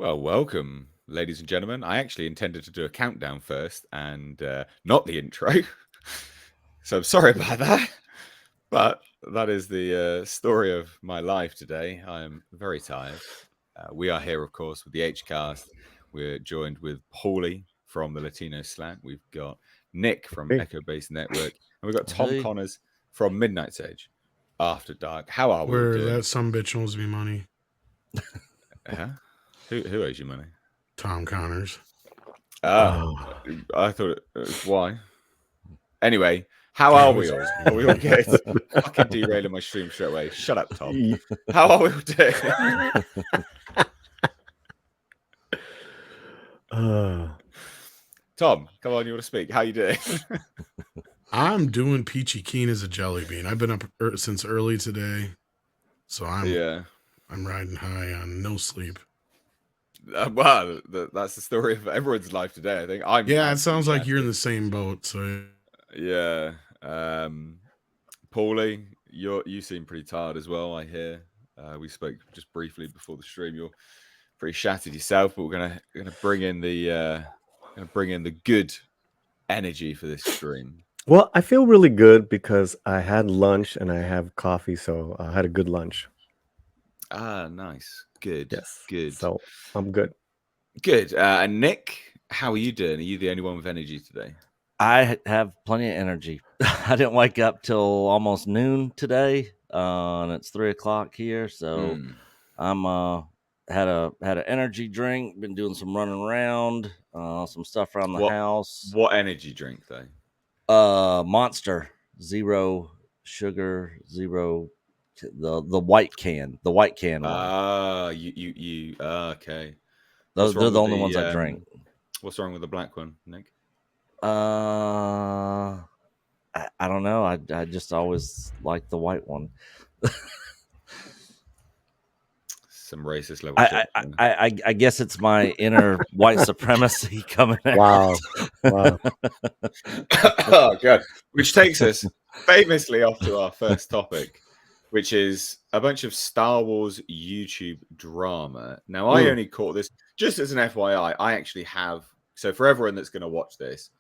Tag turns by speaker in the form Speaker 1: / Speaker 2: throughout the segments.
Speaker 1: Well, welcome, ladies and gentlemen. I actually intended to do a countdown first and not the intro. So I'm sorry about that. But that is the story of my life today. I am very tired. We are here, of course, with the H-Cast. We're joined with Paulie from the Latino Slant. We've got Nick from
Speaker 2: Hey,
Speaker 1: Echo Base Network. And we've got Tom
Speaker 3: Hey,
Speaker 1: Connors from Midnight's Edge. After Dark. How are we all
Speaker 4: Where
Speaker 1: doing?
Speaker 4: that some bitch owes me money.
Speaker 1: Huh? Who owes you money?
Speaker 4: Tom Connors.
Speaker 1: Ah,
Speaker 2: oh,
Speaker 1: I thought why? Anyway, how are we all? Are we all good? Fucking derailing my stream straight away. Shut up, Tom.
Speaker 2: ye-
Speaker 1: How are we all doing?
Speaker 2: uh,
Speaker 1: Tom, come on, you want to speak? How you doing?
Speaker 4: I'm doing peachy keen as a jelly bean. I've been up since early today, so
Speaker 1: Yeah.
Speaker 4: I'm riding high on no sleep.
Speaker 1: Well, that's the story of everyone's life today. I think I'm.
Speaker 4: Yeah, it
Speaker 1: absolutely
Speaker 4: sounds like you're in
Speaker 1: shattered.
Speaker 4: the same boat. So
Speaker 1: Yeah. Paulie, you seem pretty tired as well. I hear. We spoke just briefly before the stream. You're pretty shattered yourself, but we're gonna bring in the good energy for this stream.
Speaker 2: well, I feel really good because I had lunch and I have coffee, so I had a good lunch.
Speaker 1: Ah, nice. Good.
Speaker 2: Yes,
Speaker 1: Good.
Speaker 2: so I'm good.
Speaker 1: Good. And Nick, how are you doing? Are you the only one with energy today?
Speaker 3: I have plenty of energy. I didn't wake up till almost noon today, and it's 3 o'clock here. So
Speaker 1: Hmm.
Speaker 3: I'm had an energy drink. Been doing some running around, some stuff around the
Speaker 1: What
Speaker 3: house.
Speaker 1: what energy drink though?
Speaker 3: Monster, zero sugar, zero. The white can, the white can one.
Speaker 1: Ah, you. Okay. What's
Speaker 3: They're
Speaker 1: wrong
Speaker 3: the
Speaker 1: with
Speaker 3: only ones I
Speaker 1: the
Speaker 3: drink.
Speaker 1: What's wrong with the black one, Nick?
Speaker 3: I don't know. I just always like the white one.
Speaker 1: Some racist level shit.
Speaker 3: I guess it's my inner white supremacy coming out.
Speaker 2: Wow, wow.
Speaker 1: Oh god. Which takes us famously off to our first topic, which is a bunch of Star Wars YouTube drama. Now, I
Speaker 2: Mm,
Speaker 1: only caught this just as an FYI. I actually have, so for everyone that's going to watch this,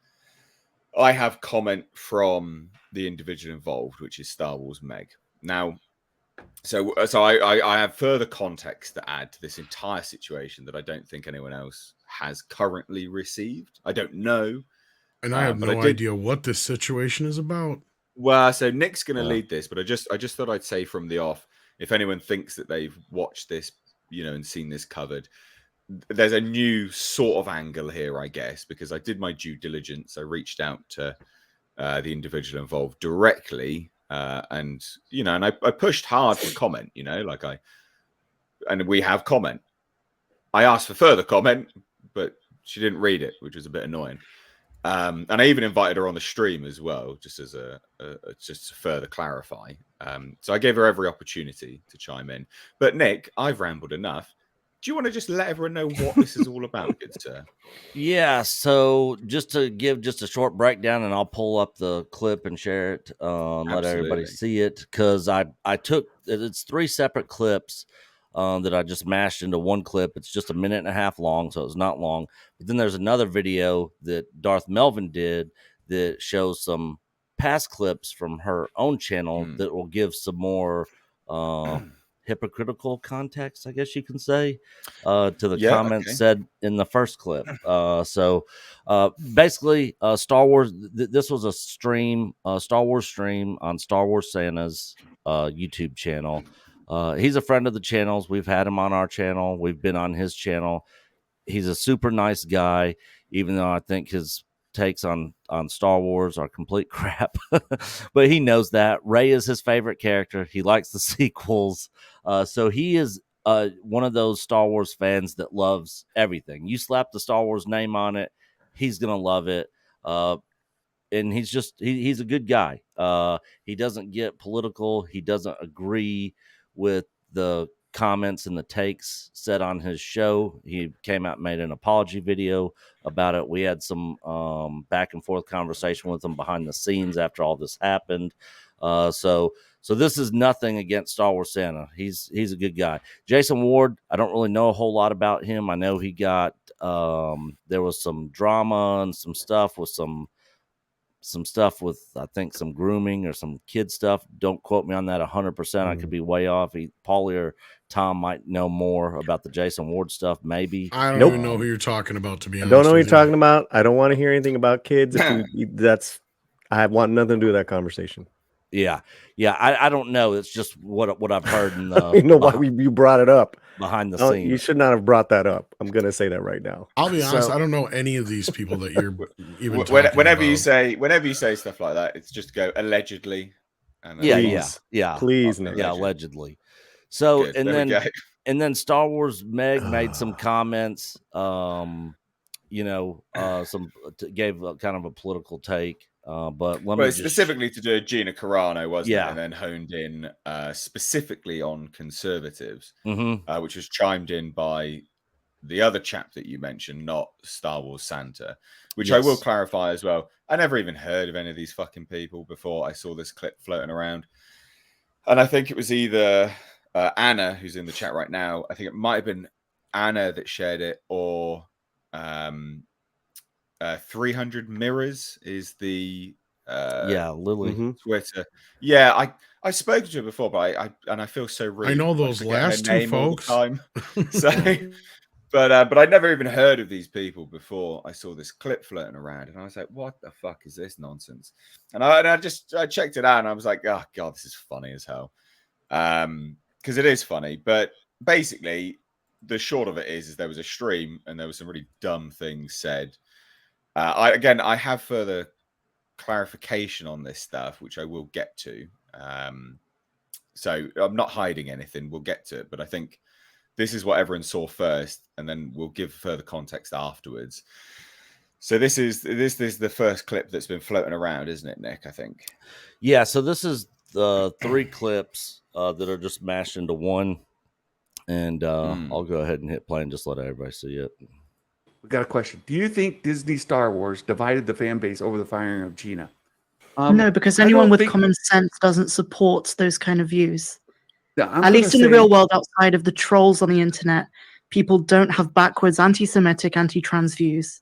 Speaker 1: I have comment from the individual involved, which is Star Wars Meg. Now, so I have further context to add to this entire situation that I don't think anyone else has currently received. I don't know,
Speaker 4: and I have
Speaker 1: but I
Speaker 4: no
Speaker 1: did.
Speaker 4: idea what this situation is about.
Speaker 1: Well, so Nick's going to
Speaker 2: yeah.
Speaker 1: lead this, but I just thought I'd say from the off, if anyone thinks that they've watched this, and seen this covered, there's a new sort of angle here, I guess, because I did my due diligence. I reached out to the individual involved directly, and I pushed hard for comment, and we have comment. I asked for further comment, but she didn't read it, which was a bit annoying. And I even invited her on the stream as well, just as just to further clarify. So I gave her every opportunity to chime in. But Nick, I've rambled enough. Do you want to just let everyone know what this is all about, good sir?
Speaker 3: Yeah, so just to give just a short breakdown, and I'll pull up the clip and share it, and let everybody
Speaker 1: Absolutely.
Speaker 3: see it, because I took it's three separate clips that I just mashed into one clip. It's just a minute and a half long, so it's not long. But then there's another video that Darth Melvin did that shows some past clips from her own channel
Speaker 1: Mm.
Speaker 3: that will give some more hypocritical context, I guess you can say, to the
Speaker 1: Yeah.
Speaker 3: comments
Speaker 1: Okay.
Speaker 3: said in the first clip. Basically, Star Wars. This was a stream, Star Wars stream on Star Wars Santa's YouTube channel. He's a friend of the channels. We've had him on our channel. We've been on his channel. He's a super nice guy, even though I think his takes on Star Wars are complete crap. But he knows that Rey is his favorite character. He likes the sequels, so he is one of those Star Wars fans that loves everything. You slap the Star Wars name on it, he's gonna love it. And he's a good guy. He doesn't get political. He doesn't agree with the comments and the takes said on his show. He came out and made an apology video about it. We had some back and forth conversation with him behind the scenes after all this happened. So So this is nothing against Star Wars Santa. He's a good guy. Jason Ward, I don't really know a whole lot about him. I know he got there was some drama and some stuff with I think some grooming or some kid stuff. Don't quote me on that 100%. I could be way off. Paulie or Tom might know more about the Jason Ward stuff. Maybe
Speaker 4: I don't
Speaker 2: Nope.
Speaker 4: even know who you're talking about, to be
Speaker 2: I
Speaker 4: honest.
Speaker 2: don't know what you're
Speaker 4: with you.
Speaker 2: talking about. I don't want to hear anything about kids. I want nothing to do with that conversation.
Speaker 3: Yeah. I don't know. It's just what I've heard in the
Speaker 2: You know why you brought it up.
Speaker 3: behind the
Speaker 2: No,
Speaker 3: scenes.
Speaker 2: you should not have brought that up. I'm gonna say that right now.
Speaker 4: I'll be honest.
Speaker 3: So-
Speaker 4: I don't know any of these people that you're even talking
Speaker 1: Whenever you
Speaker 4: about.
Speaker 1: say stuff like that, it's just go allegedly. And then
Speaker 3: Yeah.
Speaker 2: Please,
Speaker 1: Okay.
Speaker 2: Nick.
Speaker 3: Yeah, allegedly. So
Speaker 1: Good.
Speaker 3: and
Speaker 1: There we
Speaker 3: then
Speaker 1: go.
Speaker 3: and then Star Wars Meg made some comments. Gave kind of a political take. But let me just
Speaker 1: specifically to do Gina Carano, wasn't
Speaker 3: Yeah.
Speaker 1: it? And then honed in specifically on conservatives,
Speaker 3: Mhm.
Speaker 1: which was chimed in by the other chap that you mentioned, not Star Wars Santa, which I will
Speaker 3: Yes.
Speaker 1: clarify as well. I never even heard of any of these fucking people before I saw this clip floating around. And I think it was either Anna, who's in the chat right now. I think it might have been Anna that shared it, or 300 Mirrors is the
Speaker 3: Lily.
Speaker 2: Mhm.
Speaker 1: Twitter. Yeah, I spoke to her before, but I feel so rude.
Speaker 4: I know those
Speaker 1: forget her
Speaker 4: last two
Speaker 1: name all the
Speaker 4: folks.
Speaker 1: time. So, but I'd never even heard of these people before I saw this clip floating around, and I was like, "What the fuck is this nonsense?" And I checked it out, and I was like, "Oh god, this is funny as hell," because it is funny. But basically, the short of it is there was a stream, and there was some really dumb things said. I have further clarification on this stuff, which I will get to. So I'm not hiding anything. We'll get to it, but I think this is what everyone saw first, and then we'll give further context afterwards. So this is the first clip that's been floating around, isn't it, Nick? I think.
Speaker 3: Yeah, so this is the 3 clips that are just mashed into one. And I'll go ahead and hit play and just let everybody see it.
Speaker 5: We got a question. Do you think Disney Star Wars divided the fan base over the firing of Gina?
Speaker 6: No, because
Speaker 5: I
Speaker 6: anyone
Speaker 5: don't
Speaker 6: with
Speaker 5: think-
Speaker 6: common sense doesn't support those kind of views.
Speaker 5: Yeah, I'm
Speaker 6: At least in
Speaker 5: gonna
Speaker 6: the real
Speaker 5: say-
Speaker 6: world, outside of the trolls on the internet, people don't have backwards anti-Semitic, anti-trans views.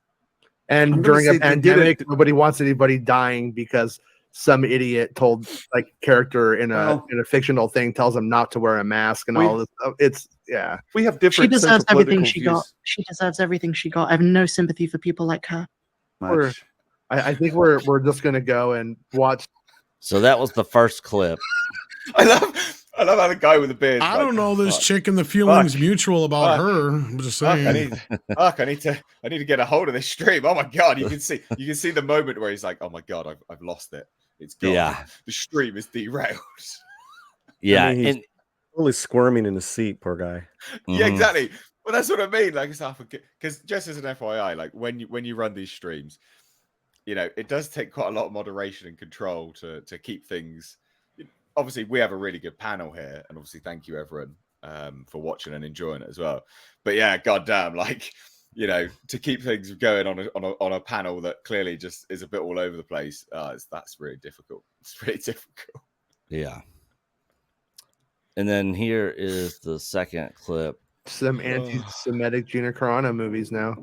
Speaker 5: I'm
Speaker 7: And
Speaker 5: gonna
Speaker 7: during
Speaker 5: say
Speaker 7: a
Speaker 5: they did it-
Speaker 7: pandemic, nobody wants anybody dying because some idiot told like character in a fictional thing tells them not to wear a mask and
Speaker 5: We-
Speaker 7: all this. It's yeah.
Speaker 5: We have
Speaker 6: She
Speaker 5: different
Speaker 6: deserves everything she got.
Speaker 5: views.
Speaker 6: She deserves everything she got. I have no sympathy for people like her.
Speaker 5: Much.
Speaker 7: I think we're just gonna go and watch.
Speaker 3: So that was the first clip.
Speaker 1: I love how the guy with the beard.
Speaker 4: I don't know this chick and the feelings
Speaker 1: Fuck.
Speaker 4: mutual about
Speaker 1: Fuck.
Speaker 4: her. I'm just
Speaker 1: Fuck,
Speaker 4: saying.
Speaker 1: I need to get a hold of this stream. Oh my god, you can see the moment where he's like, oh my god, I've lost it. It's gone.
Speaker 3: Yeah.
Speaker 1: The stream is derailed.
Speaker 3: Yeah,
Speaker 2: I mean, he's
Speaker 3: and
Speaker 2: totally squirming in his seat, poor guy.
Speaker 1: Yeah,
Speaker 3: Mhm.
Speaker 1: exactly. Well, that's what I mean. Like, it's half because just as an FYI, like when you run these streams, you know, it does take quite a lot of moderation and control to keep things. Obviously, we have a really good panel here, and obviously, thank you everyone for watching and enjoying it as well. But yeah, goddamn, like, you know, to keep things going on a panel that clearly just is a bit all over the place, that's really difficult. It's really difficult.
Speaker 3: Yeah. And then here is the second clip.
Speaker 7: Some anti-Semitic Gina Carano movies now.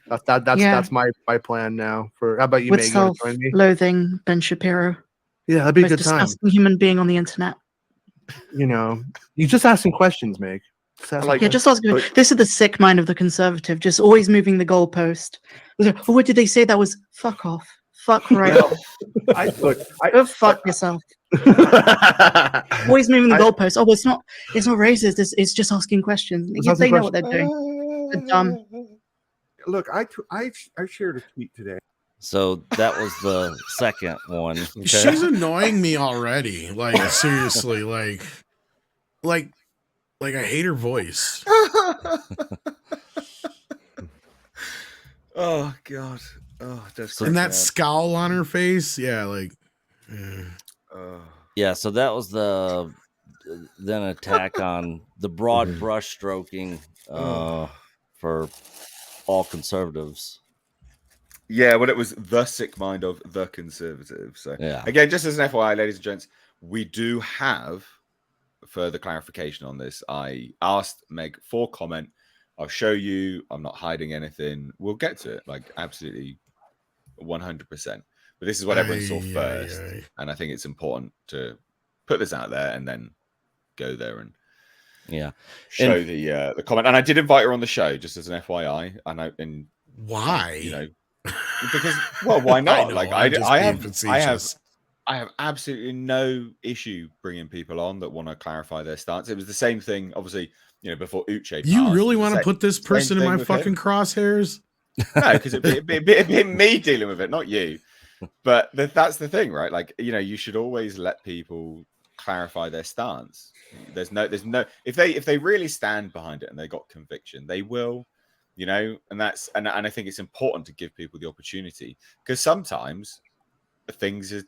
Speaker 6: Yeah.
Speaker 7: That's my plan now. For how about you,
Speaker 6: With
Speaker 7: Meg? You want to join me?
Speaker 6: self-loathing Ben Shapiro.
Speaker 7: Yeah, that'd be a
Speaker 6: Most
Speaker 7: good time.
Speaker 6: disgusting human being on the internet.
Speaker 7: You know, you just asking questions, Meg. Just asking
Speaker 5: like-
Speaker 6: Yeah, just ask. This is the sick mind of the conservative, just always moving the goalpost. Oh, what did they say? That was fuck off. Fuck right off. Go fuck yourself. Always moving the goalpost. Oh, it's not racist. It's just asking questions.
Speaker 7: It's
Speaker 6: Yes, they
Speaker 7: asking
Speaker 6: know what they're doing. They're dumb.
Speaker 5: Look, I shared a tweet today.
Speaker 3: So that was the second one. Okay.
Speaker 4: She's annoying me already. Like seriously, like I hate her voice.
Speaker 1: Oh god. Oh, that's
Speaker 4: And that scowl on her face, yeah, like
Speaker 3: Yeah, so that was the then attack on the broad brush stroking for all conservatives.
Speaker 1: Yeah, well, it was the sick mind of the conservative. So
Speaker 3: Yeah.
Speaker 1: again, just as an FYI, ladies and gents, We do have further clarification on this. I asked Meg for comment. I'll show you. I'm not hiding anything. We'll get to it, like absolutely 100%. But this is what everyone saw first, and I think it's important to put this out there and then go there and show the comment. And I did invite her on the show just as an FYI. And
Speaker 4: why?
Speaker 1: You know, because why not?
Speaker 4: Know,
Speaker 1: like I have absolutely no issue bringing people on that want to clarify their stance. It was the same thing, obviously, you know, before Uche.
Speaker 4: You really want to put this person in my fucking crosshairs?
Speaker 1: No, because it'd be me dealing with it, not you. But that's the thing, right? Like, you know, you should always let people clarify their stance. There's no if they really stand behind it and they got conviction, they will, you know, and I think it's important to give people the opportunity, because sometimes things are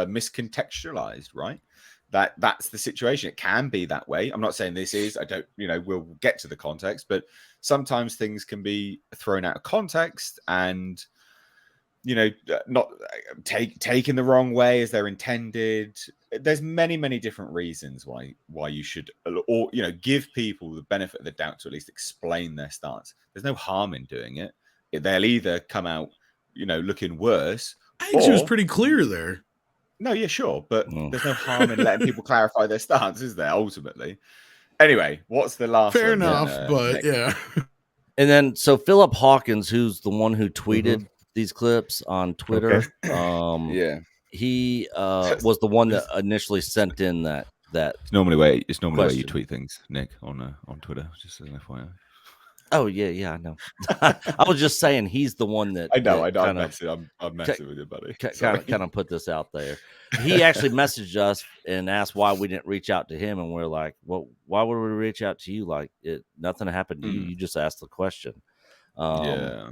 Speaker 1: miscontextualized, right? That's the situation. It can be that way. I'm not saying this is, I don't, you know, we'll get to the context, but sometimes things can be thrown out of context and, you know, not taken the wrong way as they're intended. There's many different reasons why you should, or, you know, give people the benefit of the doubt to at least explain their stance. There's no harm in doing it. They'll either come out, you know, looking worse.
Speaker 4: I think she was pretty clear there.
Speaker 1: No, yeah, sure, but there's no harm in letting people clarify their stance, is there? Ultimately, anyway, what's the last?
Speaker 4: Fair
Speaker 1: one
Speaker 4: enough,
Speaker 1: then,
Speaker 4: but
Speaker 1: Nick?
Speaker 4: yeah.
Speaker 3: And then so Philip Hawkins, who's the one who tweeted these clips on Twitter, he was the one that initially sent in that.
Speaker 1: It's normally where you
Speaker 3: question.
Speaker 1: tweet things, Nick, on Twitter. Just as an FYI.
Speaker 3: Oh yeah, I know. I was just saying he's the one that
Speaker 1: I know. I'm
Speaker 3: messing
Speaker 1: with you, buddy.
Speaker 3: Kind of put this out there. He actually messaged us and asked why we didn't reach out to him, and we're like, "Well, why would we reach out to you? Like, nothing happened to you. You just asked the question."
Speaker 1: Yeah.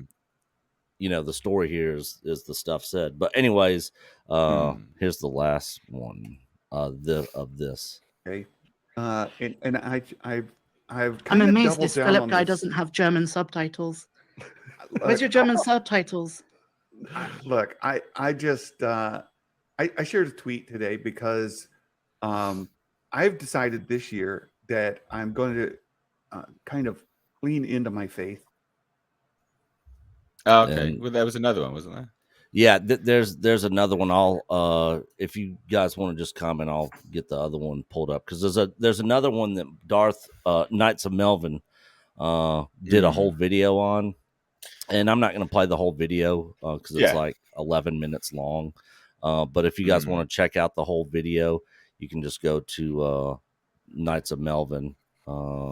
Speaker 3: You know, the story here is the stuff said. But anyways, here's the last one of this.
Speaker 5: Okay, and I'm
Speaker 6: amazed this Philip guy doesn't have German subtitles. Where's your German subtitles?
Speaker 5: Look, I just I shared a tweet today because I've decided this year that I'm going to kind of lean into my faith.
Speaker 1: Oh, okay. Well, there was another one, wasn't there?
Speaker 3: Yeah, there's another one. I'll if you guys want to just comment, I'll get the other one pulled up, because there's another one that Darth Knights of Melvin did a whole video on, and I'm not going to play the whole video because it's like 11 minutes long. But if you guys want to check out the whole video, you can just go to Knights of Melvin.
Speaker 1: So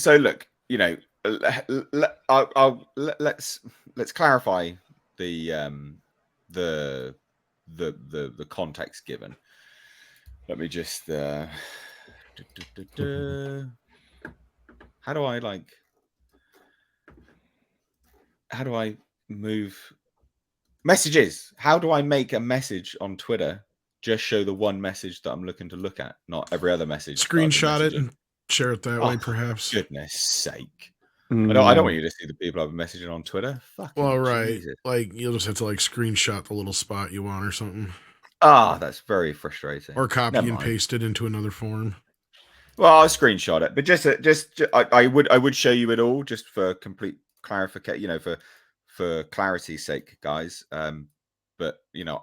Speaker 1: look, you know, let's clarify the context given. Let me just how do I move messages? How do I make a message on Twitter just show the one message that I'm looking to look at, not every other message?
Speaker 4: Screenshot it and share it that way, perhaps.
Speaker 1: Goodness sake. I don't want you to see the people I've been messaging on Twitter.
Speaker 4: Well, right. Jesus. Like, you'll just have to like screenshot the little spot you want or something.
Speaker 1: That's very frustrating.
Speaker 4: Or copy and paste it into another form.
Speaker 1: Well, I'll screenshot it, but just I would show you it all just for complete clarification, you know, for clarity's sake, guys. But you know,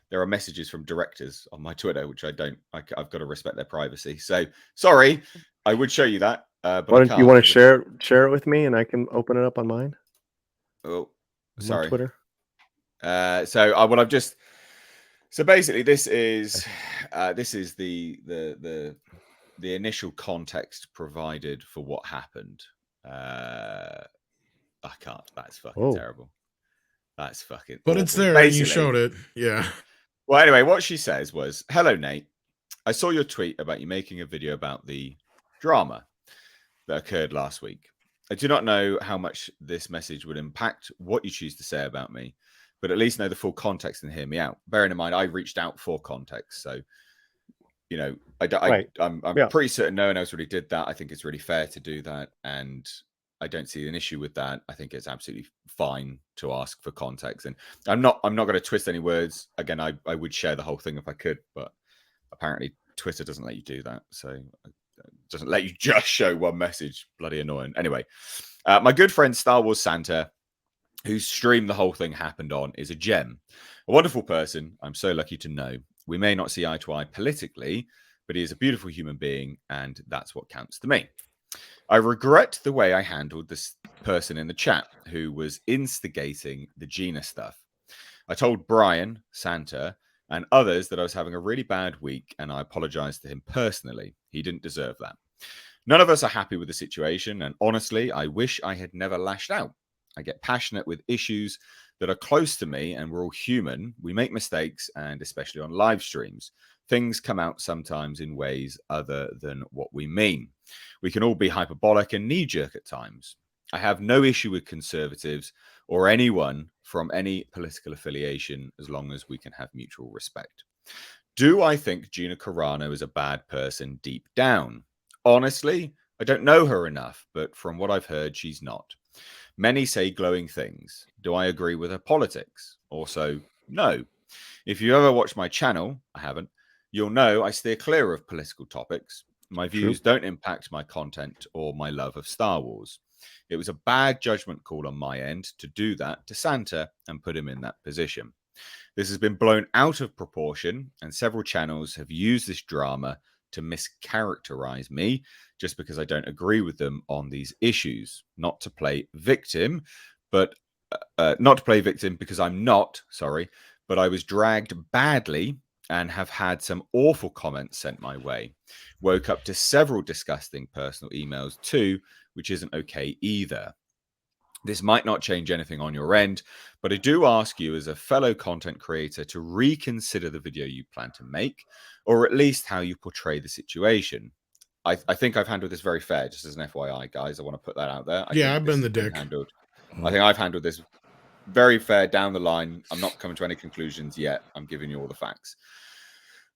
Speaker 1: there are messages from directors on my Twitter which I've got to respect their privacy. So sorry, I would show you that. But
Speaker 2: why don't you want to share it with me and I can open it up on mine?
Speaker 1: Oh, sorry.
Speaker 2: Twitter.
Speaker 1: So basically this is the initial context provided for what happened. I can't. That's fucking terrible. That's fucking.
Speaker 4: But
Speaker 1: awful.
Speaker 4: It's there. And you showed it. Yeah.
Speaker 1: Well, anyway, what she says was, "Hello, Nate. I saw your tweet about you making a video about the drama that occurred last week. I do not know how much this message would impact what you choose to say about me, but at least know the full context and hear me out. Bearing in mind, I reached out for context, so you know, I'm pretty certain no one else really did that. I think it's really fair to do that, and I don't see an issue with that. I think it's absolutely fine to ask for context, and I'm not going to twist any words. Again, I would share the whole thing if I could, but apparently Twitter doesn't let you do that, so it doesn't let you just show one message. Bloody annoying. Anyway, my good friend Star Wars Santa, whose stream the whole thing happened on, is a gem, a wonderful person I'm so lucky to know. We may not see eye to eye politically, but he is a beautiful human being, and that's what counts to me. I regret the way I handled this person in the chat who was instigating the Gina stuff. I told Brian, Santa, and others that I was having a really bad week, and I apologized to him personally. He didn't deserve that. None of us are happy with the situation, and honestly, I wish I had never lashed out. I get passionate with issues that are close to me, and we're all human. We make mistakes, and especially on live streams, things come out sometimes in ways other than what we mean. We can all be hyperbolic and knee-jerk at times. I have no issue with conservatives or anyone from any political affiliation as long as we can have mutual respect. Do I think Gina Carano is a bad person deep down? Honestly, I don't know her enough, but from what I've heard, she's not. Many say glowing things. Do I agree with her politics? Also, no. If you ever watch my channel, I haven't, you'll know I steer clear of political topics. My views don't impact my content or my love of Star Wars. It was a bad judgment call on my end to do that to Santa and put him in that position. This has been blown out of proportion, and several channels have used this drama to mischaracterize me just because I don't agree with them on these issues. Not to play victim, but not to play victim because I'm not, sorry, but I was dragged badly and have had some awful comments sent my way. Woke up to several disgusting personal emails too, which isn't okay either. This might not change anything on your end, but I do ask you as a fellow content creator to reconsider the video you plan to make, or at least how you portray the situation. I think I've handled this very fair, just as an FYI, guys. I want to put that out there.
Speaker 4: I've been the dick.
Speaker 1: I think I've handled this very fair down the line. I'm not coming to any conclusions yet. I'm giving you all the facts.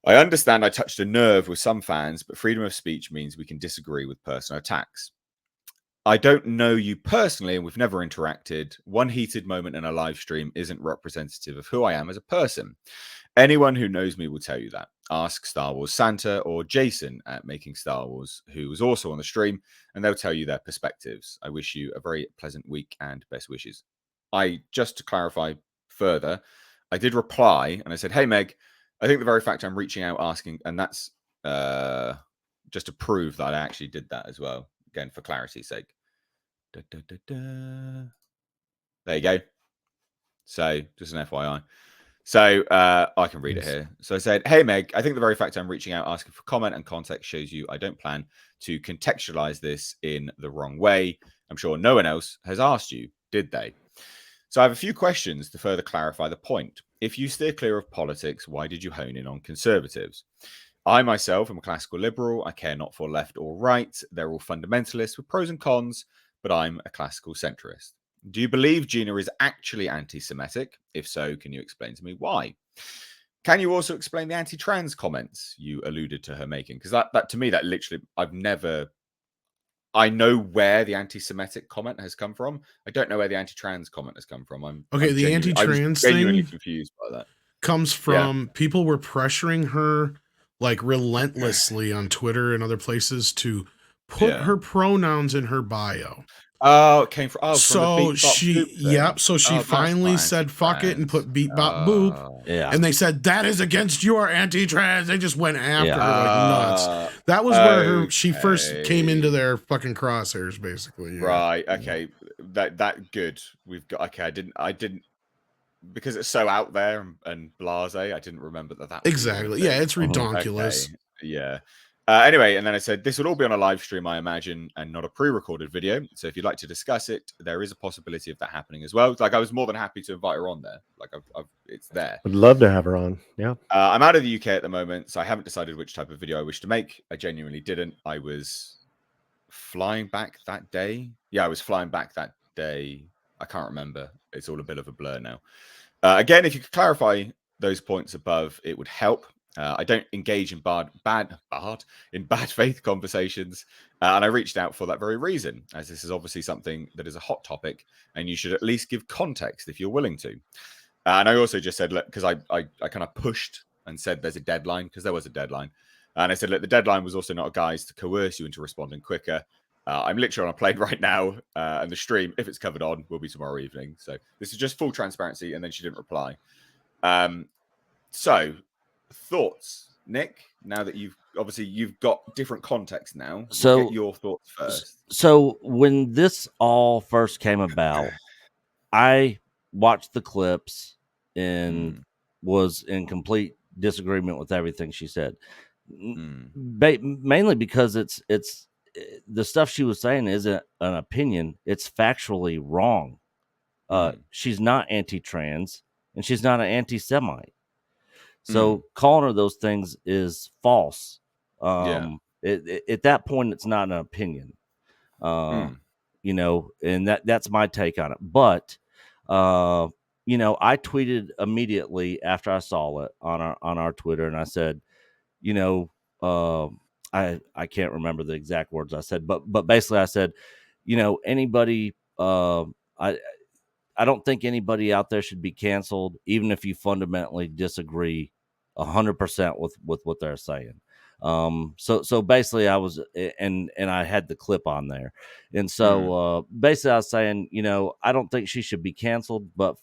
Speaker 1: I understand I touched a nerve with some fans, but freedom of speech means we can disagree with personal attacks. I don't know you personally, and we've never interacted. One heated moment in a live stream isn't representative of who I am as a person. Anyone who knows me will tell you that. Ask Star Wars Santa or Jason at Making Star Wars, who was also on the stream, and they'll tell you their perspectives. I wish you a very pleasant week and best wishes. Just to clarify further, I did reply and I said, hey, Meg, I think the very fact I'm reaching out asking, and that's just to prove that I actually did that as well. Again, for clarity's sake. There you go. So, just an FYI. So, I can read it here. So I said, hey, Meg, I think the very fact I'm reaching out asking for comment and context shows you I don't plan to contextualize this in the wrong way. I'm sure no one else has asked you, did they? So I have a few questions to further clarify the point. If you steer clear of politics, why did you hone in on conservatives? I myself am a classical liberal. I care not for left or right. They're all fundamentalists with pros and cons, but I'm a classical centrist. Do you believe Gina is actually anti-Semitic? If so, can you explain to me why? Can you also explain the anti-trans comments you alluded to her making? Because that to me, that literally, I know where the anti-Semitic comment has come from. I don't know where the anti-trans comment has come from.
Speaker 4: The anti-trans
Speaker 1: genuinely
Speaker 4: thing
Speaker 1: confused by that.
Speaker 4: Comes from people were pressuring her like relentlessly on Twitter and other places to put her pronouns in her bio.
Speaker 1: Oh, it came from
Speaker 4: so
Speaker 1: from the
Speaker 4: she finally said fuck it and put beat bop boop. And they said that is against your anti-trans. They just went after her like nuts. That was where she first came into their fucking crosshairs, basically.
Speaker 1: Right. Okay. That good. We've got I didn't because it's so out there and blasé, I didn't remember that.
Speaker 4: Exactly. Yeah, it's ridiculous.
Speaker 1: Okay. Yeah. Anyway, and then I said, this would all be on a live stream, I imagine, and not a pre-recorded video. So if you'd like to discuss it, there is a possibility of that happening as well. Like, I was more than happy to invite her on there. Like, it's there.
Speaker 2: Would love to have her on. Yeah.
Speaker 1: I'm out of the UK at the moment, so I haven't decided which type of video I wish to make. I genuinely didn't. I was flying back that day. Yeah, I was flying back that day. I can't remember. It's all a bit of a blur now. Again, if you could clarify those points above, it would help. I don't engage in bad faith conversations, and I reached out for that very reason, as this is obviously something that is a hot topic, and you should at least give context if you're willing to. And I also just said, look, because I kind of pushed and said there's a deadline, because there was a deadline, and I said, look, the deadline was also not, guys, to coerce you into responding quicker. I'm literally on a plane right now, and the stream, if it's covered on, will be tomorrow evening. So this is just full transparency, and then she didn't reply. So thoughts, Nick, now that you've got different context now,
Speaker 3: so
Speaker 1: get your thoughts first.
Speaker 3: So when this all first came about, I watched the clips and was in complete disagreement with everything she said. Mainly because it's the stuff she was saying isn't an opinion, it's factually wrong. She's not anti-trans and she's not an anti-Semite. So calling her those things is false. At that point, it's not an opinion. You know, and that's my take on it. But you know, I tweeted immediately after I saw it on our Twitter, and I said, you know, I can't remember the exact words I said, but basically I said, you know, anybody, I don't think anybody out there should be canceled, even if you fundamentally disagree 100% with what they're saying. So basically I was, and I had the clip on there. And so, basically I was saying, you know, I don't think she should be canceled, but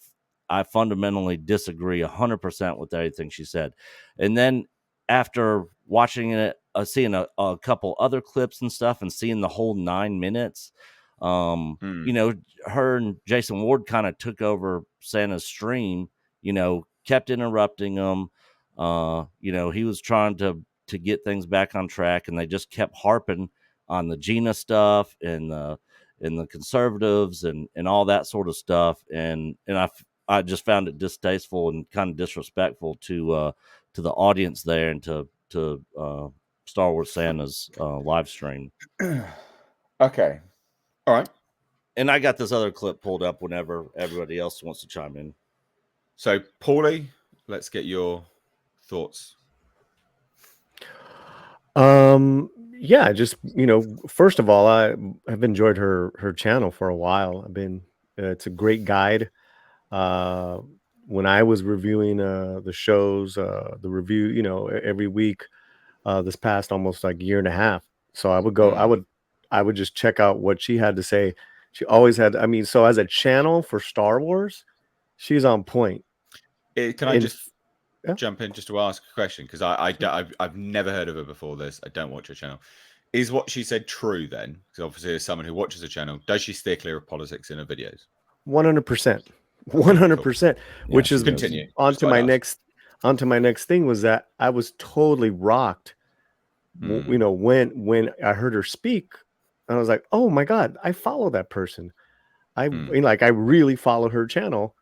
Speaker 3: I fundamentally disagree 100% with everything she said. And then after watching it, seeing a couple other clips and stuff and seeing the whole 9 minutes, you know, her and Jason Ward kind of took over Santa's stream, you know, kept interrupting him. You know, he was trying to get things back on track, and they just kept harping on the Gina stuff and the conservatives and all that sort of stuff. And I just found it distasteful and kind of disrespectful to the audience there and to Star Wars Santa's live stream.
Speaker 1: Okay. All right.
Speaker 3: And I got this other clip pulled up whenever everybody else wants to chime in.
Speaker 1: So, Paulie, let's get your thoughts.
Speaker 2: Yeah, just, you know, first of all, I've enjoyed her channel for a while. It's a great guide. When I was reviewing the shows, the review, you know, every week, this past almost like year and a half. So I would go, I would just check out what she had to say. She always had, I mean, so as a channel for Star Wars, she's on point.
Speaker 1: Can I just jump in just to ask a question? Because I've never heard of her before this. I don't watch her channel. Is what she said true then? Because obviously, as someone who watches the channel, does she steer clear of politics in her videos?
Speaker 2: 100%. 100%. Which is
Speaker 1: continue.
Speaker 2: Onto my next thing was that I was totally rocked. You know, when I heard her speak, and I was like, oh my God, I follow that person. I mean, like, I really follow her channel.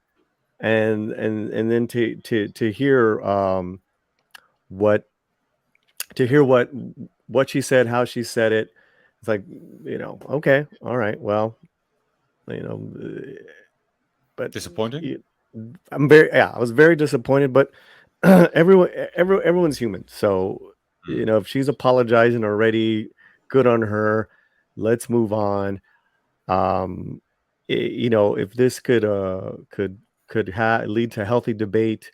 Speaker 2: And then to hear what she said, how she said it, it's like, you know, okay, all right, well, you know, but
Speaker 1: disappointing.
Speaker 2: I was very disappointed, but everyone's human. So, you know, if she's apologizing already, good on her. Let's move on. You know, if this could lead to healthy debate,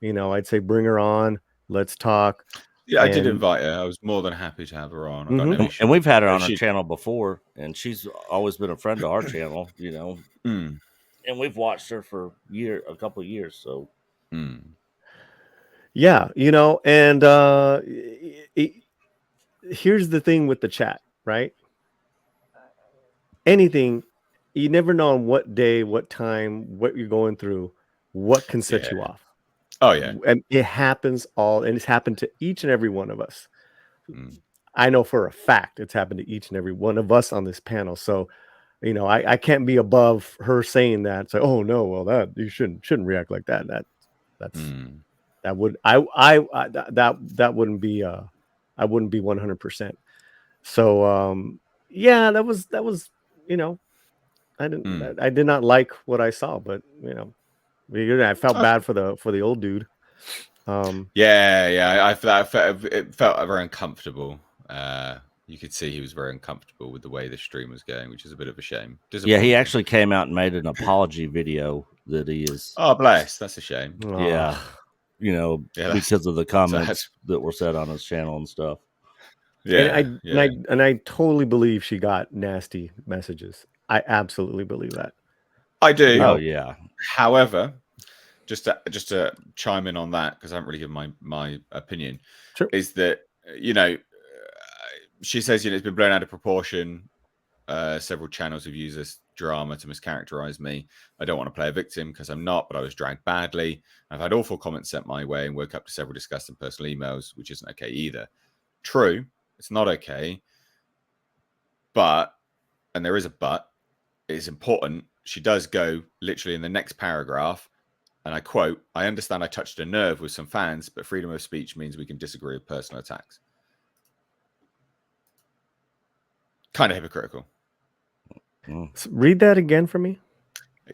Speaker 2: you know, I'd say bring her on. Let's talk.
Speaker 1: Yeah, I did invite her. I was more than happy to have her on. I got no issue.
Speaker 3: And we've had her on our channel before, and she's always been a friend of our channel, you know. And we've watched her for a couple of years. So,
Speaker 2: yeah, you know, and here's the thing with the chat, right? Anything, you never know on what day, what time, what you're going through, what can set you off.
Speaker 1: Oh yeah,
Speaker 2: and it happens and it's happened to each and every one of us. I know for a fact it's happened to each and every one of us on this panel. So, you know, I can't be above her saying that. Say, oh no, well that you shouldn't react like that. That wouldn't be I wouldn't be 100%. So yeah, that was you know, I did not like what I saw, but you know, I felt bad for the old dude.
Speaker 1: I felt it felt very uncomfortable. You could see he was very uncomfortable with the way the stream was going, which is a bit of a shame.
Speaker 3: Yeah, he actually came out and made an apology video that he is.
Speaker 1: Oh, bless. That's a shame.
Speaker 3: Yeah. You know, because of the comments that were said on his channel and stuff.
Speaker 2: Yeah. And I totally believe she got nasty messages. I absolutely believe that.
Speaker 1: I do.
Speaker 3: Oh, yeah.
Speaker 1: However, just to chime in on that, because I haven't really given my opinion, is that, you know, she says, you know, it's been blown out of proportion. Several channels have used this drama to mischaracterize me. I don't want to play a victim because I'm not, but I was dragged badly. I've had awful comments sent my way and woke up to several disgusting personal emails, which isn't okay either. True, it's not okay. But, and there is a but, it's important. She does go literally in the next paragraph, and I quote, "I understand I touched a nerve with some fans, but freedom of speech means we can disagree with personal attacks." Kind of hypocritical.
Speaker 2: So read that again for me.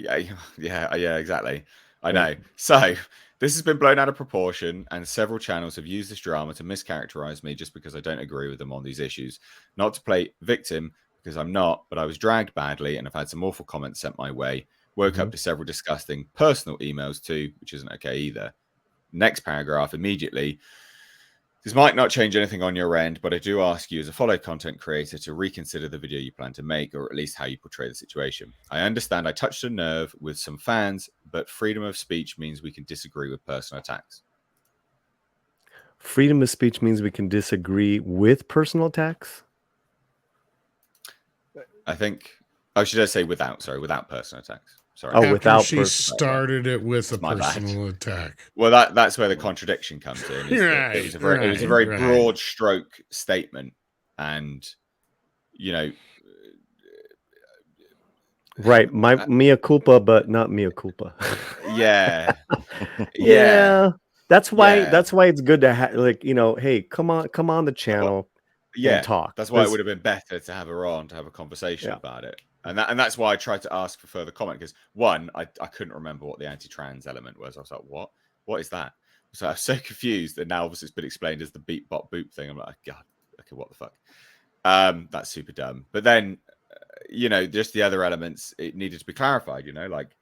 Speaker 1: Yeah, exactly. I know. So this has been blown out of proportion, and several channels have used this drama to mischaracterize me just because I don't agree with them on these issues. Not to play victim, because I'm not, but I was dragged badly and I've had some awful comments sent my way. Woke up to several disgusting personal emails too, which isn't okay either. Next paragraph immediately. This might not change anything on your end, but I do ask you as a follow content creator to reconsider the video you plan to make, or at least how you portray the situation. I understand I touched a nerve with some fans, but freedom of speech means we can disagree with personal attacks.
Speaker 2: Freedom of speech means we can disagree with personal attacks?
Speaker 1: I think, should I say without personal attacks. Sorry.
Speaker 2: Oh, without
Speaker 4: she started it with a personal attack.
Speaker 1: Well, that's where the contradiction comes in. It was a very broad stroke statement, and you know,
Speaker 2: right, my mea culpa, but not mea culpa.
Speaker 1: Yeah.
Speaker 2: That's why it's good to have, like, you know, hey, come on the channel. And talk.
Speaker 1: That's why it would have been better to have her on to have a conversation about it. And that's why I tried to ask for further comment, because one, I couldn't remember what the anti-trans element was. I was like, what is that? So I was so confused, and now obviously it's been explained as the beat bot boop thing. I'm like, God, okay, what the fuck? That's super dumb. But then, you know, just the other elements, it needed to be clarified, you know, like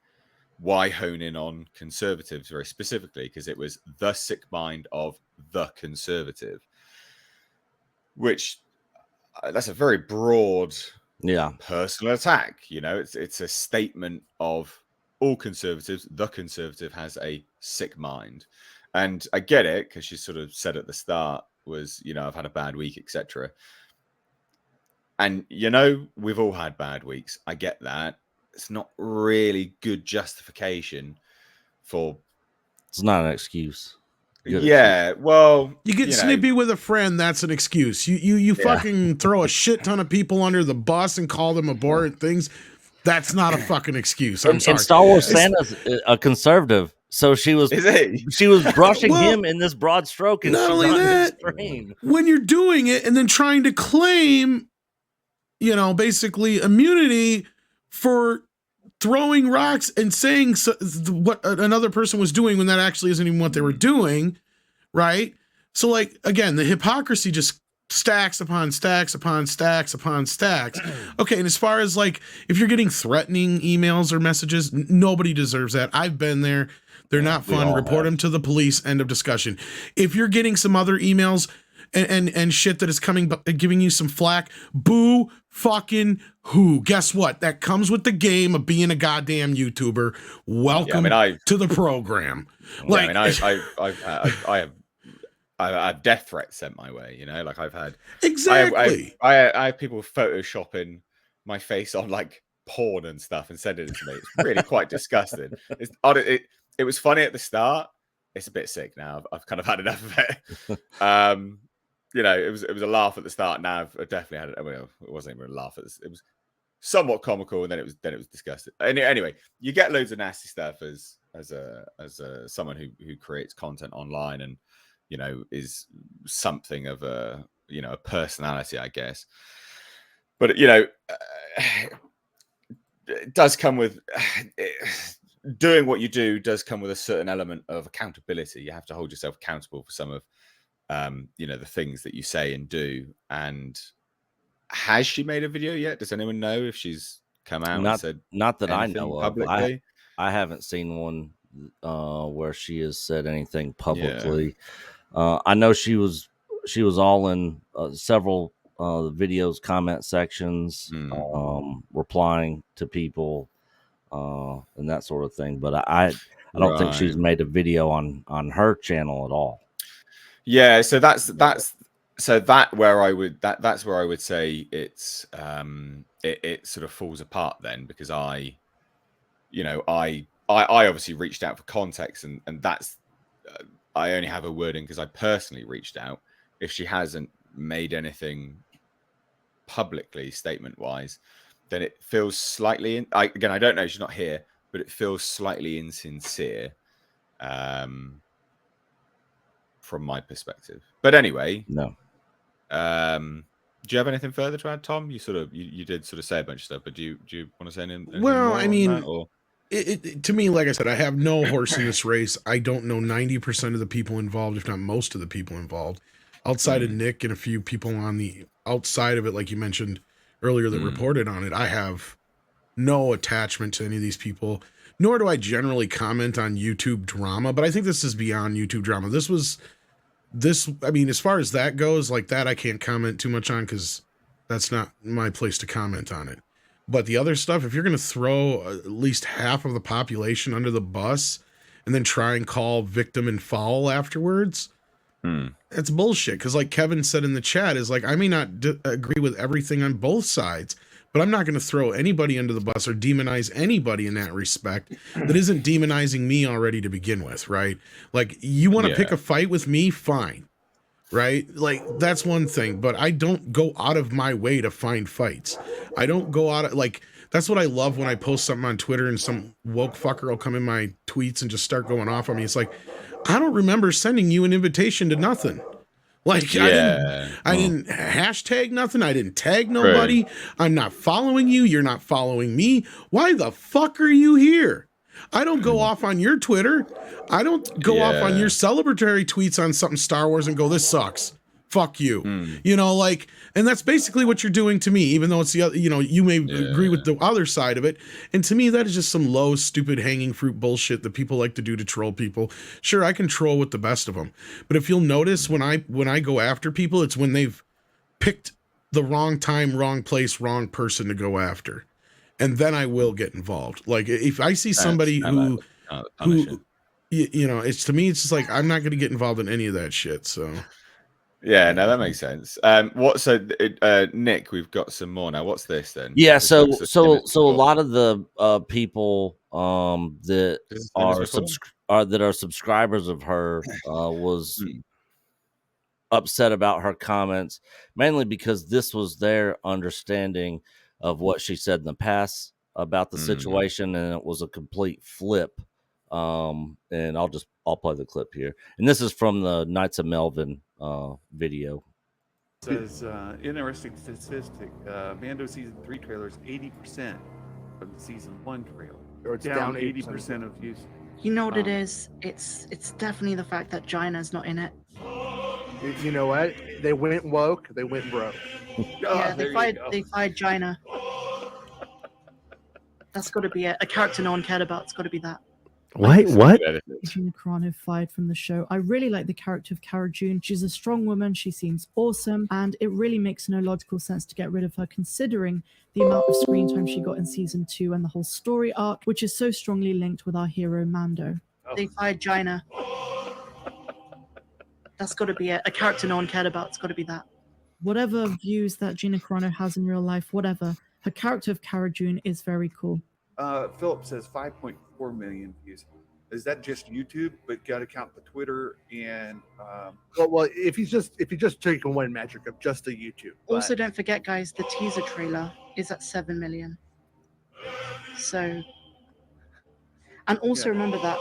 Speaker 1: why hone in on conservatives very specifically, because it was the sick mind of the conservative, which that's a very broad personal attack. You know, it's a statement of all conservatives. The conservative has a sick mind, and I get it, because she sort of said at the start was, you know, I've had a bad week, etc. And you know, we've all had bad weeks. I get that. It's not really good justification for.
Speaker 3: It's not an excuse.
Speaker 1: Well,
Speaker 4: you get snippy with a friend, that's an excuse. You fucking throw a shit ton of people under the bus and call them abhorrent things. That's not a fucking excuse. I'm sorry.
Speaker 3: And Star Wars Santa's a conservative, so she was brushing him in this broad stroke, and
Speaker 4: not only that, when you're doing it and then trying to claim, you know, basically immunity for throwing rocks and saying what another person was doing when that actually isn't even what they were doing, right? So, like, again, the hypocrisy just stacks upon stacks upon stacks upon stacks. Okay, and as far as, like, if you're getting threatening emails or messages, nobody deserves that. I've been there. They're not fun. Report them to the police. End of discussion. If you're getting some other emails and shit that is coming, giving you some flack, boo fucking who? Guess what? That comes with the game of being a goddamn YouTuber. Welcome to the program. Like,
Speaker 1: I have death threats sent my way. You know, like I've had
Speaker 4: exactly.
Speaker 1: I have people photoshopping my face on like porn and stuff and sending it to me. It's really quite disgusting. It was funny at the start. It's a bit sick now. I've kind of had enough of it. You know, it was a laugh at the start. Now I've definitely had it. Well, it wasn't even a laugh. It was somewhat comical, and then it was disgusting. Anyway, you get loads of nasty stuff as someone who creates content online, and you know, is something of a personality, I guess. But you know, it does come with doing what you do does come with a certain element of accountability. You have to hold yourself accountable for some of, the things that you say and do. And has she made a video yet? Does anyone know if she's come out and said
Speaker 3: not that I know
Speaker 1: publicly?
Speaker 3: of? I haven't seen one where she has said anything publicly. Yeah. I know she was all in several videos, comment sections, replying to people and that sort of thing. But I don't think she's made a video on her channel at all.
Speaker 1: Yeah, so that's where I would say it's it sort of falls apart then, because I obviously reached out for context, and that's I only have a wording because I personally reached out. If she hasn't made anything publicly statement wise, then it feels slightly I don't know, she's not here, but it feels slightly insincere from my perspective. But anyway,
Speaker 3: no.
Speaker 1: Do you have anything further to add, Tom? You did sort of say a bunch of stuff, but do you want to say anything?
Speaker 4: Well,
Speaker 1: more
Speaker 4: I mean,
Speaker 1: on that, or?
Speaker 4: To me, like I said, I have no horse in this race. I don't know 90% of the people involved, if not most of the people involved, outside of Nick and a few people on the outside of it, like you mentioned earlier, that reported on it. I have no attachment to any of these people, nor do I generally comment on YouTube drama. But I think this is beyond YouTube drama. I mean, as far as that goes, like that, I can't comment too much on because that's not my place to comment on it. But the other stuff, if you're going to throw at least half of the population under the bus and then try and call victim and foul afterwards, that's bullshit. Because like Kevin said in the chat, is like, I may not agree with everything on both sides, but I'm not going to throw anybody under the bus or demonize anybody in that respect that isn't demonizing me already to begin with, right? Like, you want to pick a fight with me? Fine. Right? Like, that's one thing, but I don't go out of my way to find fights. I don't go out of, like, that's what I love when I post something on Twitter and some woke fucker will come in my tweets and just start going off on me. It's like, I don't remember sending you an invitation to nothing. Like, I didn't hashtag nothing. I didn't tag nobody. Right. I'm not following you. You're not following me. Why the fuck are you here? I don't go off on your Twitter. I don't go off on your celebratory tweets on something Star Wars and go, this sucks. Fuck you. Like, and that's basically what you're doing to me, even though it's the other, you may agree with the other side of it. And to me, that is just some low, stupid, hanging fruit bullshit that people like to do to troll people. Sure, I can troll with the best of them. But if you'll notice, when I go after people, it's when they've picked the wrong time, wrong place, wrong person to go after. And then I will get involved. Like, if I see somebody who it's, to me, it's just like, I'm not going to get involved in any of that shit. So.
Speaker 1: Yeah, no, that makes sense. Nick, we've got some more now. What's this then?
Speaker 3: Yeah, so a lot of the people that are subscribers of her was upset about her comments, mainly because this was their understanding of what she said in the past about the situation, and it was a complete flip. And I'll play the clip here, and this is from the Knights of Melvin video.
Speaker 5: It says interesting statistic. Mando season 3 trailer is 80% of the season 1 trailer. Or it's down 80% of views.
Speaker 6: You know what it is? It's definitely the fact that Jaina's not in it.
Speaker 7: You know what? They went woke. They went broke.
Speaker 6: Yeah, they fired Jaina. That's got to be it. A character no one cared about. It's got to be that.
Speaker 2: What?
Speaker 8: Gina Carano fired from the show. I really like the character of Cara Dune. She's a strong woman. She seems awesome. And it really makes no logical sense to get rid of her, considering the amount of screen time she got in season 2 and the whole story arc, which is so strongly linked with our hero Mando.
Speaker 6: They fired Jaina. That's got to be it. A character no one cared about. It's got to be that.
Speaker 8: Whatever views that Gina Carano has in real life, whatever, her character of Cara Dune is very cool.
Speaker 5: Philip says 5.4 million views. Is that just YouTube? But got to count the Twitter and.
Speaker 7: Well, if you just take one metric of just the YouTube.
Speaker 6: Also, don't forget, guys, the teaser trailer is at 7 million. So, and also remember that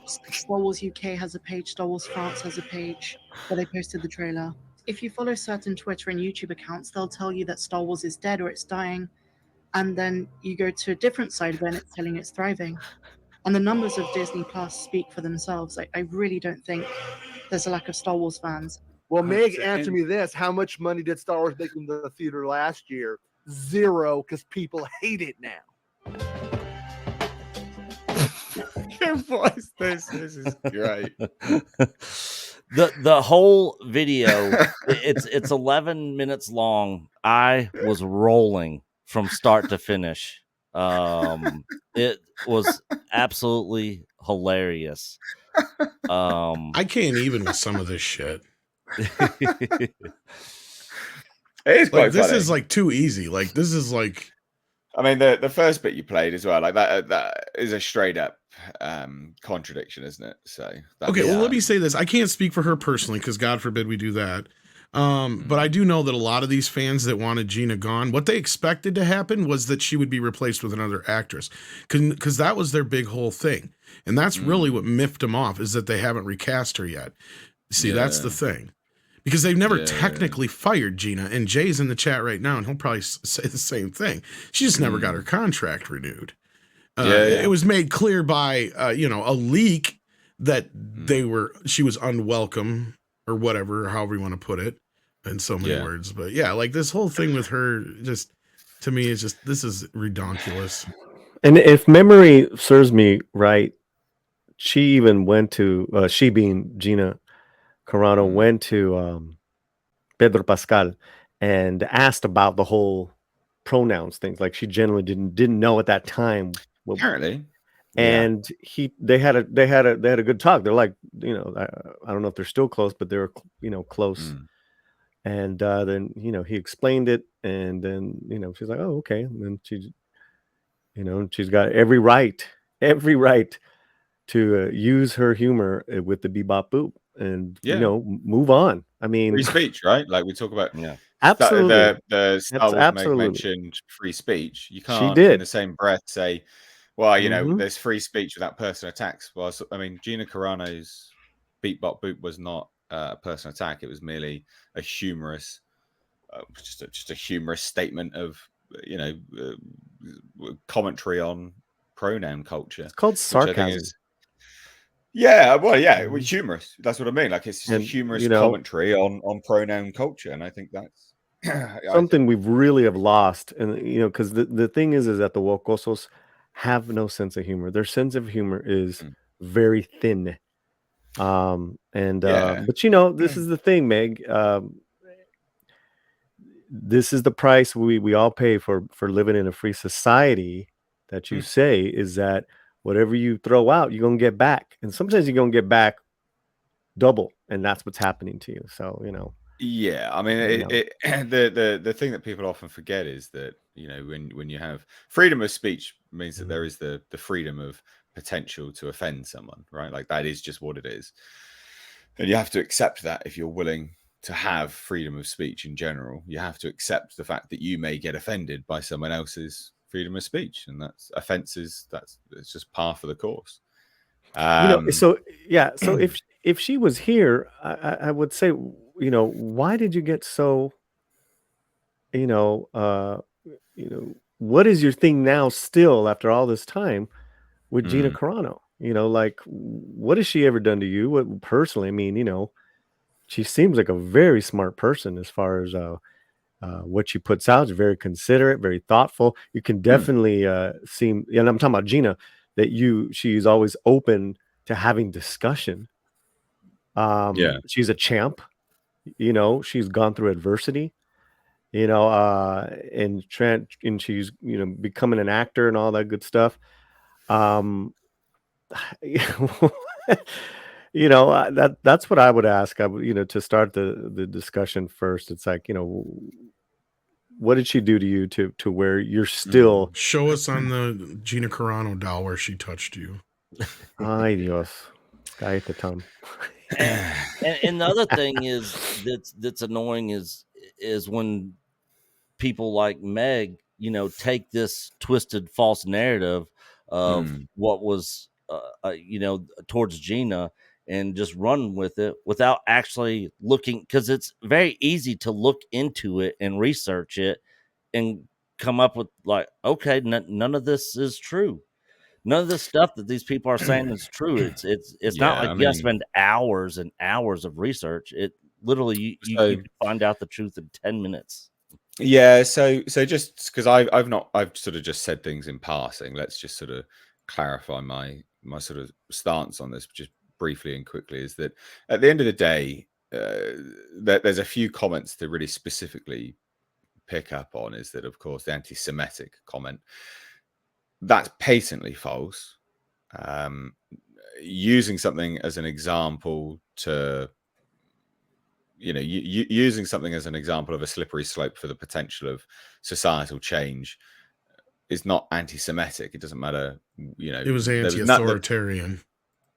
Speaker 6: Star Wars UK has a page, Star Wars France has a page where they posted the trailer. If you follow certain Twitter and YouTube accounts, they'll tell you that Star Wars is dead or it's dying. And then you go to a different side when it's telling it's thriving. And the numbers of Disney Plus speak for themselves. I really don't think there's a lack of Star Wars fans.
Speaker 7: Well, Meg, answer me this. How much money did Star Wars make in the theater last year? 0, because people hate it now.
Speaker 1: What is this? This is great.
Speaker 3: The whole video, it's 11 minutes long. I was rolling from start to finish. It was absolutely hilarious.
Speaker 4: I can't even with some of this shit.
Speaker 1: It is quite
Speaker 4: this
Speaker 1: funny.
Speaker 4: is like too easy. Like this is like,
Speaker 1: I mean, the first bit you played as well, like that is a straight up contradiction, isn't it? So
Speaker 4: okay, well, let me say this. I can't speak for her personally because God forbid we do that. But I do know that a lot of these fans that wanted Gina gone, what they expected to happen was that she would be replaced with another actress, because that was their big whole thing, and that's really what miffed them off, is that they haven't recast her yet. See, that's the thing, because they've never technically fired Gina, and Jay's in the chat right now, and he'll probably say the same thing. She just never got her contract renewed. It was made clear by a leak that she was unwelcome or whatever, however you want to put it, in so many words. But yeah, like this whole thing with her, just to me, is just, this is redonkulous.
Speaker 2: And if memory serves me right, she even went to she being Gina Carano went to Pedro Pascal and asked about the whole pronouns things. Like she generally didn't know at that time.
Speaker 1: Apparently.
Speaker 2: And they had a good talk. They're like, I don't know if they're still close, but they're close. And then he explained it, and then she's like, oh, okay. And then she's got every right to use her humor with the bebop boop and move on. I mean,
Speaker 1: free speech, right? Like we talk about,
Speaker 2: absolutely.
Speaker 1: The Star Wars mentioned free speech. You can't in the same breath say, well, there's free speech without person attacks. Well, I mean, Gina Carano's Beat Bop Boop was not a person attack. It was merely a humorous, just a humorous statement of, commentary on pronoun culture.
Speaker 2: It's called sarcasm.
Speaker 1: It was humorous. That's what I mean. Like it's just a humorous commentary on pronoun culture, and I think that's
Speaker 2: something we've really have lost. And because the thing is that the wokosos have no sense of humor. Their sense of humor is very thin. But this is the thing, Meg. This is the price we all pay for living in a free society, that you say is that whatever you throw out, you're gonna get back. And sometimes you're gonna get back double, and that's what's happening to you. So
Speaker 1: yeah, I mean, the thing that people often forget is that when you have freedom of speech, means that there is the freedom of potential to offend someone, right? Like that is just what it is, and you have to accept that. If you're willing to have freedom of speech in general, you have to accept the fact that you may get offended by someone else's freedom of speech, and that's offenses. It's just par for the course.
Speaker 2: So if she was here, I would say, why did you get so, what is your thing now still after all this time with Gina Carano? Like, what has she ever done to you? What personally? I mean, she seems like a very smart person as far as what she puts out. Is very considerate, very thoughtful. You can definitely seem, and I'm talking about Gina, that she's always open to having discussion. She's a champ. She's gone through adversity. And she's becoming an actor and all that good stuff. That's what I would ask. I would, to start the discussion first. It's like, what did she do to you to where you're still?
Speaker 4: Show us on the Gina Carano doll where she touched you.
Speaker 2: Ay Dios, cállate, Tom.
Speaker 3: And the other thing that's annoying is when people like Meg, take this twisted false narrative of what was, towards Gina, and just run with it without actually looking, because it's very easy to look into it and research it and come up with like, okay, none of this is true. none of the stuff that these people are saying is true. It's not like you have to spend hours and hours of research. It literally you can find out the truth in 10 minutes.
Speaker 1: Yeah, so just because I've sort of just said things in passing. Let's just sort of clarify my sort of stance on this just briefly and quickly. Is that at the end of the day, there's a few comments to really specifically pick up on. Is that, of course, the anti-Semitic comment, that's patently false. Using something as an example to, using something as an example of a slippery slope for the potential of societal change is not anti-Semitic. It doesn't matter,
Speaker 4: It was anti-authoritarian.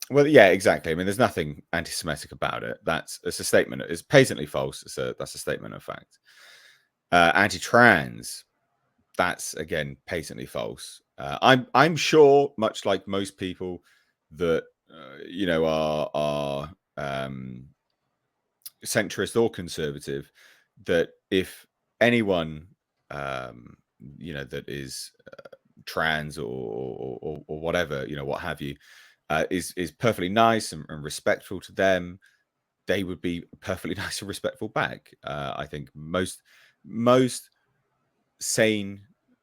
Speaker 1: Well, yeah, exactly. I mean, there's nothing anti-Semitic about it. It's a statement. It's patently false. That's a statement of fact. Anti-trans, that's again patently false. I'm sure, much like most people that are centrist or conservative, that if anyone that is trans or whatever, what have you, is perfectly nice and respectful to them, they would be perfectly nice and respectful back. I think most sane,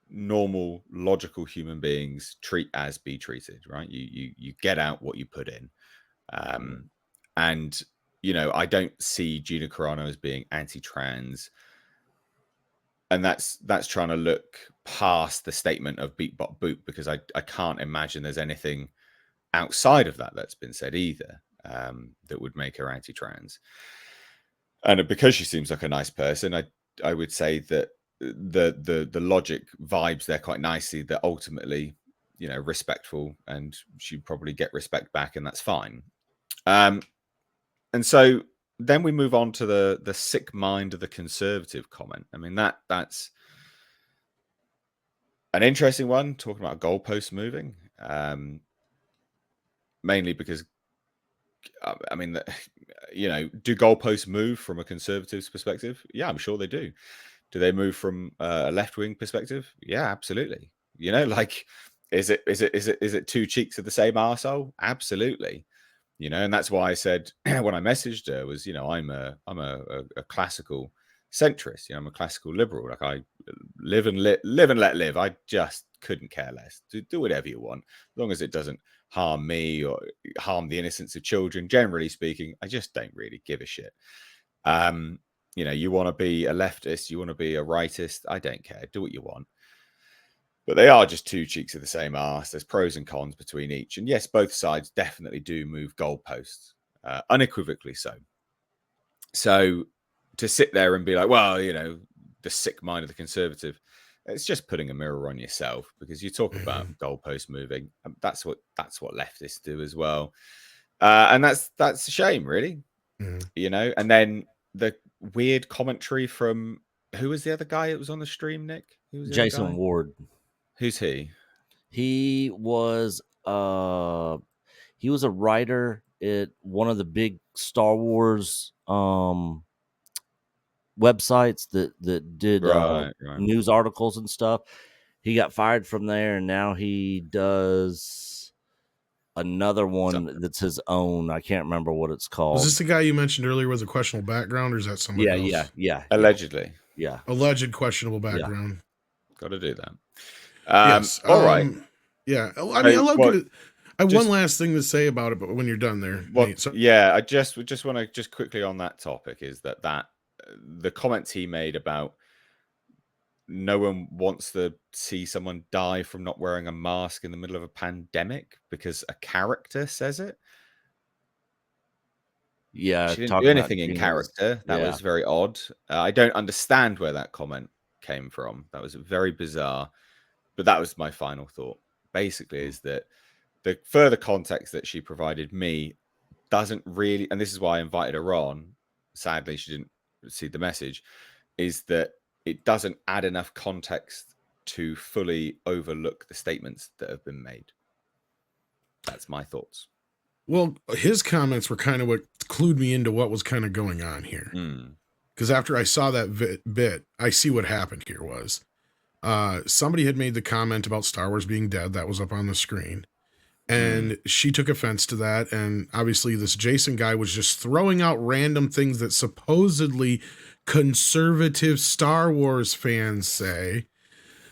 Speaker 1: normal, logical human beings treat as be treated, right? You get out what you put in. And I don't see Gina Carano as being anti-trans, and that's trying to look past the statement of beat bot boop, because I can't imagine there's anything outside of that's been said either that would make her anti-trans. And because she seems like a nice person, I would say that the logic vibes there quite nicely, that ultimately, respectful, and she'd probably get respect back, and that's fine. And so then we move on to the sick mind of the conservative comment. I mean, that's an interesting one, talking about goalposts moving, mainly because, I mean, do goalposts move from a conservative's perspective? Yeah, I'm sure they do. Do they move from a left-wing perspective? Yeah, absolutely. Is it two cheeks of the same arsehole? Absolutely. And that's why I said when I messaged her was, I'm a classical centrist. I'm a classical liberal. Like, I live and let live. I just couldn't care less. Do whatever you want, as long as it doesn't harm me or harm the innocence of children. Generally speaking, I just don't really give a shit. You want to be a leftist, you want to be a rightist, I don't care. Do what you want. But they are just two cheeks of the same arse. There's pros and cons between each. And yes, both sides definitely do move goalposts, unequivocally so. So to sit there and be like, well, the sick mind of the conservative, it's just putting a mirror on yourself, because you talk about goalpost moving. That's what leftists do as well. And that's a shame, really. And then the weird commentary from, who was the other guy that was on the stream, Nick? Who was
Speaker 3: Jason Ward.
Speaker 1: Who's he?
Speaker 3: He was a writer at one of the big Star Wars websites that did news articles and stuff. He got fired from there, and now he does another one that's his own. I can't remember what it's called.
Speaker 4: Was this the guy you mentioned earlier with a questionable background, or is that somebody else?
Speaker 3: Yeah.
Speaker 1: Allegedly.
Speaker 3: Yeah.
Speaker 4: Alleged questionable background.
Speaker 1: Got to do that.
Speaker 4: Yes.
Speaker 1: All right.
Speaker 4: Yeah. I mean, I love it. I have one last thing to say about it, but when you're done there, Nate,
Speaker 1: I just want to just quickly on that topic is that the comments he made about no one wants to see someone die from not wearing a mask in the middle of a pandemic because a character says it.
Speaker 3: Yeah,
Speaker 1: she didn't do anything in character. That was very odd. I don't understand where that comment came from. That was very bizarre. But that was my final thought. Basically, is that the further context that she provided me doesn't really, and this is why I invited her on. Sadly, she didn't see the message. Is that it doesn't add enough context to fully overlook the statements that have been made. That's my thoughts.
Speaker 4: Well, his comments were kind of what clued me into what was kind of going on here. Because after I saw that bit, I see what happened here was somebody had made the comment about Star Wars being dead. That was up on the screen. And she took offense to that. And obviously this Jason guy was just throwing out random things that supposedly conservative Star Wars fans say.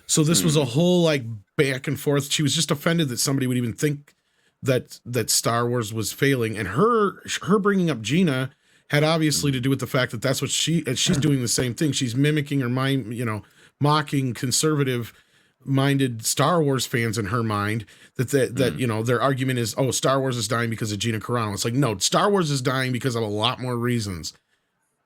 Speaker 4: So this was a whole like back and forth. She was just offended that somebody would even think that Star Wars was failing. And her bringing up Gina had obviously to do with the fact that that's what she's doing the same thing. She's mimicking or mocking conservative minded Star Wars fans in her mind that you know, their argument is, oh, Star Wars is dying because of Gina Carano. It's like, no, Star Wars is dying because of a lot more reasons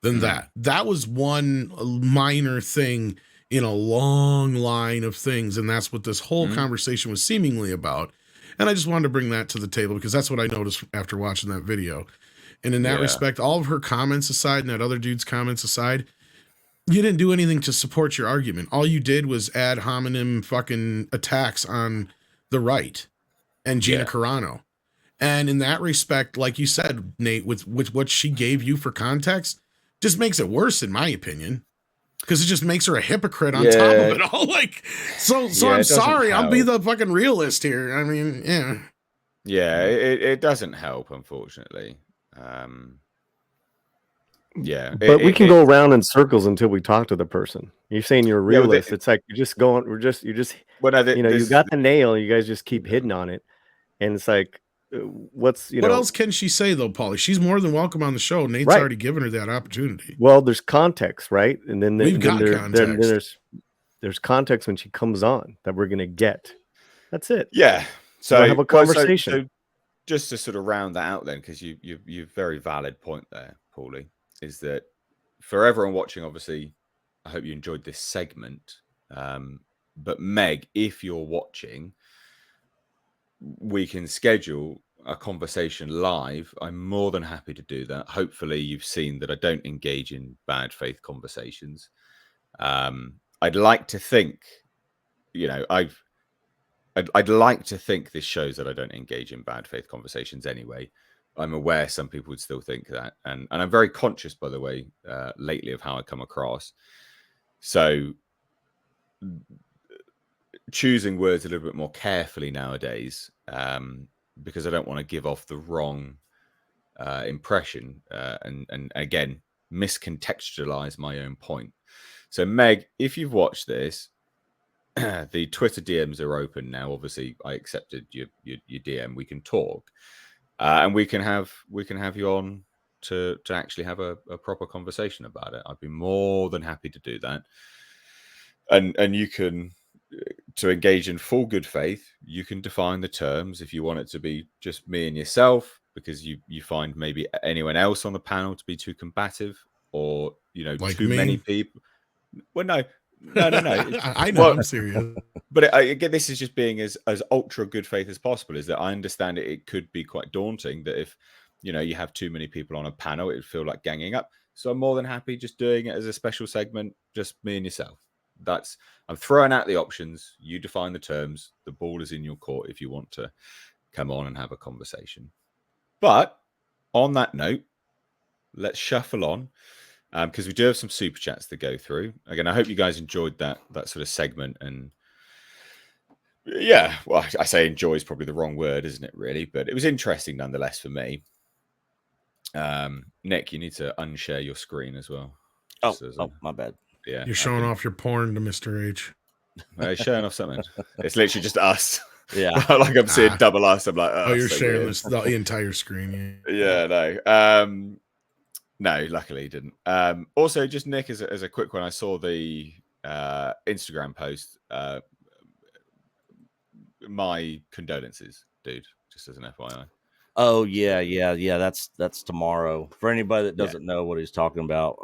Speaker 4: than that. That was one minor thing in a long line of things, and that's what this whole conversation was seemingly about. And I just wanted to bring that to the table because that's what I noticed after watching that video. And in that respect, all of her comments aside and that other dude's comments aside, you didn't do anything to support your argument. All you did was ad hominem fucking attacks on the right and Gina Carano. And in that respect, like you said, Nate, with what she gave you for context, just makes it worse, in my opinion. Because it just makes her a hypocrite on top of it all. Like, so I'm sorry. I'll be the fucking realist here. I mean,
Speaker 1: it doesn't help, unfortunately.
Speaker 2: But we can go around in circles until we talk to the person. You're saying you're a realist. It's like you're just going. You got the nail. You guys just keep hitting on it, and it's like, what
Speaker 4: else can she say though, Paulie? She's more than welcome on the show. Nate's already given her that opportunity.
Speaker 2: Well, there's context, right? And then there's context when she comes on that we're gonna get. That's it.
Speaker 1: Yeah. So
Speaker 2: we'll have a conversation.
Speaker 1: So just to sort of round that out, then, because you very valid point there, Paulie, is that for everyone watching, obviously, I hope you enjoyed this segment. But Meg, if you're watching, we can schedule a conversation live. I'm more than happy to do that. Hopefully you've seen that I don't engage in bad faith conversations. I'd like to think, I'd like to think this shows that I don't engage in bad faith conversations anyway. I'm aware some people would still think that. And I'm very conscious, by the way, lately of how I come across. So choosing words a little bit more carefully nowadays, because I don't want to give off the wrong impression and again, miscontextualize my own point. So Meg, if you've watched this, the Twitter DMs are open now. Obviously, I accepted your DM. We can talk, and we can have you on to actually have a proper conversation about it. I'd be more than happy to do that. And you can, to engage in full good faith, you can define the terms if you want it to be just me and yourself, because you find maybe anyone else on the panel to be too combative, or like too many people. Well, no.
Speaker 4: I know, I'm serious.
Speaker 1: But again, this is just being as ultra good faith as possible. Is that I understand it could be quite daunting that if you have too many people on a panel, it would feel like ganging up. So I'm more than happy just doing it as a special segment, just me and yourself. I'm throwing out the options. You define the terms. The ball is in your court if you want to come on and have a conversation. But on that note, let's shuffle on. Because we do have some super chats to go through. Again, I hope you guys enjoyed that sort of segment. And yeah, well, I say enjoy is probably the wrong word, isn't it, really? But it was interesting nonetheless for me. Nick, you need to unshare your screen as well.
Speaker 3: Oh, my bad.
Speaker 1: Yeah,
Speaker 4: you're showing off your porn to Mr. H.
Speaker 1: Showing off something. It's literally just us.
Speaker 3: Yeah.
Speaker 1: Like I'm seeing double us. I'm like,
Speaker 4: oh, you're so sharing the entire screen.
Speaker 1: Yeah, no. No, luckily he didn't. Also, just Nick, as a quick one, I saw the Instagram post. My condolences, dude. Just as an FYI.
Speaker 3: Oh yeah. That's tomorrow. For anybody that doesn't know what he's talking about,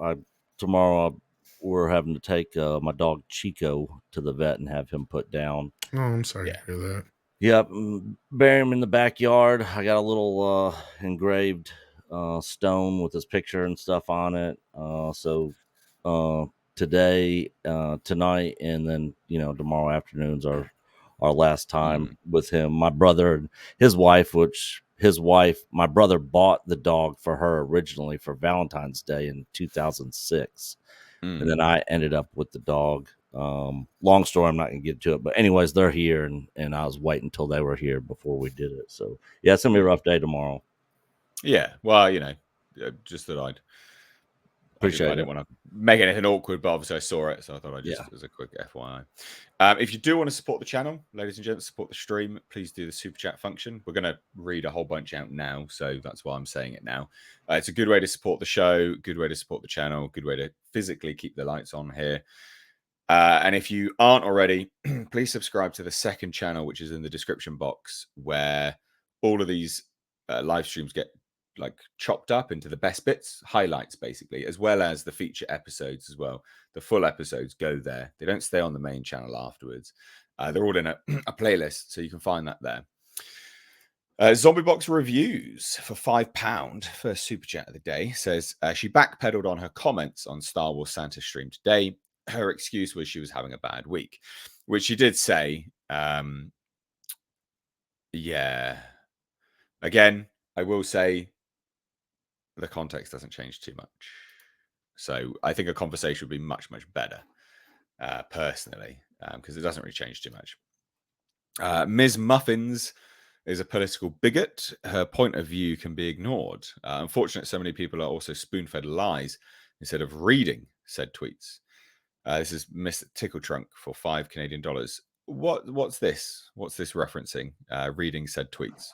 Speaker 3: tomorrow we're having to take my dog Chico to the vet and have him put down.
Speaker 4: Oh, I'm sorry to hear that.
Speaker 3: Yep, bury him in the backyard. I got a little engraved stone with his picture and stuff on it. So today, tonight, and then tomorrow afternoon's our last time with him. My brother and his wife, my brother bought the dog for her originally for Valentine's Day in 2006, and then I ended up with the dog Long story, I'm not gonna get to it, but anyways, they're here, and I was waiting until they were here before we did it. So yeah, it's gonna be a rough day tomorrow.
Speaker 1: Yeah, well, you know, just that I didn't want to make anything awkward, but obviously I saw it, so I thought I'd just as a quick FYI. If you do want to support the channel, ladies and gents, support the stream, please do the super chat function. We're going to read a whole bunch out now, so that's why I'm saying it now. It's a good way to support the show, good way to support the channel, good way to physically keep the lights on here. And if you aren't already, please subscribe to the second channel, which is in the description box, where all of these live streams get like chopped up into the best bits, highlights basically, as well as the feature episodes as well. The full episodes go there. They don't stay on the main channel afterwards. They're all in a playlist, so you can find that there. Zombie Box Reviews for £5, first super chat of the day, says she backpedaled on her comments on Star Wars Santa stream today. Her excuse was she was having a bad week, which she did say. Yeah. Again, I will say the context doesn't change too much. So I think a conversation would be much, much better, personally, because it doesn't really change too much. Ms. Muffins is a political bigot. Her point of view can be ignored. Unfortunately, so many people are also spoon-fed lies instead of reading said tweets. This is Miss Tickle Trunk for $5 Canadian. What's this? What's this referencing? Reading said tweets.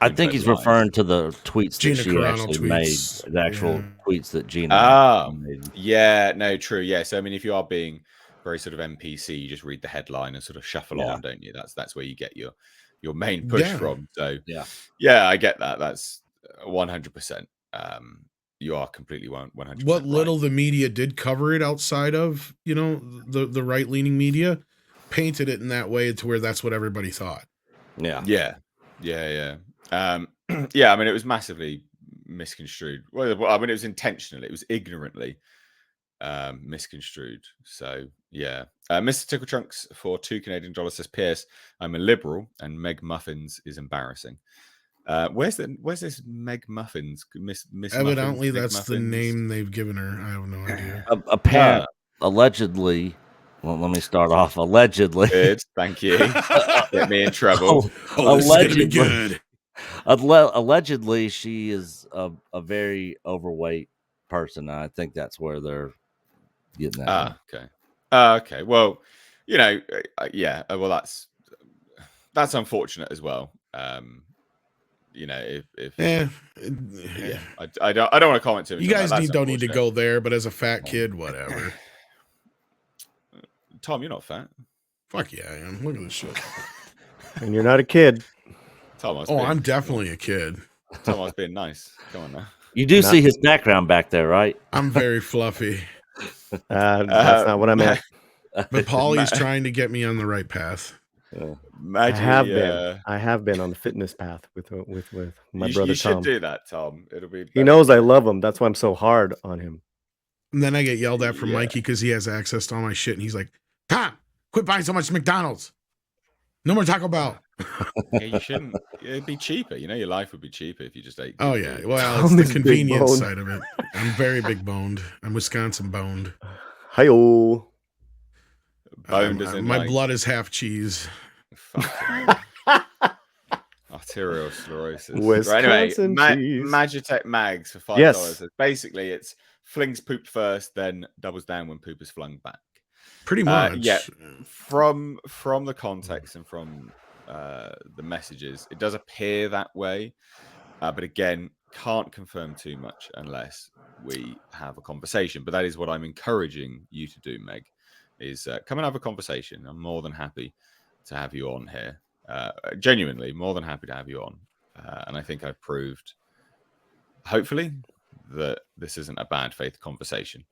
Speaker 3: I think he's referring to the tweets
Speaker 4: Gina
Speaker 3: that she
Speaker 4: Carano
Speaker 3: actually
Speaker 4: tweets.
Speaker 3: made, the actual tweets that Gina made.
Speaker 1: Yeah, no, true. Yeah, so I mean, if you are being very sort of NPC, you just read the headline and sort of shuffle on, don't you? That's where you get your main push from. So yeah, I get that. That's 100%. You are completely 100%.
Speaker 4: What little the media did cover it outside of, you know, the right leaning media painted it in that way to where that's what everybody thought.
Speaker 1: Yeah. I mean, it was massively misconstrued. Well, I mean, it was intentional. It was ignorantly misconstrued. So yeah. Mr. Tickle Trunks for $2 Canadian says, P.S. I'm a liberal and Meg Muffins is embarrassing. Where's this Meg Muffins? Miss
Speaker 4: Evidently,
Speaker 1: Muffins,
Speaker 4: that's
Speaker 1: Muffins?
Speaker 4: The name they've given her. I have no idea.
Speaker 3: Apparently, allegedly. Well, let me start off. Allegedly,
Speaker 1: good. Thank you. Get me in trouble.
Speaker 4: Allegedly, this is gonna be good.
Speaker 3: Allegedly, she is a very overweight person. I think that's where they're getting that.
Speaker 1: Okay. Okay. Well, you know, yeah. Well, that's unfortunate as well. You know, I don't want to comment too much.
Speaker 4: You guys don't need to go there, but as a fat kid, whatever.
Speaker 1: Tom, you're not fat.
Speaker 4: Fuck yeah, I am. Look at this shit.
Speaker 2: And you're not a kid.
Speaker 1: Tom,
Speaker 4: I'm definitely a kid.
Speaker 1: Tom, I was being nice. Come on now.
Speaker 3: You do see his background back there, right?
Speaker 4: I'm very fluffy.
Speaker 2: That's not what I meant.
Speaker 4: But Paulie's trying to get me on the right path.
Speaker 2: I have been on the fitness path with my brother Tom. You
Speaker 1: should do that, Tom. It'll be.
Speaker 2: He knows I love him. That's why I'm so hard on him.
Speaker 4: And then I get yelled at from Mikey because he has access to all my shit, and he's like, "Tom, quit buying so much McDonald's. No more Taco Bell."
Speaker 1: Yeah, you shouldn't. It'd be cheaper. You know, your life would be cheaper if you just ate.
Speaker 4: Oh yeah, well, it's the convenience side of it. I'm very big boned. I'm Wisconsin boned.
Speaker 2: Hi-oh.
Speaker 1: Boned as in
Speaker 4: my blood is half cheese.
Speaker 1: Arterial sclerosis.
Speaker 2: Wisconsin
Speaker 1: right, anyway,
Speaker 2: cheese.
Speaker 1: Magitech Mags for $5.
Speaker 2: Yes.
Speaker 1: Basically, it's flings pooped first, then doubles down when poop is flung back.
Speaker 4: Pretty much.
Speaker 1: Yeah. From the context and from the messages, it does appear that way. But again, can't confirm too much unless we have a conversation. But that is what I'm encouraging you to do, Meg, is come and have a conversation. I'm more than happy to have you on here. Genuinely, more than happy to have you on. And I think I've proved, hopefully, that this isn't a bad faith conversation.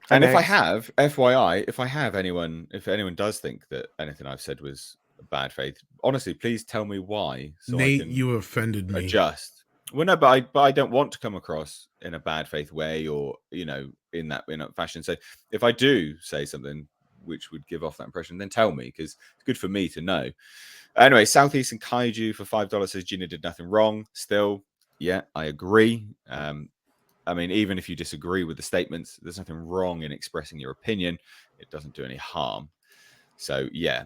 Speaker 1: And if I have, FYI, if anyone does think that anything I've said was bad faith, honestly, please tell me why. So
Speaker 4: Nate,
Speaker 1: I can
Speaker 4: you offended me.
Speaker 1: Adjust. Well, no, but I don't want to come across in a bad faith way, or in that fashion. So if I do say something which would give off that impression, then tell me, because it's good for me to know. Anyway, Southeastern Kaiju for $5 says Gina did nothing wrong. Still, yeah, I agree. I mean, even if you disagree with the statements, there's nothing wrong in expressing your opinion. It doesn't do any harm. So yeah,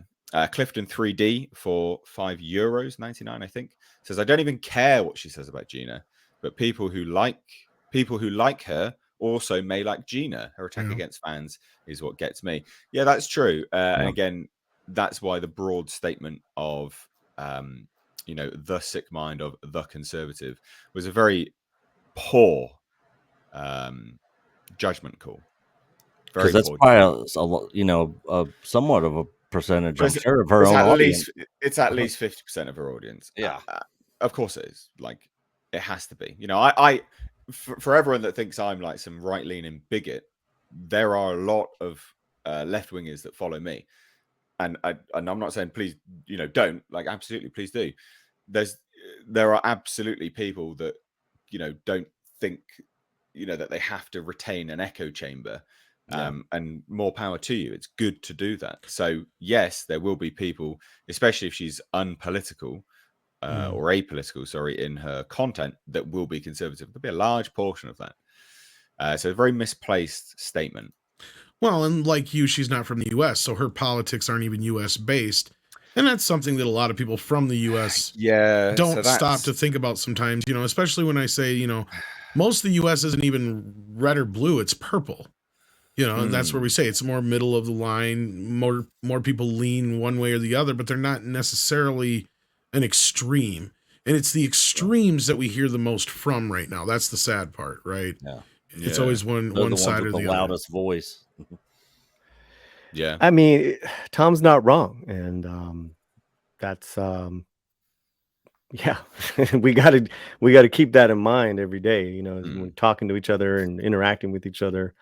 Speaker 1: Clifton 3D for €5.99, I think, says, I don't even care what she says about Gina, but people who like her also may like Gina. Her attack against fans is what gets me. Yeah, that's true. And again, that's why the broad statement of the sick mind of the conservative was a very poor judgment call.
Speaker 3: Because that's probably somewhat of a percentage, I'm sure, of her own audience.
Speaker 1: It's at least 50% of her audience.
Speaker 3: Yeah,
Speaker 1: of course it is. Like, it has to be. I for everyone that thinks I'm like some right-leaning bigot, there are a lot of left-wingers that follow me, and I'm not saying please, don't, like, absolutely please do. There are absolutely people that don't think that they have to retain an echo chamber. And more power to you. It's good to do that. So yes, there will be people, especially if she's unpolitical or apolitical, sorry, in her content, that will be conservative. There'll be a large portion of that. So a very misplaced statement.
Speaker 4: Well, and like you, she's not from the U.S., so her politics aren't even U.S. based. And that's something that a lot of people from the U.S. don't stop to think about sometimes, especially when I say, most of the U.S. isn't even red or blue, it's purple. And that's where we say it's more middle of the line. More people lean one way or the other, but they're not necessarily an extreme. And it's the extremes that we hear the most from right now. That's the sad part, right?
Speaker 3: Yeah.
Speaker 4: It's always one side or the other.
Speaker 3: Loudest voice.
Speaker 1: Yeah.
Speaker 2: I mean, Tom's not wrong. And that's we gotta keep that in mind every day, when we're talking to each other and interacting with each other.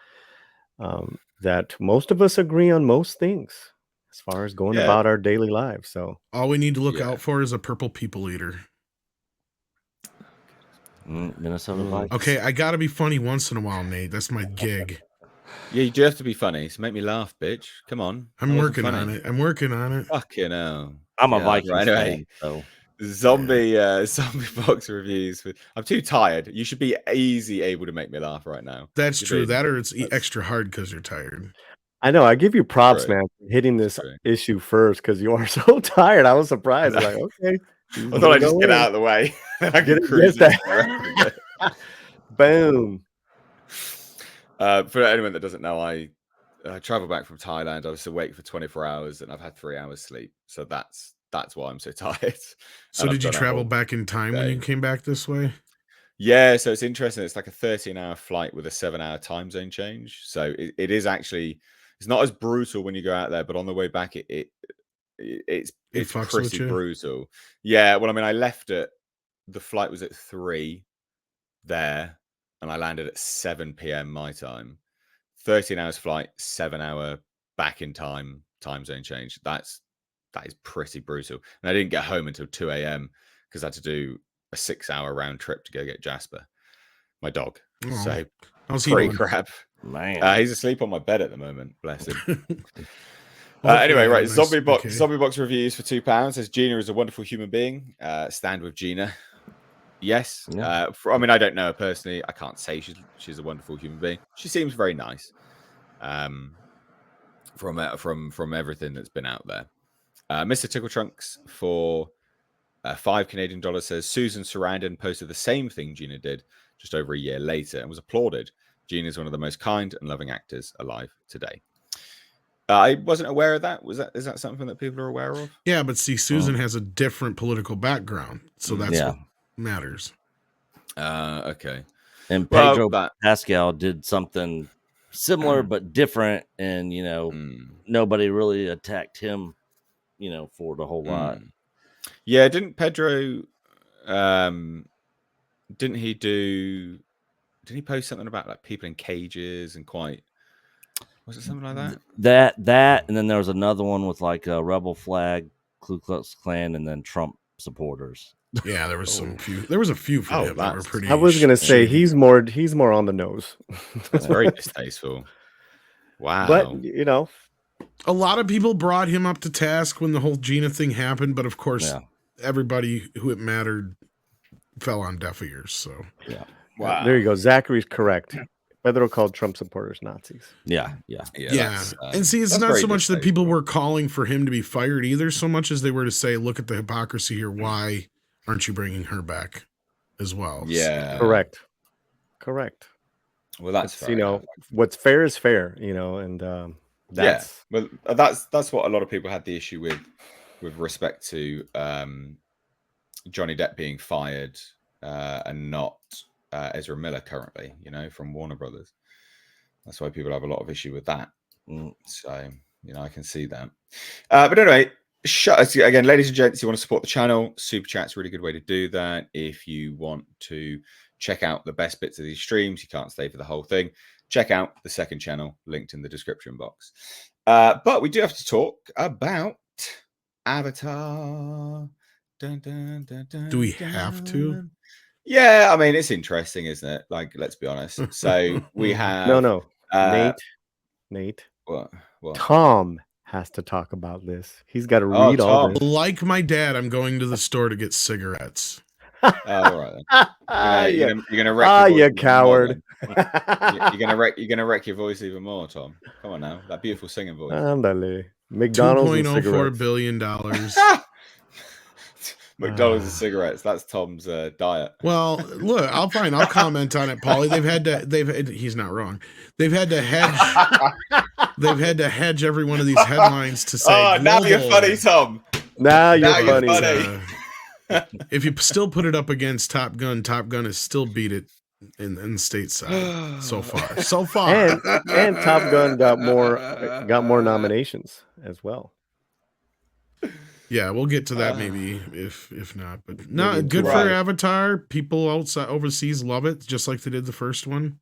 Speaker 2: That most of us agree on most things as far as going about our daily lives. So
Speaker 4: all we need to look out for is a purple people eater.
Speaker 3: Minnesota Vikings.
Speaker 4: Okay, I gotta be funny once in a while, Nate. That's my gig.
Speaker 1: Yeah, you do have to be funny. So make me laugh, bitch. Come on.
Speaker 4: I'm working on it.
Speaker 1: Fucking hell.
Speaker 3: I'm a Vikings fan, so.
Speaker 1: Zombie box reviews. I'm too tired. You should be easy able to make me laugh right now.
Speaker 4: That's true. That or it's extra hard because you're tired.
Speaker 2: I know. I give you props, man, for hitting this issue first because you are so tired. I was surprised. Like, okay.
Speaker 1: I thought I'd just get out of the way. I can cruise that.
Speaker 2: Boom.
Speaker 1: For anyone that doesn't know, I traveled back from Thailand. I was awake for 24 hours and I've had 3 hours sleep. So that's why I'm so tired.
Speaker 4: So did you travel back in time when you came back this way?
Speaker 1: Yeah, so it's interesting. It's like a 13-hour flight with a 7-hour time zone change. So it is actually, it's not as brutal when you go out there, but on the way back, it's pretty brutal. Yeah, well, I mean, I left the flight was at 3 there, and I landed at 7 p.m. my time. 13 hours flight, 7-hour back in time zone change. That is pretty brutal. And I didn't get home until 2 a.m. because I had to do a 6-hour round trip to go get Jasper, my dog. So pretty crap.
Speaker 3: Man,
Speaker 1: he's asleep on my bed at the moment. Bless him. Anyway, right. Nice. Zombie box reviews for £2 says Gina is a wonderful human being. Stand with Gina. Yes. Yeah. I mean, I don't know her personally. I can't say she's a wonderful human being. She seems very nice. From everything that's been out there. Mr. Tickle Trunks for $5 Canadian says Susan Sarandon posted the same thing Gina did just over a year later and was applauded. Gina is one of the most kind and loving actors alive today. I wasn't aware of that. Is that something that people are aware of?
Speaker 4: Yeah, but see, Susan has a different political background, so that's what matters.
Speaker 1: Okay.
Speaker 3: And Pedro Pascal did something similar but different, and nobody really attacked him, for the whole lot.
Speaker 1: Yeah, didn't Pedro? Didn't he post something about like people in cages and was it something like that?
Speaker 3: That, and then there was another one with like a rebel flag, Ku Klux Klan, and then Trump supporters.
Speaker 4: Yeah, there was There was a few for him that were pretty.
Speaker 2: I was gonna say he's more on the nose.
Speaker 1: That's very distasteful. Wow.
Speaker 2: But
Speaker 4: a lot of people brought him up to task when the whole Gina thing happened, but of course, everybody who it mattered fell on deaf ears. So
Speaker 3: Wow.
Speaker 2: There you go. Zachary's correct. Federal called Trump supporters Nazis.
Speaker 3: Yeah.
Speaker 4: And see, it's not so much that people were calling for him to be fired either, so much as they were to say, look at the hypocrisy here. Why aren't you bringing her back as well?
Speaker 1: Yeah.
Speaker 2: Correct.
Speaker 1: Well, that's fair
Speaker 2: enough. What's fair is fair, and that's
Speaker 1: well, that's what a lot of people had the issue with respect to Johnny Depp being fired and not Ezra Miller currently, from Warner Brothers. That's why people have a lot of issue with that. So, I can see that. But anyway, again, ladies and gents, you want to support the channel, Super Chat's a really good way to do that. If you want to check out the best bits of these streams, you can't stay for the whole thing, check out the second channel, linked in the description box. But we do have to talk about Avatar. Dun, dun, dun, dun,
Speaker 4: do we have to?
Speaker 1: Yeah, I mean, it's interesting, isn't it? Like, let's be honest. So we have
Speaker 2: Nate.
Speaker 1: What?
Speaker 2: Tom has to talk about this. He's got to read all this.
Speaker 4: Like my dad, I'm going to the store to get cigarettes.
Speaker 1: All right, then. You're gonna wreck.
Speaker 2: You coward!
Speaker 1: You're gonna wreck your voice even more, Tom. Come on now, that beautiful singing voice.
Speaker 2: Andale. McDonald's and cigarettes.
Speaker 4: $2.04 billion.
Speaker 1: McDonald's and cigarettes. That's Tom's diet.
Speaker 4: Well, look, I'll comment on it, Paulie. He's not wrong. They've had to hedge every one of these headlines to say.
Speaker 1: Oh, now you're funny, Tom.
Speaker 2: Now you're funny.
Speaker 4: If you still put it up against Top Gun has still beat it in stateside so far.
Speaker 2: And Top Gun got more nominations as well.
Speaker 4: Yeah, we'll get to that maybe if not. But no, good for Avatar. People overseas love it, just like they did the first one.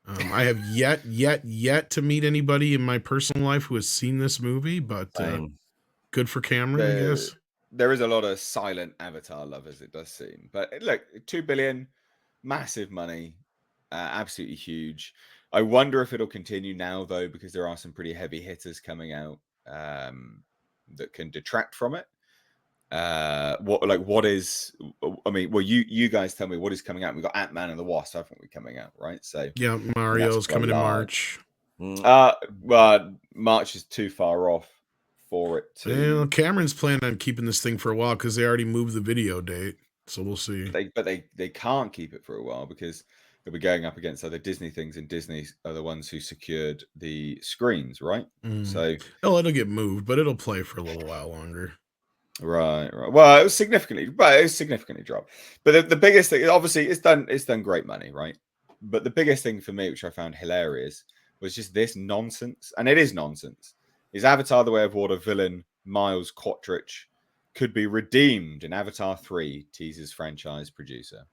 Speaker 4: I have yet to meet anybody in my personal life who has seen this movie, but good for Cameron, I guess.
Speaker 1: There is a lot of silent Avatar lovers, it does seem. But look, $2 billion, massive money, absolutely huge. I wonder if it'll continue now, though, because there are some pretty heavy hitters coming out that can detract from it. What is? I mean, well, you guys tell me what is coming out. We've got Ant-Man and the Wasp, haven't we, coming out, right? So
Speaker 4: yeah, Mario's coming in March.
Speaker 1: Well, March is too far off for it to.
Speaker 4: Cameron's planning on keeping this thing for a while because they already moved the video date, so we'll see.
Speaker 1: But they can't keep it for a while because they'll be going up against other Disney things, and Disney are the ones who secured the screens, right? So
Speaker 4: it'll get moved, but it'll play for a little while longer.
Speaker 1: Right. Well, it was significantly dropped. But the biggest thing, obviously, it's done great money, right? But the biggest thing for me, which I found hilarious, was just this nonsense, and it is nonsense. Is Avatar: The Way of Water villain Miles Quattrich could be redeemed in Avatar 3, teases franchise producer.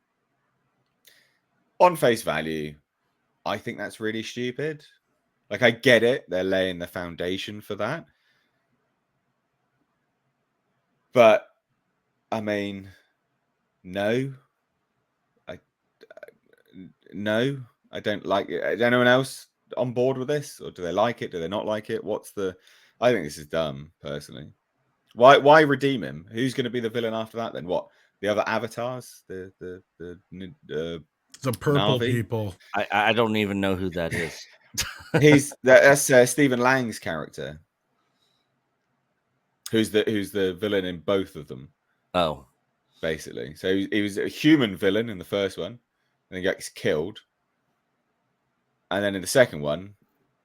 Speaker 1: On face value, I think that's really stupid. Like, I get it. They're laying the foundation for that. But, I mean, no. No, I don't like it. Is anyone else on board with this? Or do they like it? Do they not like it? I think this is dumb, personally. Why redeem him? Who's going to be the villain after that then? What? The other avatars? The
Speaker 4: purple
Speaker 1: Na'vi?
Speaker 4: People.
Speaker 3: I don't even know who that is.
Speaker 1: That's Stephen Lang's character. Who's the villain in both of them?
Speaker 3: Oh.
Speaker 1: Basically. So he was a human villain in the first one, and he gets killed. And then in the second one,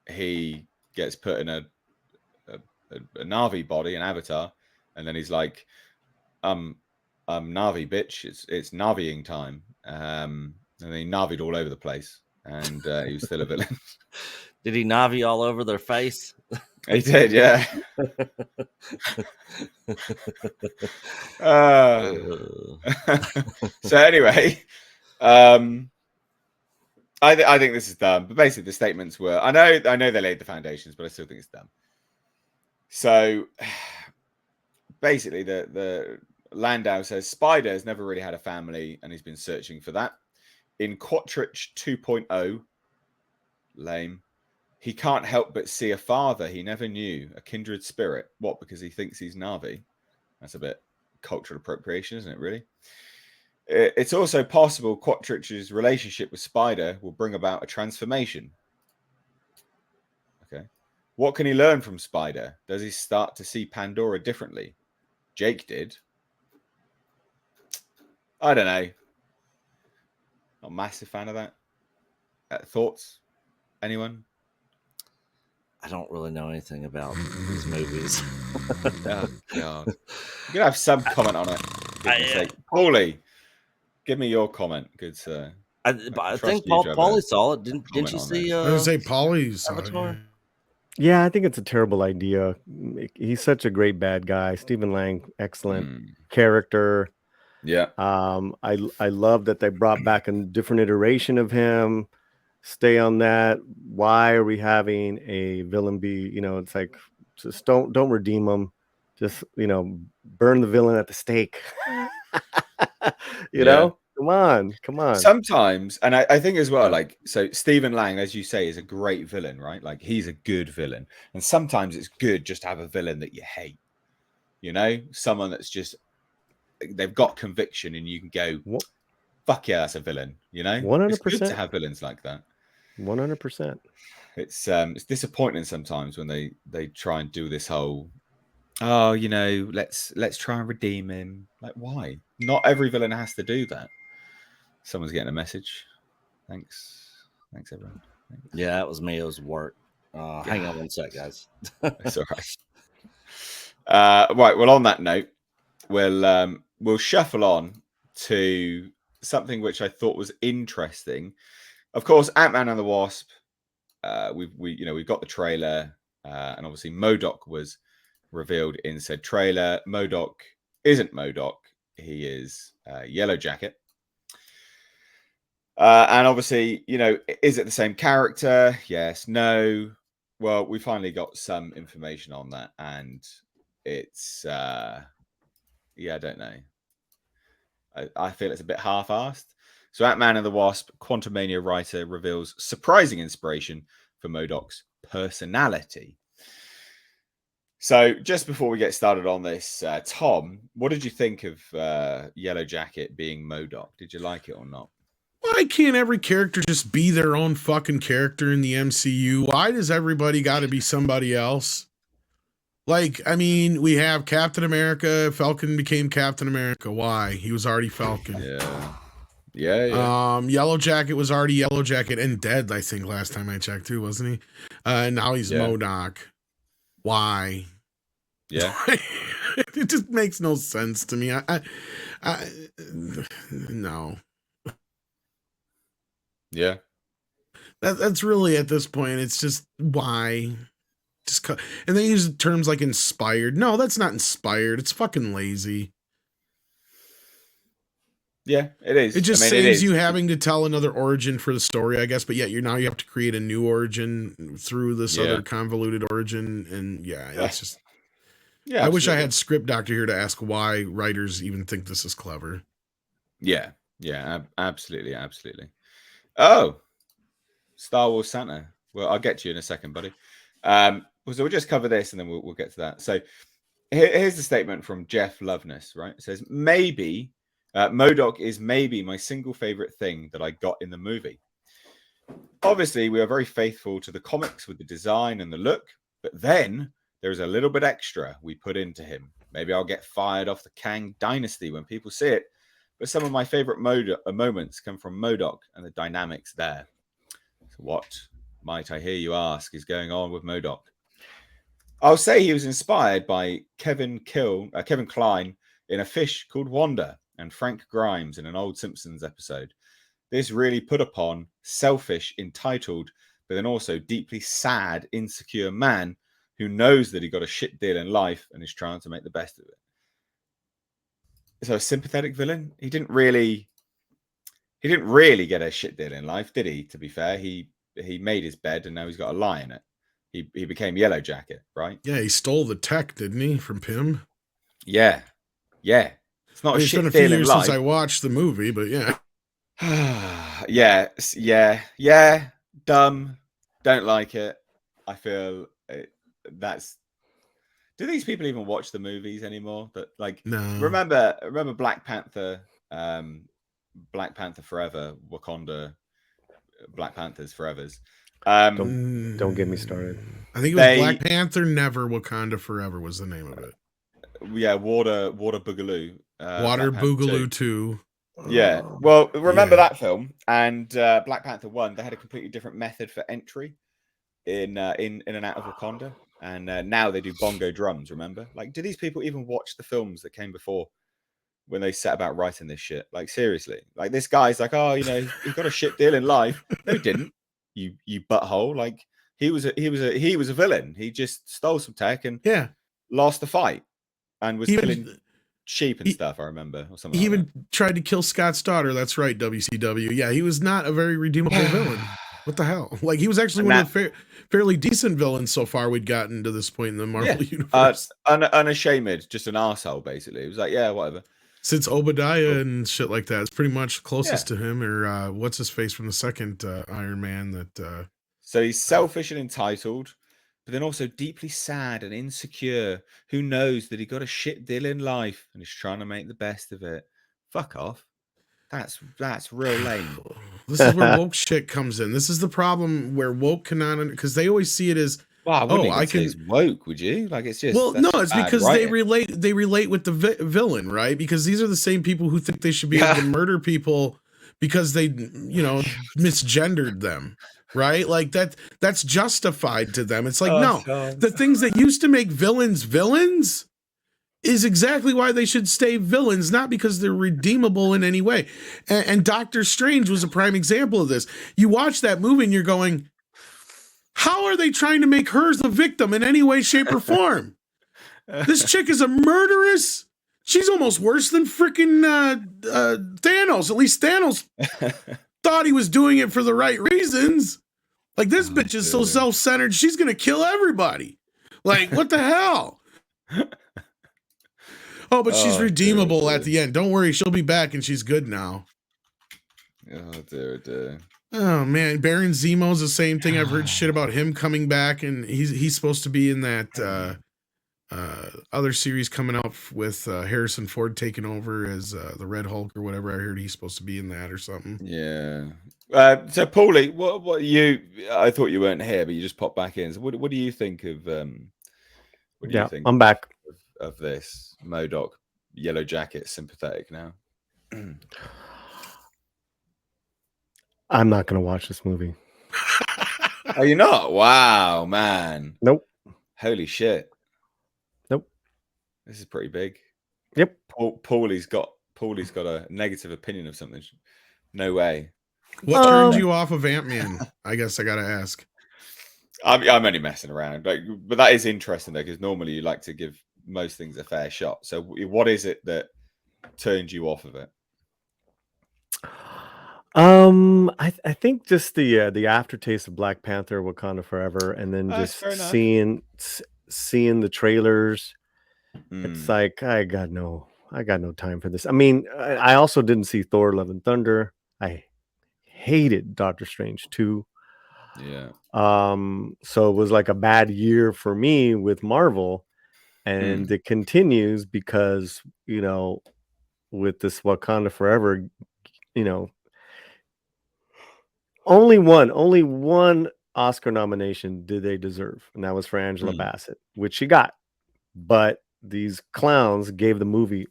Speaker 1: he gets put in a Na'vi body, an avatar, and then he's like, Na'vi, bitch, it's Na'viing time. And then he Na'vi'd all over the place, and he was still a villain.
Speaker 3: Did he Na'vi all over their face?
Speaker 1: He did, yeah. So anyway, I think this is dumb. But basically, the statements were, I know they laid the foundations, but I still think it's dumb. So basically, the Landau says Spider has never really had a family, and he's been searching for that. In Quattrich 2.0, lame. He can't help but see a father he never knew, a kindred spirit. What? Because he thinks he's Na'vi? That's a bit cultural appropriation, isn't it, really? It's also possible Quattrich's relationship with Spider will bring about a transformation. Okay. What can he learn from Spider? Does he start to see Pandora differently? Jake did. I don't know. Not a massive fan of that. Thoughts? Anyone?
Speaker 3: I don't really know anything about these movies.
Speaker 1: Oh, God. You're going to have some comment on it. Paulie, give me your comment. Good sir.
Speaker 3: I think Paulie saw it. Didn't you see?
Speaker 4: I was going to say Paulie saw it.
Speaker 2: Yeah, I think it's a terrible idea. He's such a great bad guy. Stephen Lang, excellent character.
Speaker 1: Yeah.
Speaker 2: I love that they brought back a different iteration of him. Stay on that. Why are we having a villain be, you know, it's like, just don't redeem him. Just, you know, burn the villain at the stake. you know, come on.
Speaker 1: Sometimes, and I think as well, like, so Stephen Lang, as you say, is a great villain, right? Like, he's a good villain. And sometimes it's good just to have a villain that you hate, you know, someone that's just, they've got conviction and you can go, fuck yeah, that's a villain, you know?
Speaker 2: 100%.
Speaker 1: It's good to have villains like that.
Speaker 2: 100%.
Speaker 1: It's disappointing sometimes when they try and do this whole, oh, you know, let's try and redeem him. Like, why? Not every villain has to do that. Someone's getting a message. Thanks everyone. Thanks.
Speaker 3: Yeah, that was me. It was work. Hang on one sec, guys.
Speaker 1: It's all right. Right. Well, on that note, we'll shuffle on to something which I thought was interesting. Of course, Ant-Man and the Wasp. We've got the trailer, and obviously MODOK was revealed in said trailer. MODOK isn't MODOK. He is Yellow Jacket. And obviously, you know, is it the same character? Yes, no. Well, we finally got some information on that, and it's I don't know. I feel it's a bit half-assed. So Ant-Man and the Wasp, Quantumania writer reveals surprising inspiration for MODOK's personality. So just before we get started on this, Tom, what did you think of Yellow Jacket being MODOK? Did you like it or not?
Speaker 4: Why can't every character just be their own fucking character in the MCU? Why does everybody got to be somebody else? Like, I mean, we have Captain America. Falcon became Captain America. Why? He was already Falcon.
Speaker 1: Yeah.
Speaker 4: Yellow Jacket was already Yellow Jacket and dead, I think, last time I checked too, wasn't he? And now he's MODOK. Why?
Speaker 1: Yeah.
Speaker 4: It just makes no sense to me. No.
Speaker 1: Yeah.
Speaker 4: That's really, at this point, it's just why. And they use terms like inspired. No, that's not inspired. It's fucking lazy.
Speaker 1: Yeah, it is.
Speaker 4: It just saves you having to tell another origin for the story, I guess. But yet you have to create a new origin through this other convoluted origin. And it's just. Yeah, I wish I had Script Doctor here to ask why writers even think this is clever.
Speaker 1: Yeah, absolutely. Oh, Star Wars Santa. Well, I'll get to you in a second, buddy. So we'll just cover this and then we'll get to that. So here's the statement from Jeff Loveness, right? It says, maybe MODOK is maybe my single favorite thing that I got in the movie. Obviously, we are very faithful to the comics with the design and the look, but then there is a little bit extra we put into him. Maybe I'll get fired off the Kang Dynasty when people see it, but some of my favorite moments come from MODOK and the dynamics there. So what might I hear you ask is going on with MODOK? I'll say he was inspired by Kevin Kline in A Fish Called Wanda and Frank Grimes in an old Simpsons episode. This really put upon selfish, entitled, but then also deeply sad, insecure man who knows that he got a shit deal in life and is trying to make the best of it. So a sympathetic villain? He didn't really get a shit deal in life, did he? To be fair, he made his bed and now he's got a lie in it. He became Yellow Jacket, right?
Speaker 4: Yeah, he stole the tech, didn't he, from Pym?
Speaker 1: Yeah. It's not a shit deal in life. It's been a few years
Speaker 4: since I watched the movie, but yeah.
Speaker 1: Yeah. Dumb. Don't like it. I feel that's. Do these people even watch the movies anymore? That like,
Speaker 4: no.
Speaker 1: Remember Black Panther Black Panther Forever, Wakanda, Black Panthers Forevers.
Speaker 2: Don't get me started.
Speaker 4: I think it was Black Panther Never, Wakanda Forever was the name of it.
Speaker 1: Yeah, Water Boogaloo.
Speaker 4: Water Boogaloo 2.
Speaker 1: Yeah. Well, remember that film and Black Panther 1, they had a completely different method for entry in and out of Wakanda. And now they do bongo drums, remember? Like, do these people even watch the films that came before when they set about writing this shit? Like, seriously. Like, this guy's like, oh, you know, he got a shit deal in life. No, he didn't. You butthole. Like, he was a villain. He just stole some tech and lost the fight and was killing sheep and stuff, I remember, or something.
Speaker 4: He even tried to kill Scott's daughter. That's right, WCW. Yeah, he was not a very redeemable villain. What the hell? Like, he was actually one of the fairly decent villains so far we'd gotten to this point in the Marvel universe.
Speaker 1: Unashamed, just an asshole, basically. It was like, yeah, whatever.
Speaker 4: Since Obadiah and shit like that, it's pretty much closest to him, or what's his face from the second Iron Man. That
Speaker 1: so he's selfish and entitled, but then also deeply sad and insecure. Who knows that he got a shit deal in life and is trying to make the best of it? Fuck off. That's real lame.
Speaker 4: This is where woke shit comes in. This is the problem where woke cannot, because they always see it as,
Speaker 1: I can say it's woke. Would you? Like, it's just
Speaker 4: it's because they relate with the villain, right? Because these are the same people who think they should be able to murder people because they, misgendered them, right? Like that's justified to them. It's like the things that used to make villains is exactly why they should stay villains, not because they're redeemable in any way. And Doctor Strange was a prime example of this. You watch that movie and you're going, how are they trying to make her the victim in any way, shape, or form? This chick is a murderess. She's almost worse than freaking Thanos. At least Thanos thought he was doing it for the right reasons. Like, this bitch is so self-centered, she's going to kill everybody. Like, what the hell? Oh, but she's redeemable at the end. Don't worry, she'll be back and she's good now.
Speaker 1: Oh, dear.
Speaker 4: Oh, man. Baron Zemo's the same thing. I've heard shit about him coming back, and he's supposed to be in that other series coming out with Harrison Ford taking over as the Red Hulk or whatever. I heard he's supposed to be in that or something.
Speaker 1: Yeah. So, Paulie, what I thought you weren't here, but you just popped back in. So what do you think of
Speaker 2: I'm back.
Speaker 1: Of this MODOK Yellow Jacket sympathetic now?
Speaker 2: I'm not gonna watch this movie.
Speaker 1: Are you not? Wow, man.
Speaker 2: Nope.
Speaker 1: Holy shit.
Speaker 2: Nope.
Speaker 1: This is pretty big.
Speaker 2: Yep.
Speaker 1: Paulie's got a negative opinion of something. No way.
Speaker 4: What turned you off of Ant-Man? I guess I gotta ask.
Speaker 1: I'm only messing around, but that is interesting though, because normally you like to give most things a fair shot. So what is it that turned you off of it?
Speaker 2: I think just the aftertaste of Black Panther, Wakanda Forever, and then just seeing the trailers. It's like I got no time for this. I mean, I also didn't see Thor: Love and Thunder. I hated Doctor Strange 2.
Speaker 1: Yeah.
Speaker 2: So it was like a bad year for me with Marvel. And it continues because, with this Wakanda Forever, only one Oscar nomination did they deserve. And that was for Angela Bassett, which she got. But these clowns gave the movie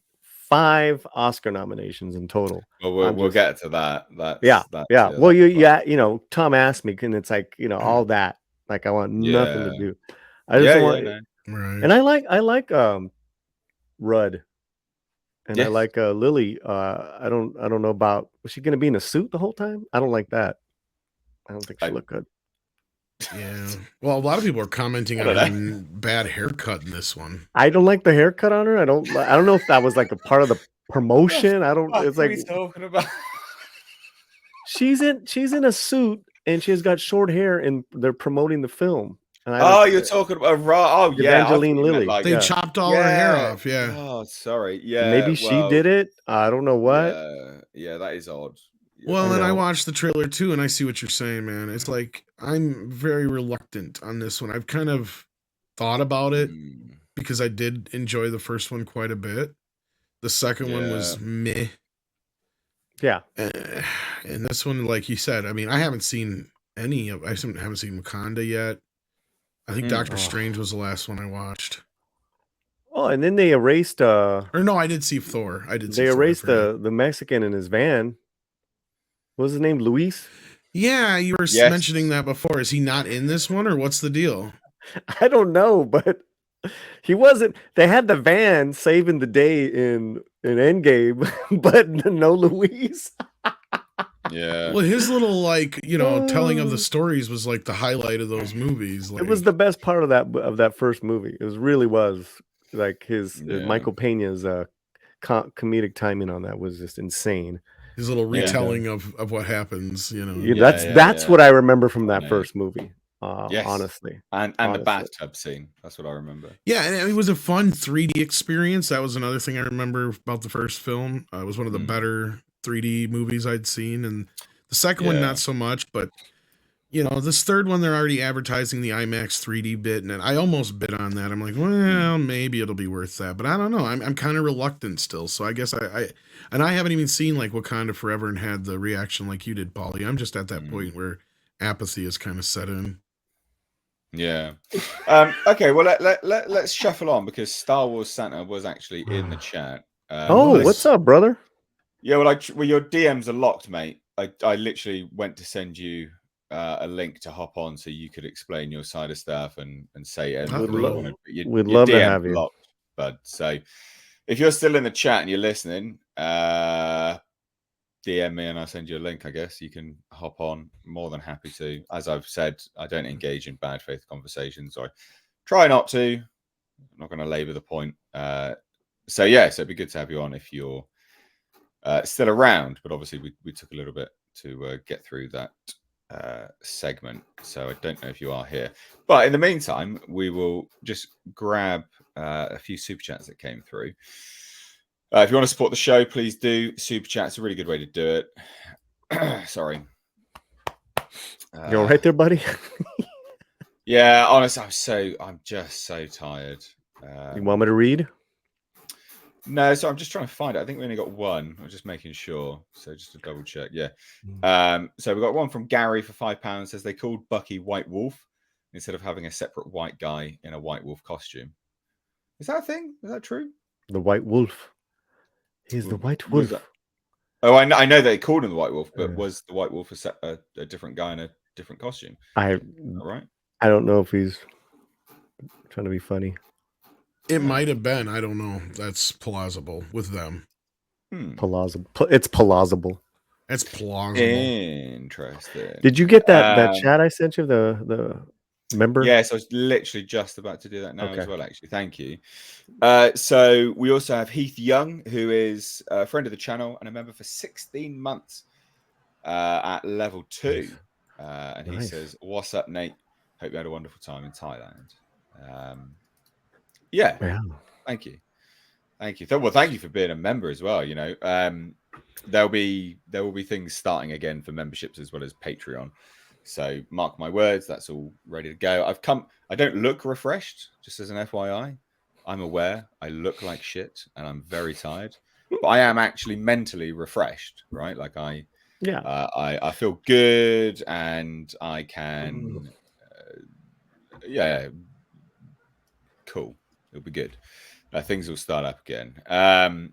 Speaker 2: 5 Oscar nominations in total.
Speaker 1: Well, we'll get to that.
Speaker 2: Well, Tom asked me, and it's like, all that. Like, I want nothing to do. I just want
Speaker 4: Right.
Speaker 2: And I like Rudd, and I like Lily. I don't know about, was she going to be in a suit the whole time? I don't like that. I don't think she looked good.
Speaker 4: Yeah. Well, a lot of people are commenting on bad haircut in this one.
Speaker 2: I don't like the haircut on her. I don't know if that was like a part of the promotion. It's like,
Speaker 1: talking about?
Speaker 2: she's in a suit and she's got short hair, and they're promoting the film.
Speaker 1: You're talking about
Speaker 2: Evangeline Lilly.
Speaker 4: They chopped all her hair off. Yeah.
Speaker 1: Oh, sorry. Yeah.
Speaker 2: Maybe she did it. I don't know what.
Speaker 1: Yeah, that is odd.
Speaker 4: Well, and I watched the trailer too, and I see what you're saying, man. It's like, I'm very reluctant on this one. I've kind of thought about it because I did enjoy the first one quite a bit. The second one was meh.
Speaker 2: Yeah.
Speaker 4: And this one, like you said, I mean, I haven't seen any of. I haven't seen Wakanda yet. I think Doctor Strange was the last one I watched.
Speaker 2: Oh, and then they erased.
Speaker 4: Or no, I did see Thor.
Speaker 2: They erased the Mexican in his van. What was his name? Luis?
Speaker 4: Yeah, you were mentioning that before. Is he not in this one, or what's the deal?
Speaker 2: I don't know, but he wasn't. They had the van saving the day in Endgame, but no Luis.
Speaker 1: Yeah.
Speaker 4: Well, his little telling of the stories was like the highlight of those movies. Like,
Speaker 2: it was the best part of that first movie. It really was. Like his Michael Pena's comedic timing on that was just insane.
Speaker 4: His little retelling of what happens,
Speaker 2: that's what I remember from that first movie. Honestly,
Speaker 1: and the bathtub scene. That's what I remember.
Speaker 4: Yeah, and it was a fun 3D experience. That was another thing I remember about the first film. It was one of the better 3D movies I'd seen, and the second one not so much. But this third one, they're already advertising the IMAX 3D bit, and I almost bid on that. I'm like, well, maybe it'll be worth that, but I don't know. I'm kind of reluctant still. So I guess I haven't even seen like Wakanda Forever and had the reaction like you did, Paulie. I'm just at that point where apathy is kind of set in.
Speaker 1: Yeah. Okay. Well, let's shuffle on because Star Wars Santa was actually in the chat.
Speaker 2: What's up, brother?
Speaker 1: Yeah. Well, your DMs are locked, mate. I literally went to send you a link to hop on so you could explain your side of stuff and say it.
Speaker 2: We'd love to have you,
Speaker 1: locked, bud. So if you're still in the chat and you're listening, DM me and I'll send you a link. I guess you can hop on. More than happy to. As I've said, I don't engage in bad faith conversations. I try not to. I'm not going to labor the point. So it'd be good to have you on if you're still around. But obviously, we took a little bit to get through that segment. So I don't know if you are here. But in the meantime, we will just grab a few super chats that came through. If you want to support the show, please do. Super chat's a really good way to do it. Sorry.
Speaker 2: You all right there, buddy?
Speaker 1: Yeah, honestly, I'm just so tired.
Speaker 2: You want me to read?
Speaker 1: No, so I'm just trying to find it. I think we only got one. I'm just making sure. So just to double check. Yeah. So we got one from Gary for £5. Says they called Bucky White Wolf instead of having a separate white guy in a White Wolf costume. Is that a thing? Is that true?
Speaker 2: The White Wolf. He's the White Wolf.
Speaker 1: Oh, I know they called him the White Wolf, but was the White Wolf a different guy in a different costume? Right?
Speaker 2: I don't know if he's trying to be funny.
Speaker 4: It might have been. I don't know. That's plausible with them.
Speaker 2: Plausible. It's plausible.
Speaker 4: It's plausible.
Speaker 1: Interesting.
Speaker 2: Did you get that chat I sent you? The member?
Speaker 1: Yes, I was literally just about to do that now as well, actually. Thank you. So we also have Heath Young, who is a friend of the channel and a member for 16 months at level 2. And he says, "What's up, Nate? Hope you had a wonderful time in Thailand." Thank you. Well, thank you for being a member as well. There will be things starting again for memberships as well as Patreon. So mark my words, that's all ready to go. I don't look refreshed, just as an FYI. I'm aware I look like shit and I'm very tired, but I am actually mentally refreshed, right? Like I feel good and I can, cool. It'll be good. Things will start up again.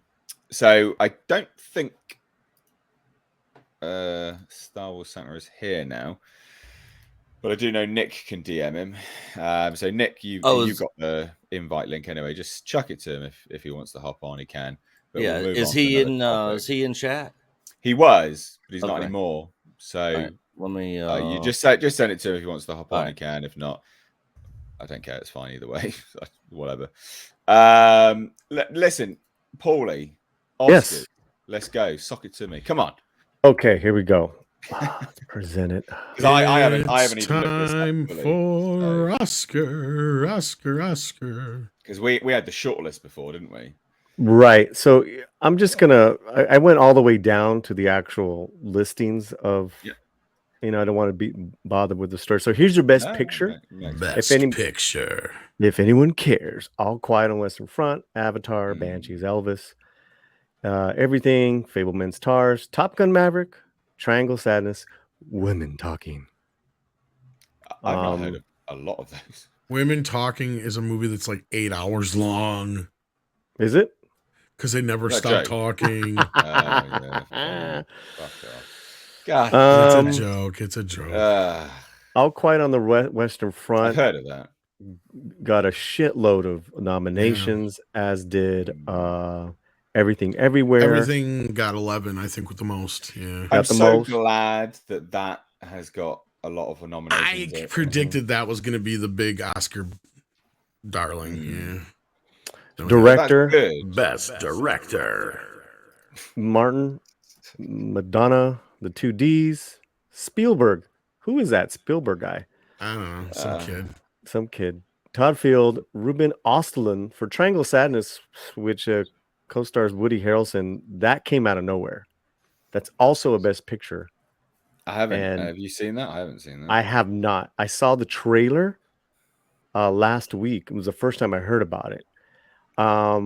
Speaker 1: So I don't think Star Wars Santa is here now, but I do know Nick can DM him. So Nick, you got the invite link anyway. Just chuck it to him if he wants to hop on. He can. But
Speaker 3: yeah, is he in chat?
Speaker 1: He was, but he's not anymore. So
Speaker 3: let me.
Speaker 1: You just send it to him if he wants to hop on. He can. If not, I don't care. It's fine either way. Whatever. Listen, Paulie.
Speaker 2: Yes.
Speaker 1: Let's go. Sock it to me. Come on.
Speaker 2: Okay, here we go. Let's present it.
Speaker 1: Because I haven't even looked this up.
Speaker 4: Time for Oscar.
Speaker 1: Because we had the shortlist before, didn't we?
Speaker 2: Right. So I'm just gonna. I went all the way down to the actual listings of. Yeah. I don't want to be bothered with the story. So here's your best picture.
Speaker 4: Picture.
Speaker 2: If anyone cares, All Quiet on Western Front, Avatar, Banshees, Elvis. Everything, Fableman's Tars, Top Gun Maverick, Triangle Sadness, Women Talking.
Speaker 1: I've not heard of a lot of those.
Speaker 4: Women Talking is a movie that's like 8 hours long.
Speaker 2: Is it?
Speaker 4: Because they never stop talking.
Speaker 1: Yeah. Fuck off. God.
Speaker 4: It's a joke. It's a joke.
Speaker 2: All Quiet on the Western Front.
Speaker 1: I've heard of that.
Speaker 2: Got a shitload of nominations, as did Everything Everywhere.
Speaker 4: Everything got 11, I think, with the most. Yeah.
Speaker 1: I'm so glad that has got a lot of nominations.
Speaker 4: I predicted that was going to be the big Oscar darling. Yeah.
Speaker 2: Director.
Speaker 4: Best Director.
Speaker 2: Martin, Madonna, the 2Ds, Spielberg. Who is that Spielberg guy?
Speaker 4: I don't know.
Speaker 2: Some kid. Todd Field, Ruben Östlund for Triangle Sadness, which co-stars Woody Harrelson. That came out of nowhere. That's also a Best Picture.
Speaker 1: I haven't. Have you seen that? I haven't seen that.
Speaker 2: I have not. I saw the trailer last week. It was the first time I heard about it. For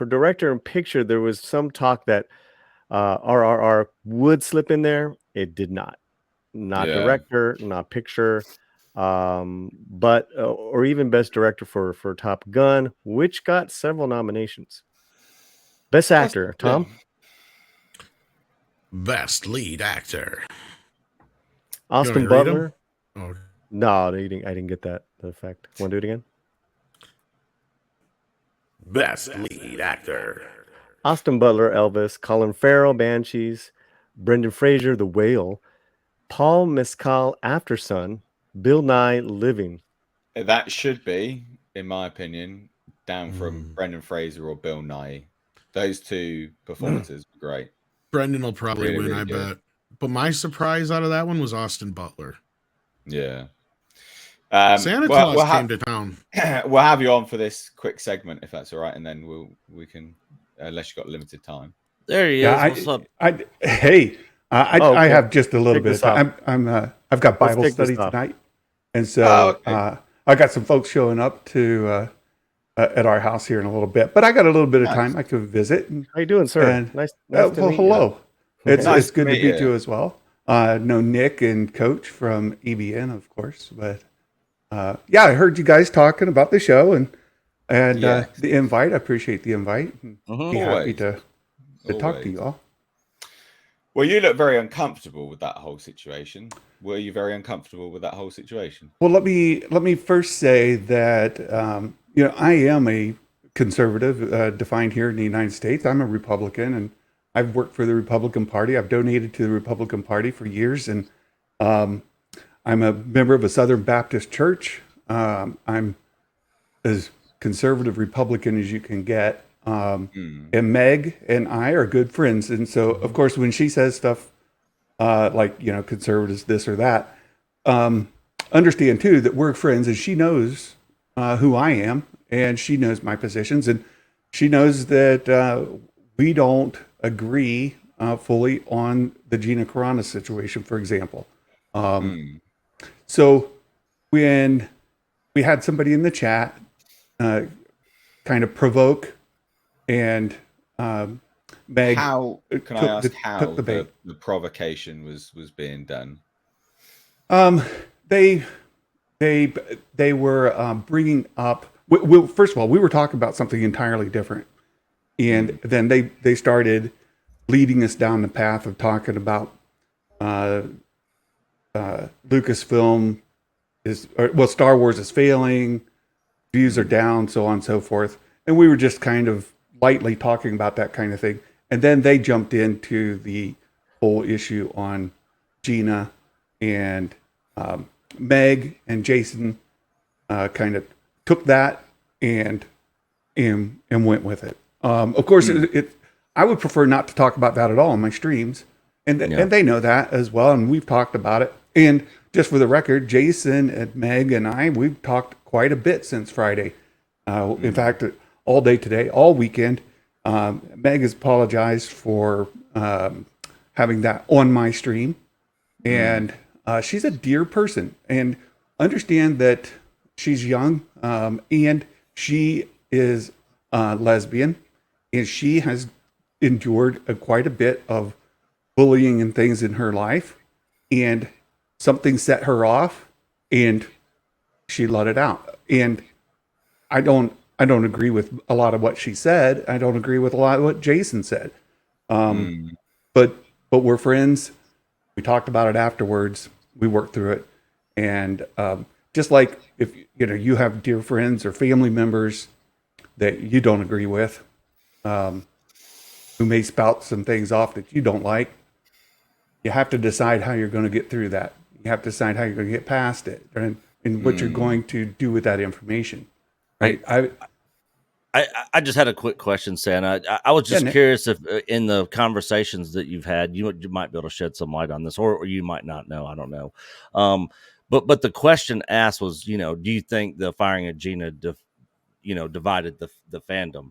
Speaker 2: director and picture, there was some talk that RRR would slip in there. It did not. Not director, not picture, but or even Best Director for Top Gun, which got several nominations. Best Actor, Tom.
Speaker 4: Best Lead Actor.
Speaker 2: Austin Butler. Oh. No, I didn't get that effect. Want to do it again?
Speaker 4: Best Lead Actor.
Speaker 2: Austin Butler, Elvis. Colin Farrell, Banshees. Brendan Fraser, The Whale. Paul Mescal, Aftersun. Bill Nye, Living.
Speaker 1: That should be, in my opinion, down from Brendan Fraser or Bill Nye. Those two performances were great.
Speaker 4: Brendan will probably win, I bet. But my surprise out of that one was Austin Butler.
Speaker 1: Yeah.
Speaker 4: Santa Claus came to town.
Speaker 1: We'll have you on for this quick segment, if that's all right, and then we can, unless you've got limited time.
Speaker 3: There he is. What's up?
Speaker 5: I have just a little bit of time. I've got Bible study tonight, and so I got some folks showing up to at our house here in a little bit. But I got a little bit of time. I could visit.
Speaker 2: How you doing, sir?
Speaker 5: And,
Speaker 2: nice to meet
Speaker 5: hello.
Speaker 2: You.
Speaker 5: It's good to meet you as well. Know Nick and Coach from EBN, of course. But I heard you guys talking about the show and the invite. I appreciate the invite. Be happy to talk to you all.
Speaker 1: Well, you look very uncomfortable with that whole situation. Were you very uncomfortable with that whole situation?
Speaker 5: Well, let me first say that I am a conservative, defined here in the United States. I'm a Republican, and I've worked for the Republican Party. I've donated to the Republican Party for years, and I'm a member of a Southern Baptist church. I'm as conservative Republican as you can get. And Meg and I are good friends. And so, of course, when she says stuff like, conservatives, this or that, understand too that we're friends, and she knows who I am, and she knows my positions, and she knows that we don't agree fully on the Gina Carano situation, for example. So when we had somebody in the chat kind of provoke, and Meg,
Speaker 1: how can I ask how the provocation was being done?
Speaker 5: They were bringing up. First of all, we were talking about something entirely different, and then they started leading us down the path of talking about Lucasfilm Star Wars is failing, views are down, so on and so forth, and we were just kind of lightly talking about that kind of thing. And then they jumped into the whole issue on Gina, and Meg and Jason kind of took that and went with it. Of course, I would prefer not to talk about that at all on my streams, and they know that as well, and we've talked about it. And just for the record, Jason and Meg and I, we've talked quite a bit since Friday. In fact, all day today, all weekend. Meg has apologized for having that on my stream, and she's a dear person, and understand that she's young, and she is lesbian, and she has endured quite a bit of bullying and things in her life, and something set her off, and she let it out. And I don't agree with a lot of what she said. I don't agree with a lot of what Jason said. But we're friends. We talked about it afterwards. We worked through it, and just like if you have dear friends or family members that you don't agree with, who may spout some things off that you don't like, you have to decide how you're going to get through that. You have to decide how you're going to get past it, and what you're going to do with that information. Right?
Speaker 3: I just had a quick question, Santa. I was just curious if in the conversations that you've had, you might be able to shed some light on this, or you might not know. I don't know. But the question asked was, do you think the firing of Gina, divided the fandom?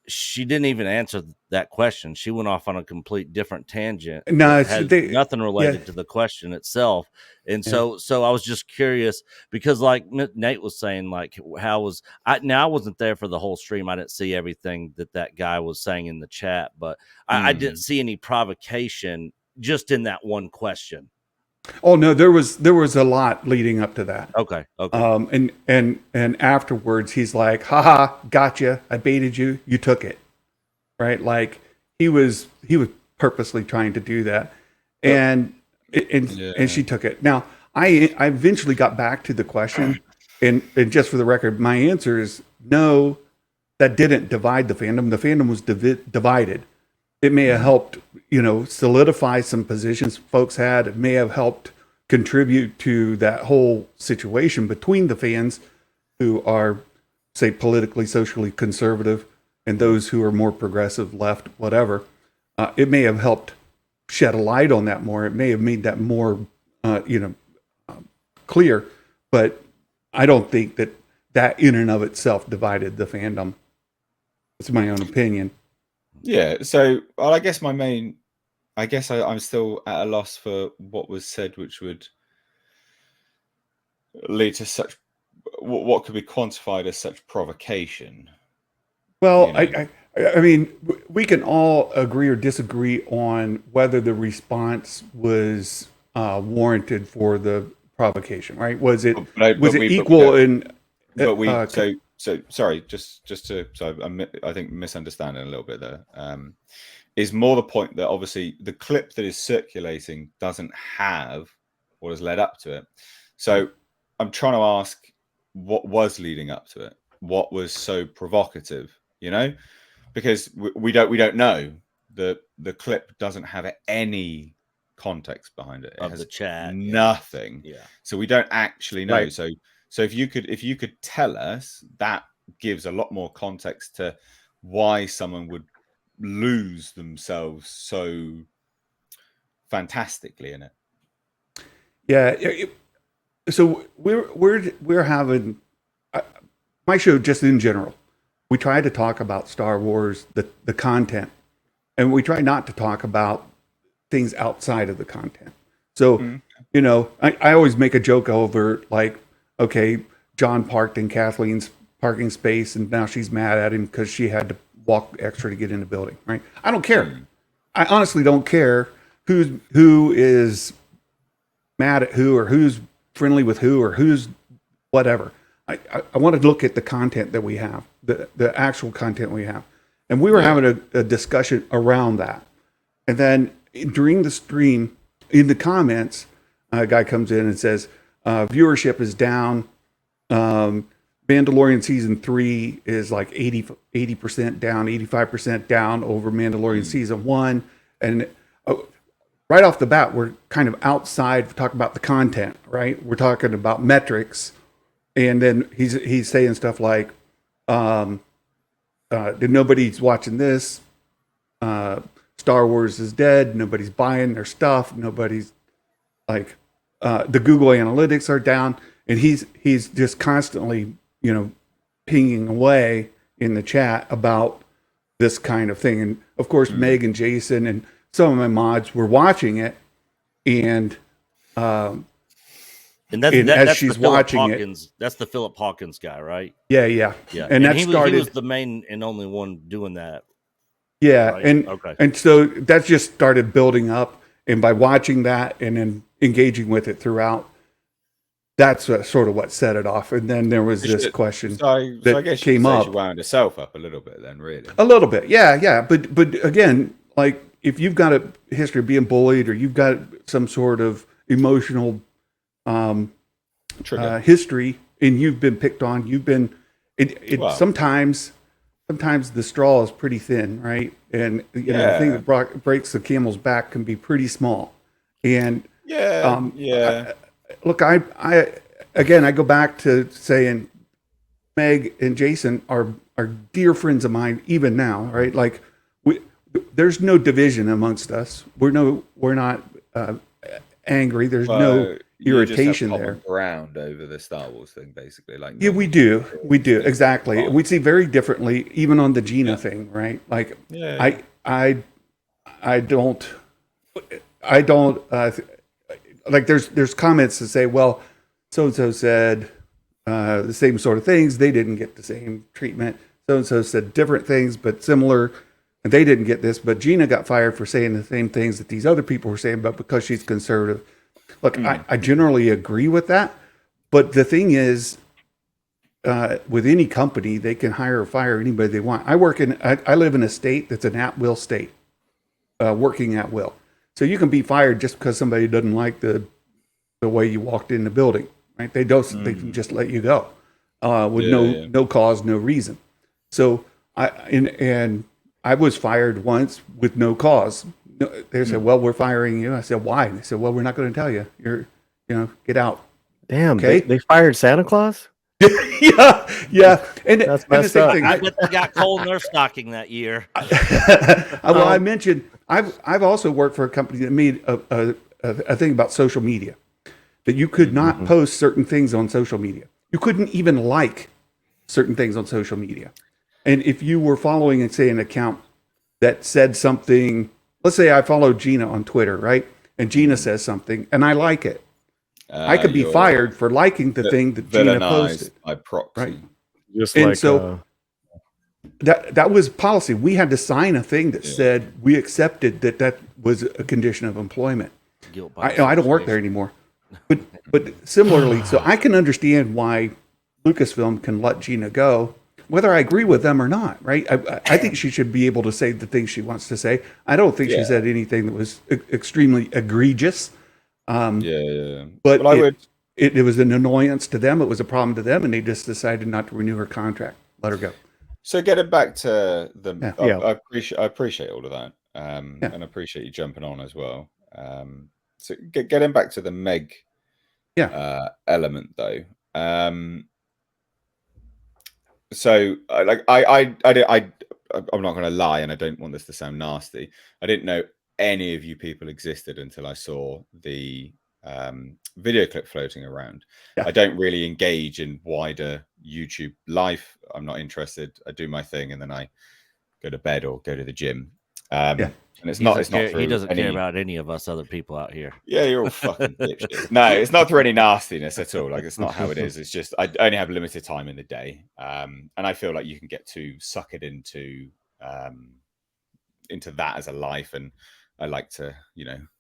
Speaker 3: She didn't even answer that question. She went off on a complete different tangent.
Speaker 5: No,
Speaker 3: nothing related to the question itself. And so I was just curious because, like Nate was saying, like I wasn't there for the whole stream. I didn't see everything that guy was saying in the chat, but I didn't see any provocation just in that one question.
Speaker 5: Oh no, there was a lot leading up to that.
Speaker 3: Okay.
Speaker 5: And afterwards he's like, haha, gotcha. I baited you. You took it. Right? Like he was purposely trying to do that. And she took it. Now, I eventually got back to the question, and just for the record, my answer is no, that didn't divide the fandom. The fandom was divided. It may have helped, solidify some positions folks had. It may have helped contribute to that whole situation between the fans who are, say, politically, socially conservative and those who are more progressive, left, whatever. It may have helped shed a light on that more. It may have made that more, clear. But I don't think that in and of itself divided the fandom. It's my own opinion.
Speaker 1: Yeah, so I guess I'm still at a loss for what was said, which would lead to such what could be quantified as such provocation.
Speaker 5: Well, I mean, we can all agree or disagree on whether the response was warranted for the provocation, right? Was it equal in?
Speaker 1: So sorry, just to I think misunderstanding a little bit there. Is more the point that obviously the clip that is circulating doesn't have what has led up to it. So I'm trying to ask what was leading up to it. What was so provocative? Because we don't know. The clip doesn't have any context behind it. It has
Speaker 3: the chat,
Speaker 1: nothing.
Speaker 3: Yeah.
Speaker 1: So we don't actually know.
Speaker 5: Right.
Speaker 1: So if you could tell us, that gives a lot more context to why someone would lose themselves so fantastically in it.
Speaker 5: Yeah. So we're having my show just in general. We try to talk about Star Wars, the content, and we try not to talk about things outside of the content. So, I always make a joke over like, okay, John parked in Kathleen's parking space, and now she's mad at him because she had to walk extra to get in the building, right? I don't care. I honestly don't care who is mad at who, or who's friendly with who, or who's whatever. I want to look at the content that we have, the actual content we have. And we were having a discussion around that. And then during the stream, in the comments, a guy comes in and says, viewership is down. Mandalorian season 3 is like 80% down, 85% down over Mandalorian season 1. And right off the bat, we're kind of outside talking about the content, right? We're talking about metrics. And then he's saying stuff like, nobody's watching this. Star Wars is dead. Nobody's buying their stuff. Nobody's like, the Google Analytics are down. And he's just constantly, pinging away in the chat about this kind of thing. And of course, Meg and Jason and some of my mods were watching it. And
Speaker 3: And that's she's watching it. That's the Philip Hawkins guy, right?
Speaker 5: Yeah. And that started.
Speaker 3: He was the main and only one doing that.
Speaker 5: Yeah,
Speaker 3: right?
Speaker 5: and so that just started building up, and by watching that and then engaging with it throughout, that's sort of what set it off. And then there was this question that I guess came up.
Speaker 1: She wound herself up a little bit, then, really.
Speaker 5: A little bit, yeah. But again, like if you've got a history of being bullied, or you've got some sort of emotional history, and you've been picked on, sometimes the straw is pretty thin, right? And you know, the thing that breaks the camel's back can be pretty small. And look, I go back to saying Meg and Jason are dear friends of mine even now, right? Like there's no division amongst us. We're not angry. There's no irritation there.
Speaker 1: Ground over the Star Wars thing, basically. Like
Speaker 5: we do exactly. We see very differently, even on the Gina thing, right? Like I don't like. There's comments that say, well, so and so said the same sort of things. They didn't get the same treatment. So and so said different things but similar, and they didn't get this. But Gina got fired for saying the same things that these other people were saying, but because she's conservative. Look, I generally agree with that, but the thing is, with any company, they can hire or fire anybody they want. I live in a state that's an at-will state, working at will. So you can be fired just because somebody doesn't like the way you walked in the building, right? They can just let you go with no cause, no reason. So I was fired once with no cause. They said, well, we're firing you. I said, why? And they said, well, we're not going to tell you. Get out.
Speaker 2: Damn, okay? They fired Santa Claus?
Speaker 5: yeah. And
Speaker 2: that's messed up.
Speaker 3: I bet they got coal in their stocking that year.
Speaker 5: Well, I mentioned, I've also worked for a company that made a thing about social media, that you could not post certain things on social media. You couldn't even like certain things on social media. And if you were following, say, an account that said something, let's say I follow Gina on Twitter, right? And Gina says something, and I like it. I could be fired for liking the thing that Gina posted.
Speaker 1: By proxy.
Speaker 5: Right? That was policy. We had to sign a thing that said we accepted that was a condition of employment. I don't work there anymore. But similarly, so I can understand why Lucasfilm can let Gina go, whether I agree with them or not, right? I think she should be able to say the things she wants to say. I don't think she said anything that was extremely egregious. But it was an annoyance to them. It was a problem to them, and they just decided not to renew her contract. Let her go.
Speaker 1: So getting back to I appreciate all of that, and I appreciate you jumping on as well. So getting back to the Meg element, though. So I'm not going to lie, and I don't want this to sound nasty. I didn't know any of you people existed until I saw the video clip floating around. I don't really engage in wider YouTube life. I'm not interested. I do my thing, and then I go to bed or go to the gym. And it's not
Speaker 3: he doesn't care about any of us other people out here.
Speaker 1: Yeah, you're all fucking dipshits. No, it's not through any nastiness at all. Like, it's not how it is. It's just I only have limited time in the day, and I feel like you can get too suckered into that as a life. And I like to,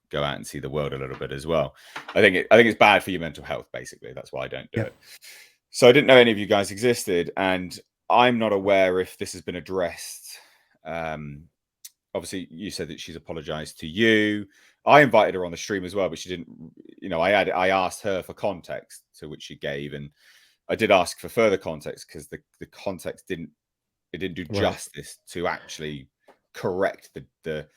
Speaker 1: go out and see the world a little bit as well. I think it's bad for your mental health. Basically, that's why I don't do it. So I didn't know any of you guys existed, and I'm not aware if this has been addressed. Obviously, you said that she's apologized to you. I invited her on the stream as well, but she didn't. I asked her for context, to which she gave, and I did ask for further context because the context didn't do justice to actually correct the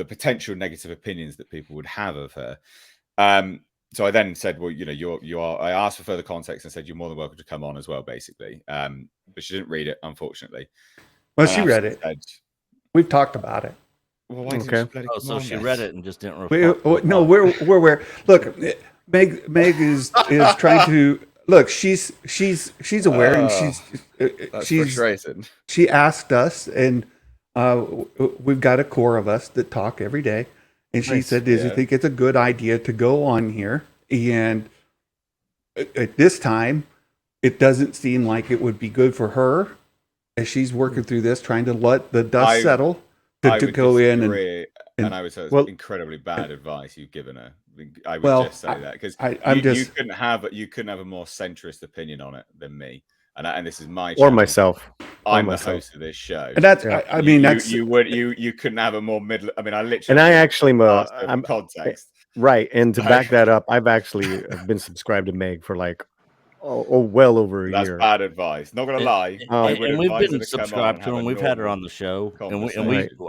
Speaker 1: potential negative opinions that people would have of her. So I then said, well, you are. I asked for further context and said you're more than welcome to come on as well, basically. But she didn't read it, unfortunately.
Speaker 5: Well, she read it. We've talked about it.
Speaker 1: Well, why didn't
Speaker 3: so she read it and just didn't reply.
Speaker 5: No, we're look. Meg is trying to look. She's aware, and she asked us, and we've got a core of us that talk every day, and she said, "Do you think it's a good idea to go on here And at this time, it doesn't seem like it would be good for her as she's working through this, trying to let the dust settle to go in
Speaker 1: and I would say it's incredibly bad advice you've given her. I would just say that because you couldn't have a more centrist opinion on it than me. And this is my channel.
Speaker 2: Or myself.
Speaker 1: I'm the host of this show.
Speaker 5: And that's I mean that's
Speaker 1: you couldn't have a more middle. I mean, I literally
Speaker 2: and I actually I'm
Speaker 1: context.
Speaker 2: Right. And to back that up, I've actually been subscribed to Meg for like well over a year.
Speaker 1: That's bad advice. Not gonna lie.
Speaker 3: And we've been subscribed to her, and we've had her on the show,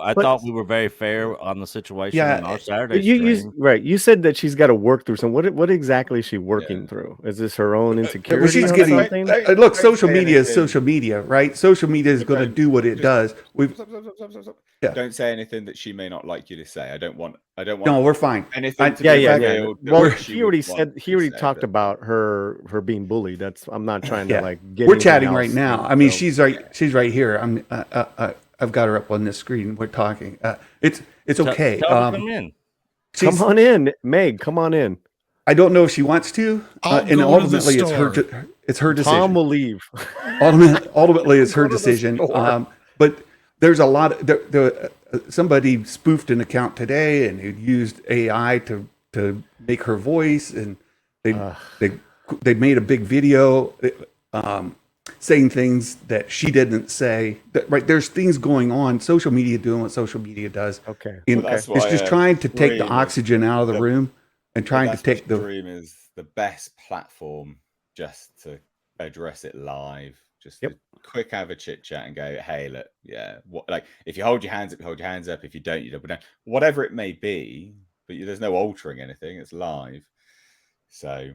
Speaker 3: I thought we were very fair on the situation on our Saturday stream.
Speaker 2: You said that she's got to work through some. What exactly is she working through? Is this her own insecurity?
Speaker 5: Well, she's getting. Look, social media is social media, right? Social media is going to do what it does.
Speaker 1: Don't say anything that she may not like you to say. I don't want.
Speaker 5: No, we're fine.
Speaker 1: Anything.
Speaker 2: Well, he already talked about her being bullied. I'm not trying to like get.
Speaker 5: We're chatting right now. I mean, she's right here. I've got her up on this screen. We're talking. It's okay.
Speaker 3: Come in.
Speaker 2: Come on in, Meg. Come on in.
Speaker 5: I don't know if she wants to, and ultimately it's her decision.
Speaker 2: Tom will leave.
Speaker 5: Ultimately, it's her decision. But there's a lot. Somebody spoofed an account today, and it used AI to make her voice, and they made a big video saying things that she didn't say. Right? There's things going on. Social media doing what social media does.
Speaker 2: Okay.
Speaker 5: It's just trying to take the oxygen out of the room and trying to take the
Speaker 1: Stream is the best platform just to address it live. Just a quick have a chit chat and go, hey, look, like if you hold your hands up, hold your hands up. If you don't, you double down. Whatever it may be, but there's no altering anything. It's live. So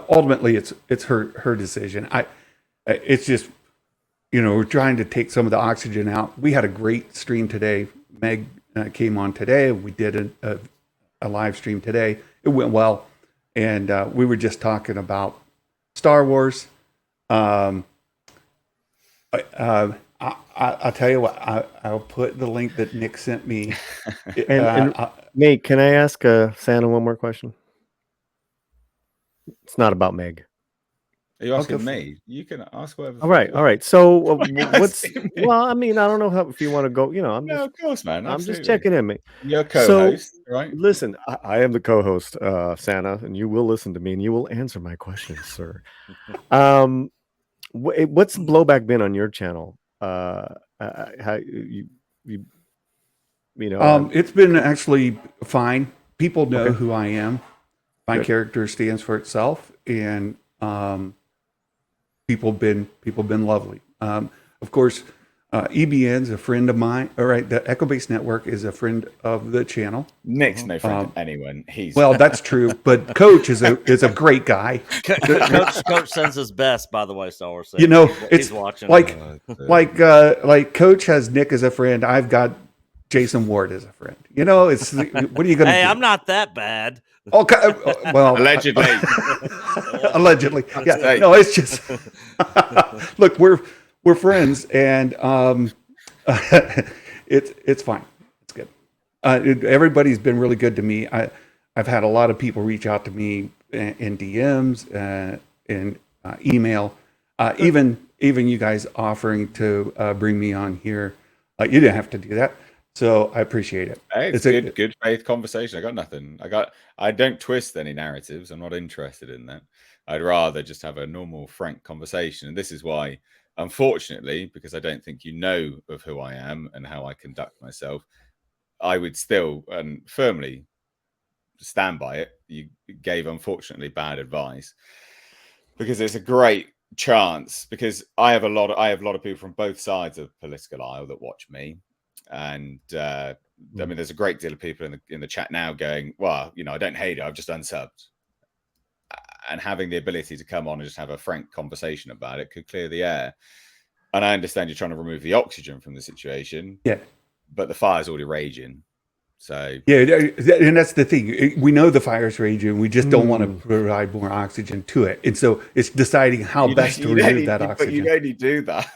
Speaker 5: ultimately it's her decision. It's just, we're trying to take some of the oxygen out. We had a great stream today. Meg came on today. We did a live stream today. It went well, and we were just talking about Star Wars. I'll tell you what. I'll put the link that Nick sent me.
Speaker 2: and Meg, can I ask Santa one more question? It's not about Meg.
Speaker 1: Are you asking me? You can ask whatever.
Speaker 2: All right. So what's? Well, I mean, I don't know if you want to go. I'm
Speaker 1: just, of course, man.
Speaker 2: I'm just checking in, mate.
Speaker 1: You're co-host, right?
Speaker 2: Listen, I am the co-host, Santa, and you will listen to me and you will answer my questions, sir. What's blowback been on your channel? How you
Speaker 5: it's been actually fine. People know who I am. My character stands for itself, and people been lovely. Of course, EBN's a friend of mine. All right, the Echo Base Network is a friend of the channel.
Speaker 1: Nick's no friend of anyone.
Speaker 5: Well, that's true, but Coach is a great guy.
Speaker 3: Coach sends his best, by the way. Star Wars.
Speaker 5: It's
Speaker 3: watching.
Speaker 5: Like Coach has Nick as a friend. I've got Jason Ward as a friend. It's what are you going to?
Speaker 3: Hey,
Speaker 5: do?
Speaker 3: I'm not that bad.
Speaker 5: Okay, well,
Speaker 1: allegedly.
Speaker 5: Allegedly, yeah. No, it's just look, we're friends, and it's fine. It's good. Everybody's been really good to me. I've had a lot of people reach out to me in DMs and email, even you guys offering to bring me on here. You didn't have to do that. So I appreciate it.
Speaker 1: Hey, it's a good faith conversation. I got nothing. I don't twist any narratives. I'm not interested in that. I'd rather just have a normal, frank conversation. And this is why, unfortunately, because I don't think you know of who I am and how I conduct myself, I would still and firmly stand by it. You gave, unfortunately, bad advice because it's a great chance. Because I have a lot of people from both sides of the political aisle that watch me. And I mean, there's a great deal of people in the chat now going, well, I don't hate it. I've just unsubbed. And having the ability to come on and just have a frank conversation about it could clear the air. And I understand you're trying to remove the oxygen from the situation.
Speaker 5: Yeah.
Speaker 1: But the fire's already raging. So
Speaker 5: yeah, and that's the thing. We know the fire's raging. We just don't want to provide more oxygen to it. And so it's deciding how best to remove that oxygen.
Speaker 1: But you only do that.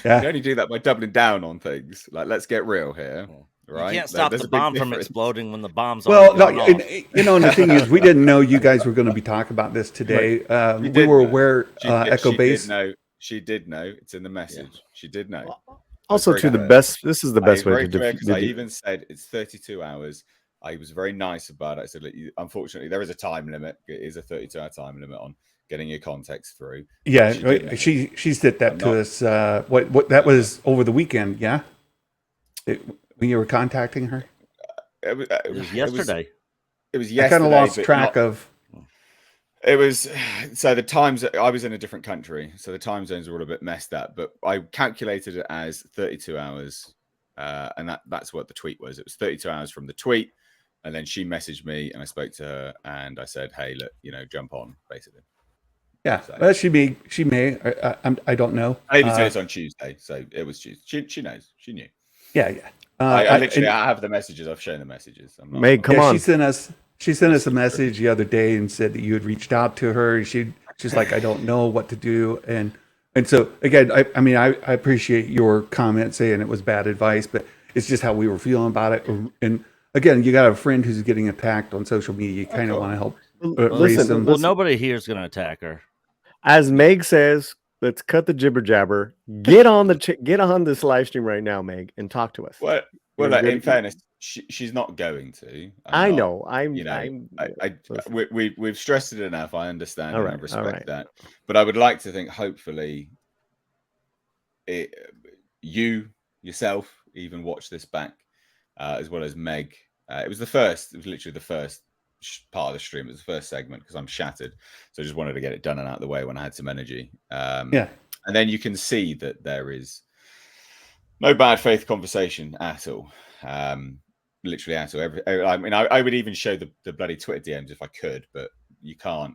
Speaker 5: Yeah.
Speaker 1: You only do that by doubling down on things. Like, let's get real here. right?
Speaker 3: You can't stop
Speaker 1: There's
Speaker 3: the
Speaker 1: a big
Speaker 3: bomb from
Speaker 1: difference.
Speaker 3: exploding when the bomb's
Speaker 5: Well,
Speaker 3: already
Speaker 5: no,
Speaker 3: gone off.
Speaker 5: and the thing is, we didn't know you guys were going to be talking about this today. We were aware. Echo Base.
Speaker 1: She did know. It's in the message. She did know.
Speaker 2: Also, to the best. This is the best way to
Speaker 1: defend. Because I even said it's 32 hours. I was very nice about it. I said, unfortunately, there is a time limit. It is a 32-hour time limit on getting your context through.
Speaker 5: Yeah, she said that to us. What that was over the weekend. Yeah, when you were contacting her.
Speaker 3: It was yesterday.
Speaker 1: It was yesterday.
Speaker 5: I kind of lost track of.
Speaker 1: It was so the times. I was in a different country, so the time zones were all a bit messed up. But I calculated it as 32 hours, and that's what the tweet was. It was 32 hours from the tweet, and then she messaged me, and I spoke to her, and I said, "Hey, look, jump on, basically."
Speaker 5: Yeah, so, well, she may. I don't know.
Speaker 1: I even said it's on Tuesday, so it was Tuesday. She knows. She knew.
Speaker 5: Yeah.
Speaker 1: I literally have the messages. I've shown the messages.
Speaker 2: Meg, come on.
Speaker 5: She sent us a message the other day and said that you had reached out to her. And she's like, I don't know what to do. And so again, I appreciate your comment saying it was bad advice, but it's just how we were feeling about it. And again, you got a friend who's getting attacked on social media. You kind of want to help raise them.
Speaker 3: Well, nobody here is going to attack her.
Speaker 2: As Meg says, let's cut the jibber jabber. Get on this live stream right now, Meg, and talk to us.
Speaker 1: Well, in fairness, she's not going to.
Speaker 2: I know.
Speaker 1: We've stressed it enough. I understand and I respect that. But I would like to think, hopefully, you yourself even watch this back, as well as Meg. It was literally the first part of the stream. It was the first segment because I'm shattered, so I just wanted to get it done and out of the way when I had some energy. And then you can see that there is no bad faith conversation at all. Literally at all. I would even show the bloody Twitter DMs if I could, but you can't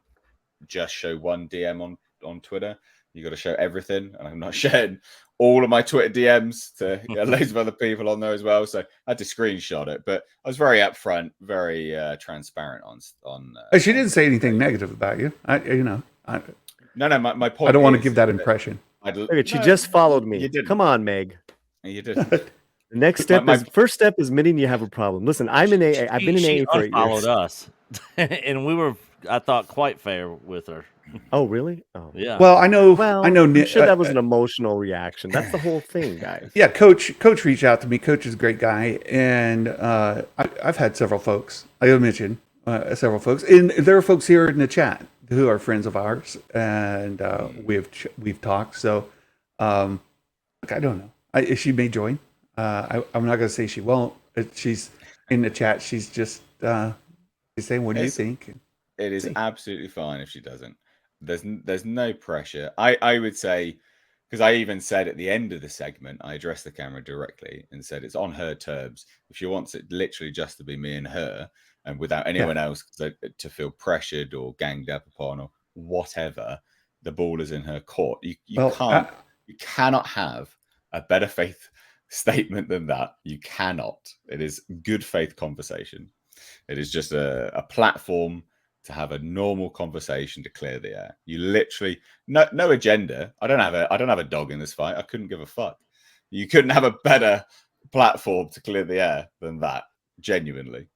Speaker 1: just show one DM on Twitter. You got to show everything, and I'm not sharing all of my Twitter DMs to loads of other people on there as well. So I had to screenshot it, but I was very upfront, very transparent on.
Speaker 5: She didn't say anything negative about you.
Speaker 1: No. My point.
Speaker 5: I don't want to give that impression.
Speaker 2: She just followed me. Come on, Meg.
Speaker 1: You didn't.
Speaker 2: The next step first step is admitting you have a problem. Listen, I've been in AA for 8 years.
Speaker 3: Followed us, and we were, I thought, quite fair with her.
Speaker 2: Oh, really? Oh,
Speaker 3: yeah.
Speaker 5: Well, I know.
Speaker 2: I'm sure that was an emotional reaction. That's the whole thing, guys.
Speaker 5: Yeah, Coach reached out to me. Coach is a great guy, and I've had several folks. I mentioned several folks, and there are folks here in the chat who are friends of ours, and we've talked. So, I don't know. She may join. I'm not going to say she won't. She's in the chat. She's just she's saying, "What do you think?"
Speaker 1: It is absolutely fine if she doesn't. There's no pressure. I would say, because I even said at the end of the segment, I addressed the camera directly and said it's on her terms. If she wants it literally just to be me and her, and without anyone else to feel pressured or ganged up upon or whatever, the ball is in her court. You cannot have a better faith statement than that. You cannot. It is good faith conversation. It is just a platform to have a normal conversation to clear the air. You literally no agenda. I don't have a dog in this fight. I couldn't give a fuck. You couldn't have a better platform to clear the air than that. Genuinely.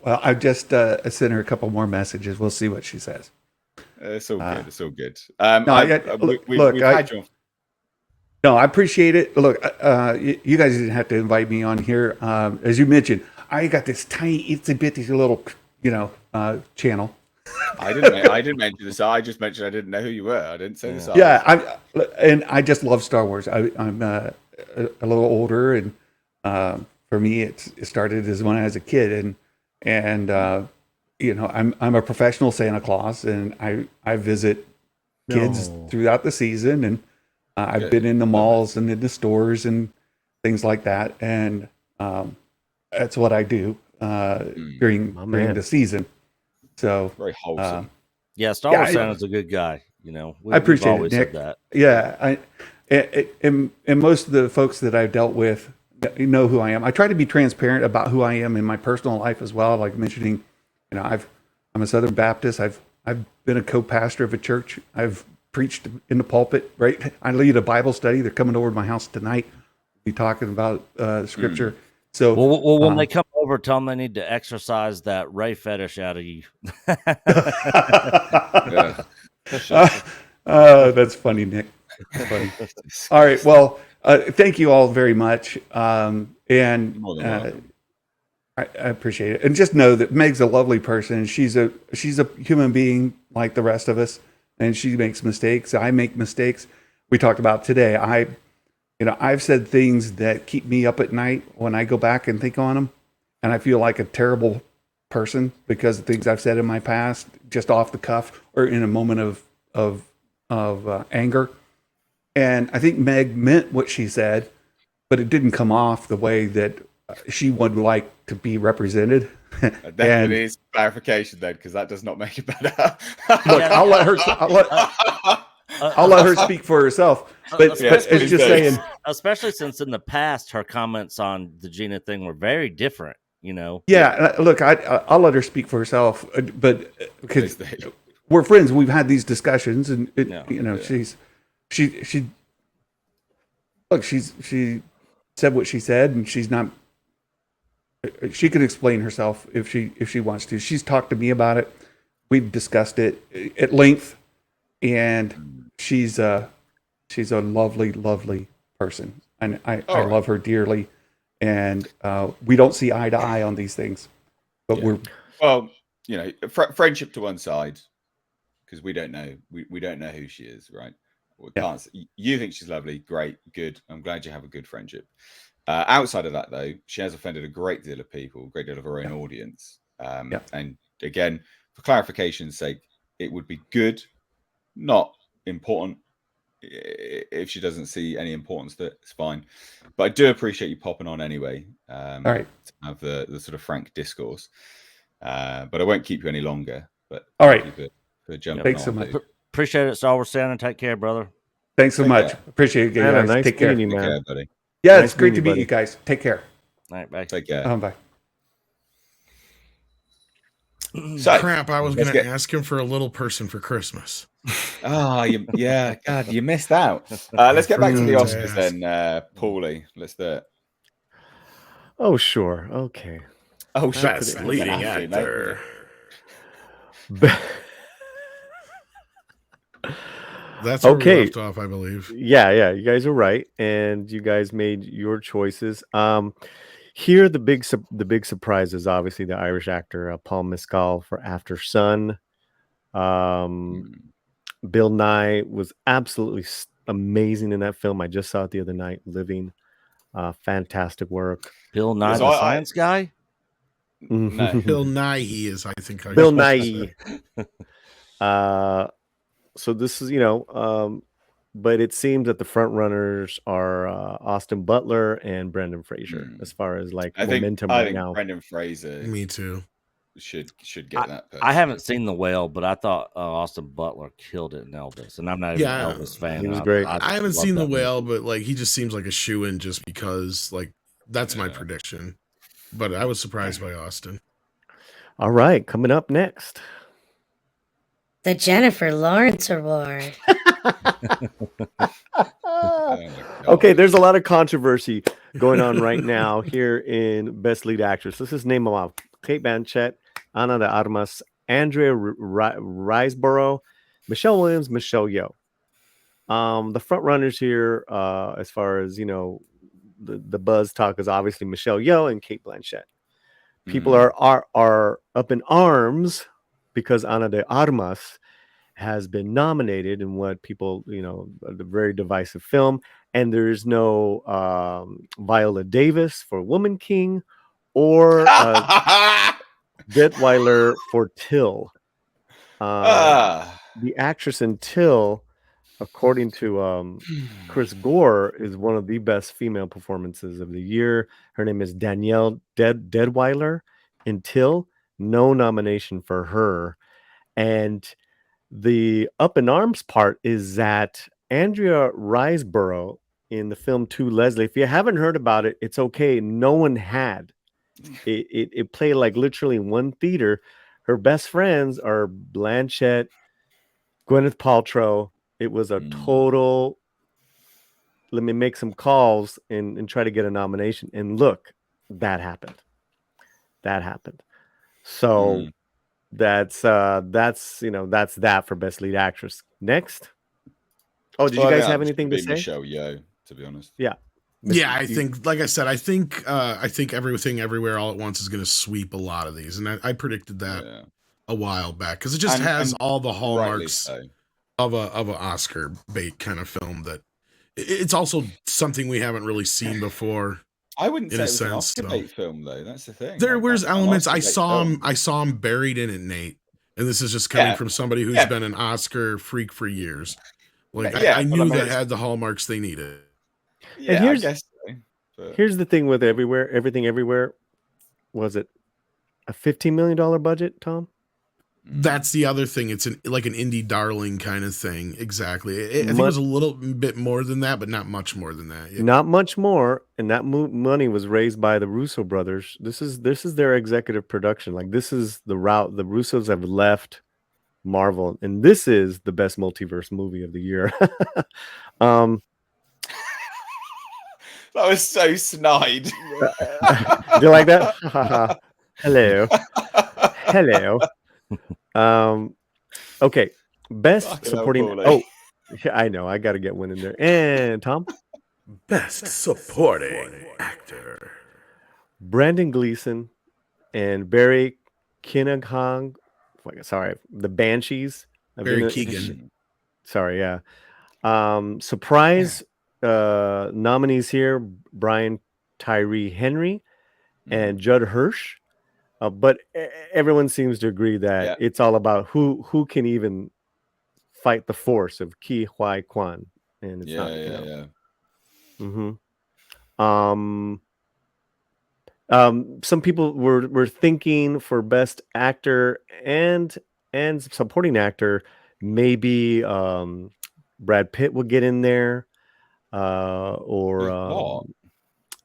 Speaker 5: Well, I've just sent her a couple more messages. We'll see what she says.
Speaker 1: It's all good. It's all good.
Speaker 5: No, I appreciate it. Look, you guys didn't have to invite me on here. As you mentioned, I got this tiny, itsy bitty little, channel.
Speaker 1: I didn't mention this. I just mentioned I didn't know who you were. I didn't say this.
Speaker 5: Yeah, I just love Star Wars. I'm a little older, and for me, it started as when I was a kid, and I'm a professional Santa Claus, and I visit kids throughout the season, and I've been in the malls and in the stores and things like that, and that's what I do during the season. So
Speaker 1: very wholesome.
Speaker 3: Star Wars Santa's a good guy.
Speaker 5: I appreciate it, Nick.
Speaker 3: Said that.
Speaker 5: Yeah, and most of the folks that I've dealt with know who I am. I try to be transparent about who I am in my personal life as well. Like mentioning, I'm a Southern Baptist. I've been a co-pastor of a church. I've preached in the pulpit. Right, I lead a Bible study. They're coming over to my house tonight. be talking about scripture. So,
Speaker 3: well, when they come over, tell them they need to exercise that Ray fetish out of you.
Speaker 5: That's funny, Nick. That's funny. All right. Well, thank you all very much. And I appreciate it. And just know that Meg's a lovely person. She's a human being like the rest of us, and she makes mistakes. I make mistakes. We talked about today. I've said things that keep me up at night when I go back and think on them, and I feel like a terrible person because of things I've said in my past, just off the cuff or in a moment of anger. And I think Meg meant what she said, but it didn't come off the way that she would like to be represented.
Speaker 1: That needs clarification then, because that does not make it better.
Speaker 5: Look, I'll let her speak for herself. But it's just saying,
Speaker 3: especially since in the past her comments on the Gina thing were very different.
Speaker 5: Yeah, look, I'll let her speak for herself, but because we're friends, we've had these discussions, and she said what she said, and she's not. She can explain herself if she wants to. She's talked to me about it. We've discussed it at length, and she's a lovely, lovely person, and I love her dearly. And we don't see eye to eye on these things, but
Speaker 1: friendship to one side, because we don't know who she is, right? You think she's lovely, great, good. I'm glad you have a good friendship. Outside of that, though, she has offended a great deal of people, a great deal of her own audience. And again, for clarification's sake, it would be good, not important. If she doesn't see any importance, that's fine. But I do appreciate you popping on anyway.
Speaker 5: All right.
Speaker 1: To have the sort of frank discourse. But I won't keep you any longer. But
Speaker 5: all right.
Speaker 1: For jumping
Speaker 5: Thanks
Speaker 1: on,
Speaker 5: so much.
Speaker 3: Appreciate it, Star Wars Santa. Take care, brother.
Speaker 5: Thanks so much. Appreciate it, guys.
Speaker 2: Nice
Speaker 5: Take care.
Speaker 2: You, man.
Speaker 1: Take care, buddy.
Speaker 5: Yeah, nice it's great to meet you guys. Take care.
Speaker 3: All right, bye.
Speaker 1: Take care.
Speaker 5: Bye.
Speaker 4: So, crap, I was going to ask him for a little person for Christmas.
Speaker 1: God, you missed out. Let's get back to the Oscars then, Paulie. Let's do it.
Speaker 2: Oh, sure. Okay.
Speaker 1: Oh,
Speaker 4: Best leading actor. That's where we left off, I believe.
Speaker 2: Yeah, you guys are right, and you guys made your choices. Here, the big surprise is obviously the Irish actor Paul Mescal for After Sun. Bill Nye was absolutely amazing in that film. I just saw it the other night. Living, fantastic work.
Speaker 3: Bill Nye, the science guy.
Speaker 4: No. Bill Nye, he is. I think.
Speaker 2: Bill Nye. So this is, but it seems that the front runners are Austin Butler and Brendan Fraser as far as momentum right now.
Speaker 1: Brendan Fraser.
Speaker 4: Me too.
Speaker 1: Should get that.
Speaker 3: I haven't seen The Whale, but I thought Austin Butler killed it in Elvis, and I'm not even an Elvis fan.
Speaker 2: He was great.
Speaker 4: I haven't seen The Whale, but he just seems like a shoo-in just because that's my prediction. But I was surprised by Austin.
Speaker 2: All right, coming up next.
Speaker 9: The Jennifer Lawrence Award.
Speaker 2: Okay, there's a lot of controversy going on right now here in Best Lead Actress. Let's just name them off. Kate Blanchett, Ana de Armas, Andrea Riseborough, Michelle Williams, Michelle Yeoh. The front runners here, as far as, the buzz talk is obviously Michelle Yeoh and Kate Blanchett. People are up in arms because Ana de Armas has been nominated in what people, a very divisive film, and there's no Viola Davis for Woman King or Detweiler for Till. The actress in Till, according to Chris Gore, is one of the best female performances of the year. Her name is Danielle Detweiler in Till. No nomination for her. And the up in arms part is that Andrea Riseborough in the film To Leslie, if you haven't heard about it, it's okay. No one had. It played literally in one theater. Her best friends are Blanchett, Gwyneth Paltrow. It was a total let me make some calls and try to get a nomination. And look, that happened. So that's that for best lead actress. Next. Oh, did you guys have anything to say?
Speaker 1: Michelle Yeoh, to be honest.
Speaker 2: Yeah.
Speaker 4: Yeah, I think, like I said, I think Everything Everywhere All at Once is going to sweep a lot of these, and I predicted that a while back because it just has all the hallmarks of a Oscar bait kind of film. That it's also something we haven't really seen before.
Speaker 1: I wouldn't say it's an Oscar bait film, though. That's the thing.
Speaker 4: There's elements. I saw him buried in it, Nate, and this is just coming from somebody who's been an Oscar freak for years. Like I knew that had the hallmarks they needed.
Speaker 1: Yeah,
Speaker 2: and here's,
Speaker 1: I guess so,
Speaker 2: here's the thing with Everything Everywhere. Was it a $15 million budget, Tom?
Speaker 4: That's the other thing. It's like an indie darling kind of thing. Exactly. I think it was a little bit more than that, but not much more than that. Yeah.
Speaker 2: Not much more, and that money was raised by the Russo brothers. This is their executive production. Like, this is the route the Russos have left Marvel, and this is the best multiverse movie of the year.
Speaker 1: That was so snide.
Speaker 2: Do you like that? Hello. Okay. Best supporting. Oh, yeah, I know. I got to get one in there. And Tom?
Speaker 4: Best supporting actor.
Speaker 2: Brandon Gleeson and Barry Keoghan. Sorry, the Banshees.
Speaker 4: Barry Keoghan.
Speaker 2: Sorry, yeah. Surprise nominees here: Brian Tyree Henry and Judd Hirsch. But everyone seems to agree that it's all about who can even fight the force of Ke Huy Quan, and it's some people were thinking for best actor and supporting actor, maybe Brad Pitt would get in there, or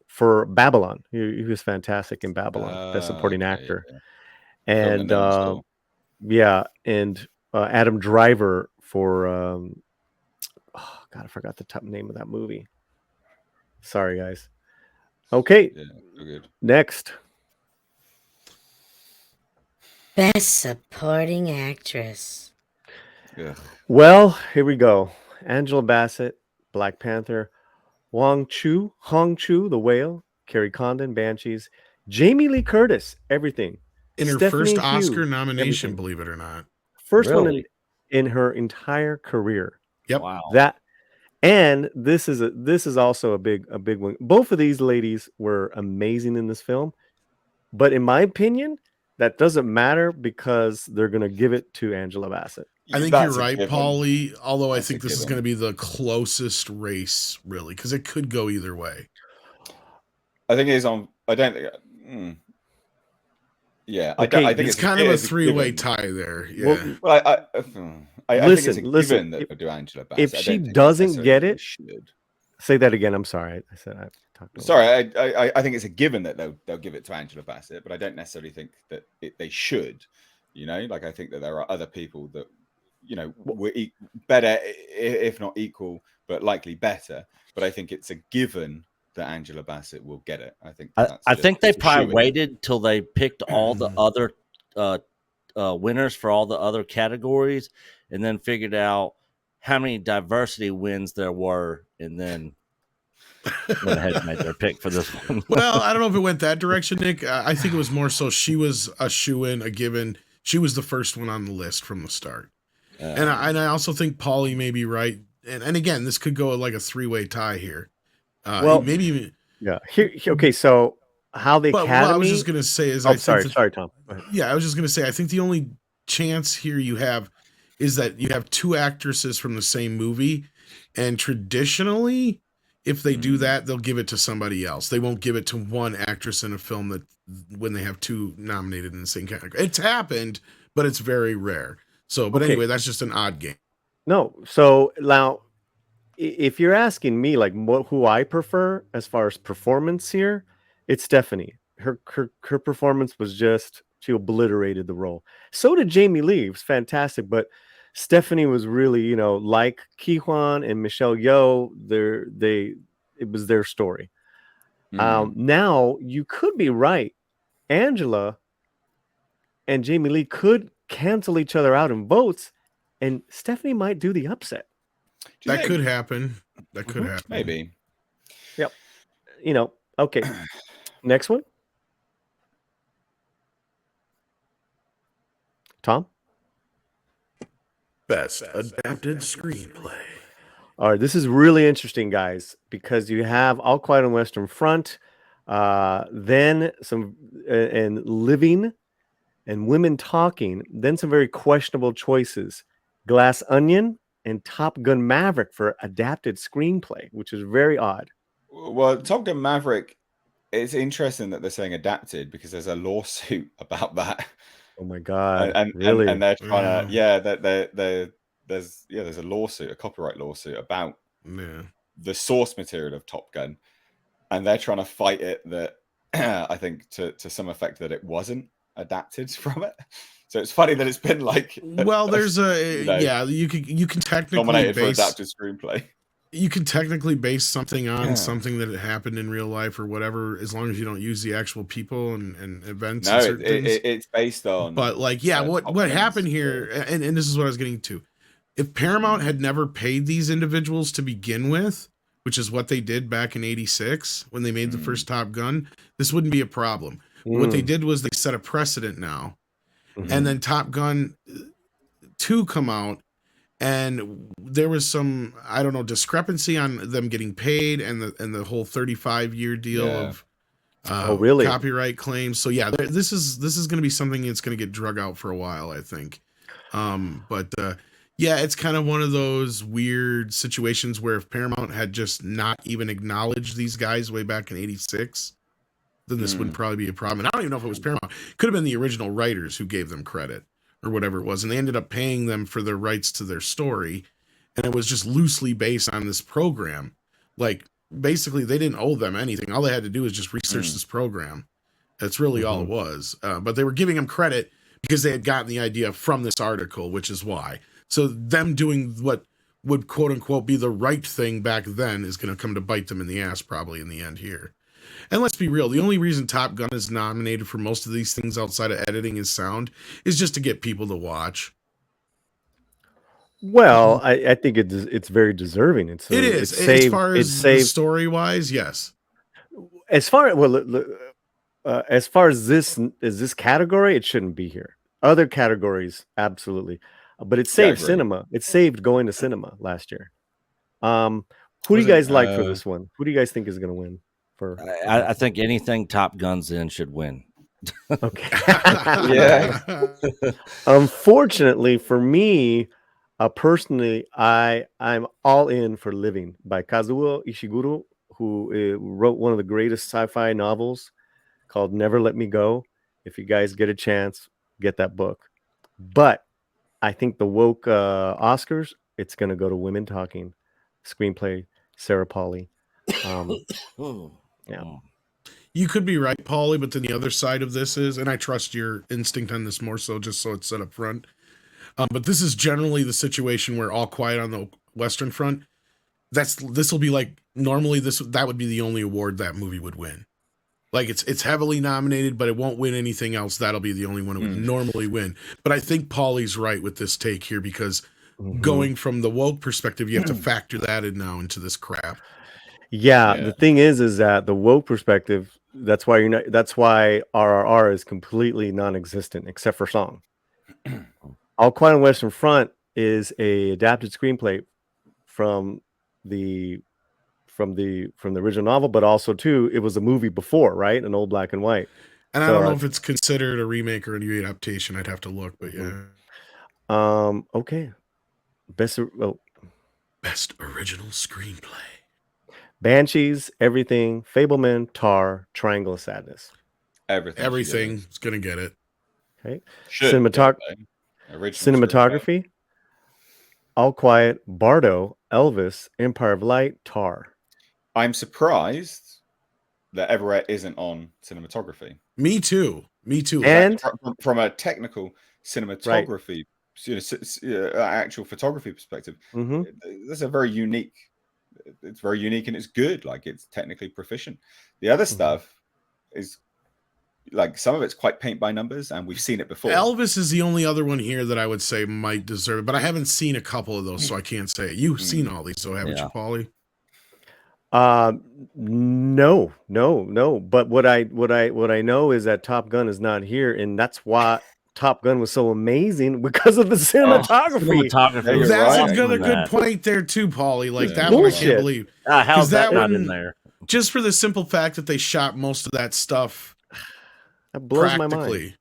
Speaker 2: for Babylon. He was fantastic in Babylon, best supporting actor. And and Adam Driver for I forgot the top name of that movie. Sorry, guys. Okay.
Speaker 1: Good.
Speaker 2: Next.
Speaker 9: Best supporting actress.
Speaker 1: Yeah.
Speaker 2: Well, here we go. Angela Bassett, Black Panther. Hong Chu, The Whale. Carrie Condon, Banshees. Jamie Lee Curtis, Everything.
Speaker 4: In her first Oscar nomination, believe it or not.
Speaker 2: First one in her entire career.
Speaker 4: Yep.
Speaker 3: Wow.
Speaker 2: And this is also a big one. Both of these ladies were amazing in this film, but in my opinion, that doesn't matter because they're going to give it to Angela Bassett.
Speaker 4: I think you're right, Paulie. Although I think this is going to be the closest race, really, because it could go either way.
Speaker 1: I think it is on. I don't think. Yeah,
Speaker 2: okay,
Speaker 1: I think
Speaker 4: it's kind of a three-way tie there. Yeah.
Speaker 1: Well, I think it's a given that they'll do Angela Bassett.
Speaker 2: If she doesn't get it, say that again. I'm sorry. I said I talked.
Speaker 1: Sorry, I think it's a given that they'll give it to Angela Bassett, but I don't necessarily think that they should. You know, like I think that there are other people that were better, if not equal, but likely better. But I think it's a given that Angela Bassett will get it.
Speaker 3: I think they probably waited till they picked all the other winners for all the other categories, and then figured out how many diversity wins there were, and then went ahead and made their pick for this one.
Speaker 4: Well, I don't know if it went that direction, Nick. I think it was more so she was a shoo-in, a given. She was the first one on the list from the start. And I also think Paulie may be right. And again, this could go like a three-way tie here. Maybe even
Speaker 2: okay. So how the Academy?
Speaker 4: What I was just gonna say is,
Speaker 2: sorry, Tom.
Speaker 4: Yeah, I was just gonna say, I think the only chance here you have is that you have two actresses from the same movie, and traditionally, if they do that, they'll give it to somebody else. They won't give it to one actress in a film that when they have two nominated in the same category. It's happened, but it's very rare. So, but anyway, that's just an odd game.
Speaker 2: No, so now, if you're asking me, like, who I prefer as far as performance here, it's Stephanie. Her performance was she obliterated the role. So did Jamie Lee. It was fantastic, but Stephanie was really, like Kijuan and Michelle Yeoh, it was their story. Now you could be right. Angela and Jamie Lee could cancel each other out in votes, and Stephanie might do the upset.
Speaker 4: That could happen. That could happen.
Speaker 1: Maybe.
Speaker 2: Yep. Okay. Next one. Tom?
Speaker 4: Best adapted screenplay.
Speaker 2: All right, this is really interesting, guys, because you have All Quiet on the Western Front, then some and Living and Women Talking, then some very questionable choices. Glass Onion and Top Gun Maverick for adapted screenplay, which is very odd.
Speaker 1: Well, Top Gun Maverick, it's interesting that they're saying adapted because there's a lawsuit about that.
Speaker 2: Oh my god!
Speaker 1: And
Speaker 2: really?
Speaker 1: And they're trying to there's a lawsuit, a copyright lawsuit about the source material of Top Gun, and they're trying to fight it that I think to some effect that it wasn't adapted from it. So it's funny that it's been like
Speaker 4: there's you can technically
Speaker 1: nominated for adapted screenplay.
Speaker 4: You can technically base something on something that happened in real life or whatever, as long as you don't use the actual people and events.
Speaker 1: No,
Speaker 4: and
Speaker 1: it's based on.
Speaker 4: But what happened here, and this is what I was getting to. If Paramount had never paid these individuals to begin with, which is what they did back in '86 when they made the first Top Gun, this wouldn't be a problem. What they did was they set a precedent now, and then Top Gun 2 come out. And there was some, I don't know, discrepancy on them getting paid and the whole 35-year deal of copyright claims. So this is going to be something that's going to get drug out for a while, I think. It's kind of one of those weird situations where if Paramount had just not even acknowledged these guys way back in '86, then this would probably be a problem. And I don't even know if it was Paramount. It could have been the original writers who gave them credit, or whatever it was, and they ended up paying them for their rights to their story, and it was just loosely based on this program. Like, basically, they didn't owe them anything. All they had to do was just research this program. That's really all it was. But they were giving them credit because they had gotten the idea from this article, which is why. So them doing what would, quote-unquote, be the right thing back then is going to come to bite them in the ass probably in the end here. And let's be real, the only reason Top Gun is nominated for most of these things outside of editing and sound is just to get people to watch.
Speaker 2: Well, I think it's very deserving. It is.
Speaker 4: As far as story-wise, yes.
Speaker 2: As far as this category, it shouldn't be here. Other categories, absolutely. But it saved cinema. It saved going to cinema last year. Who do you guys like for this one? Who do you guys think is going to win?
Speaker 3: I think anything Top Gun's in should win.
Speaker 2: Okay. Unfortunately for me, personally, I'm all in for Living by Kazuo Ishiguro, who wrote one of the greatest sci-fi novels called Never Let Me Go. If you guys get a chance, get that book. But I think the woke Oscars, it's going to go to Women Talking, screenplay, Sarah Polley.
Speaker 4: You could be right, Paulie, but then the other side of this is, and I trust your instinct on this more so just so it's set up front, but this is generally the situation where All Quiet on the Western Front, this will be like, normally that would be the only award that movie would win. Like it's heavily nominated, but it won't win anything else. That'll be the only one it would normally win. But I think Paulie's right with this take here because going from the woke perspective, you have to factor that in now into this crap.
Speaker 2: Yeah, the thing is that the woke perspective, that's why RRR is completely non-existent except for song. All Quiet on the Western Front is a adapted screenplay from the original novel, but also too it was a movie before, right? An old black and white.
Speaker 4: And I don't know if it's considered a remake or a new adaptation. I'd have to look, but yeah.
Speaker 2: Okay. Best
Speaker 4: original screenplay.
Speaker 2: Banshees, Everything, Fableman, Tar, Triangle of Sadness.
Speaker 4: Everything is gonna get it.
Speaker 2: Okay. Cinematography. All Quiet, Bardo, Elvis, Empire of Light, Tar.
Speaker 1: I'm surprised that Everett isn't on cinematography.
Speaker 4: Me too.
Speaker 2: And
Speaker 1: from a technical cinematography actual photography perspective, that's a very unique. It's very unique and it's good. Like it's technically proficient. The other stuff is like some of it's quite paint by numbers, and we've seen it before.
Speaker 4: Elvis is the only other one here that I would say might deserve it, but I haven't seen a couple of those, so I can't say it. You've seen all these, so haven't you, Paulie?
Speaker 2: No. But what I know is that Top Gun is not here, and that's why Top Gun was so amazing because of the cinematography.
Speaker 4: That's another good point there too, Paulie. Like that one, I can't believe.
Speaker 3: How's that not in there?
Speaker 4: Just for the simple fact that they shot most of that stuff.
Speaker 2: That blows my mind.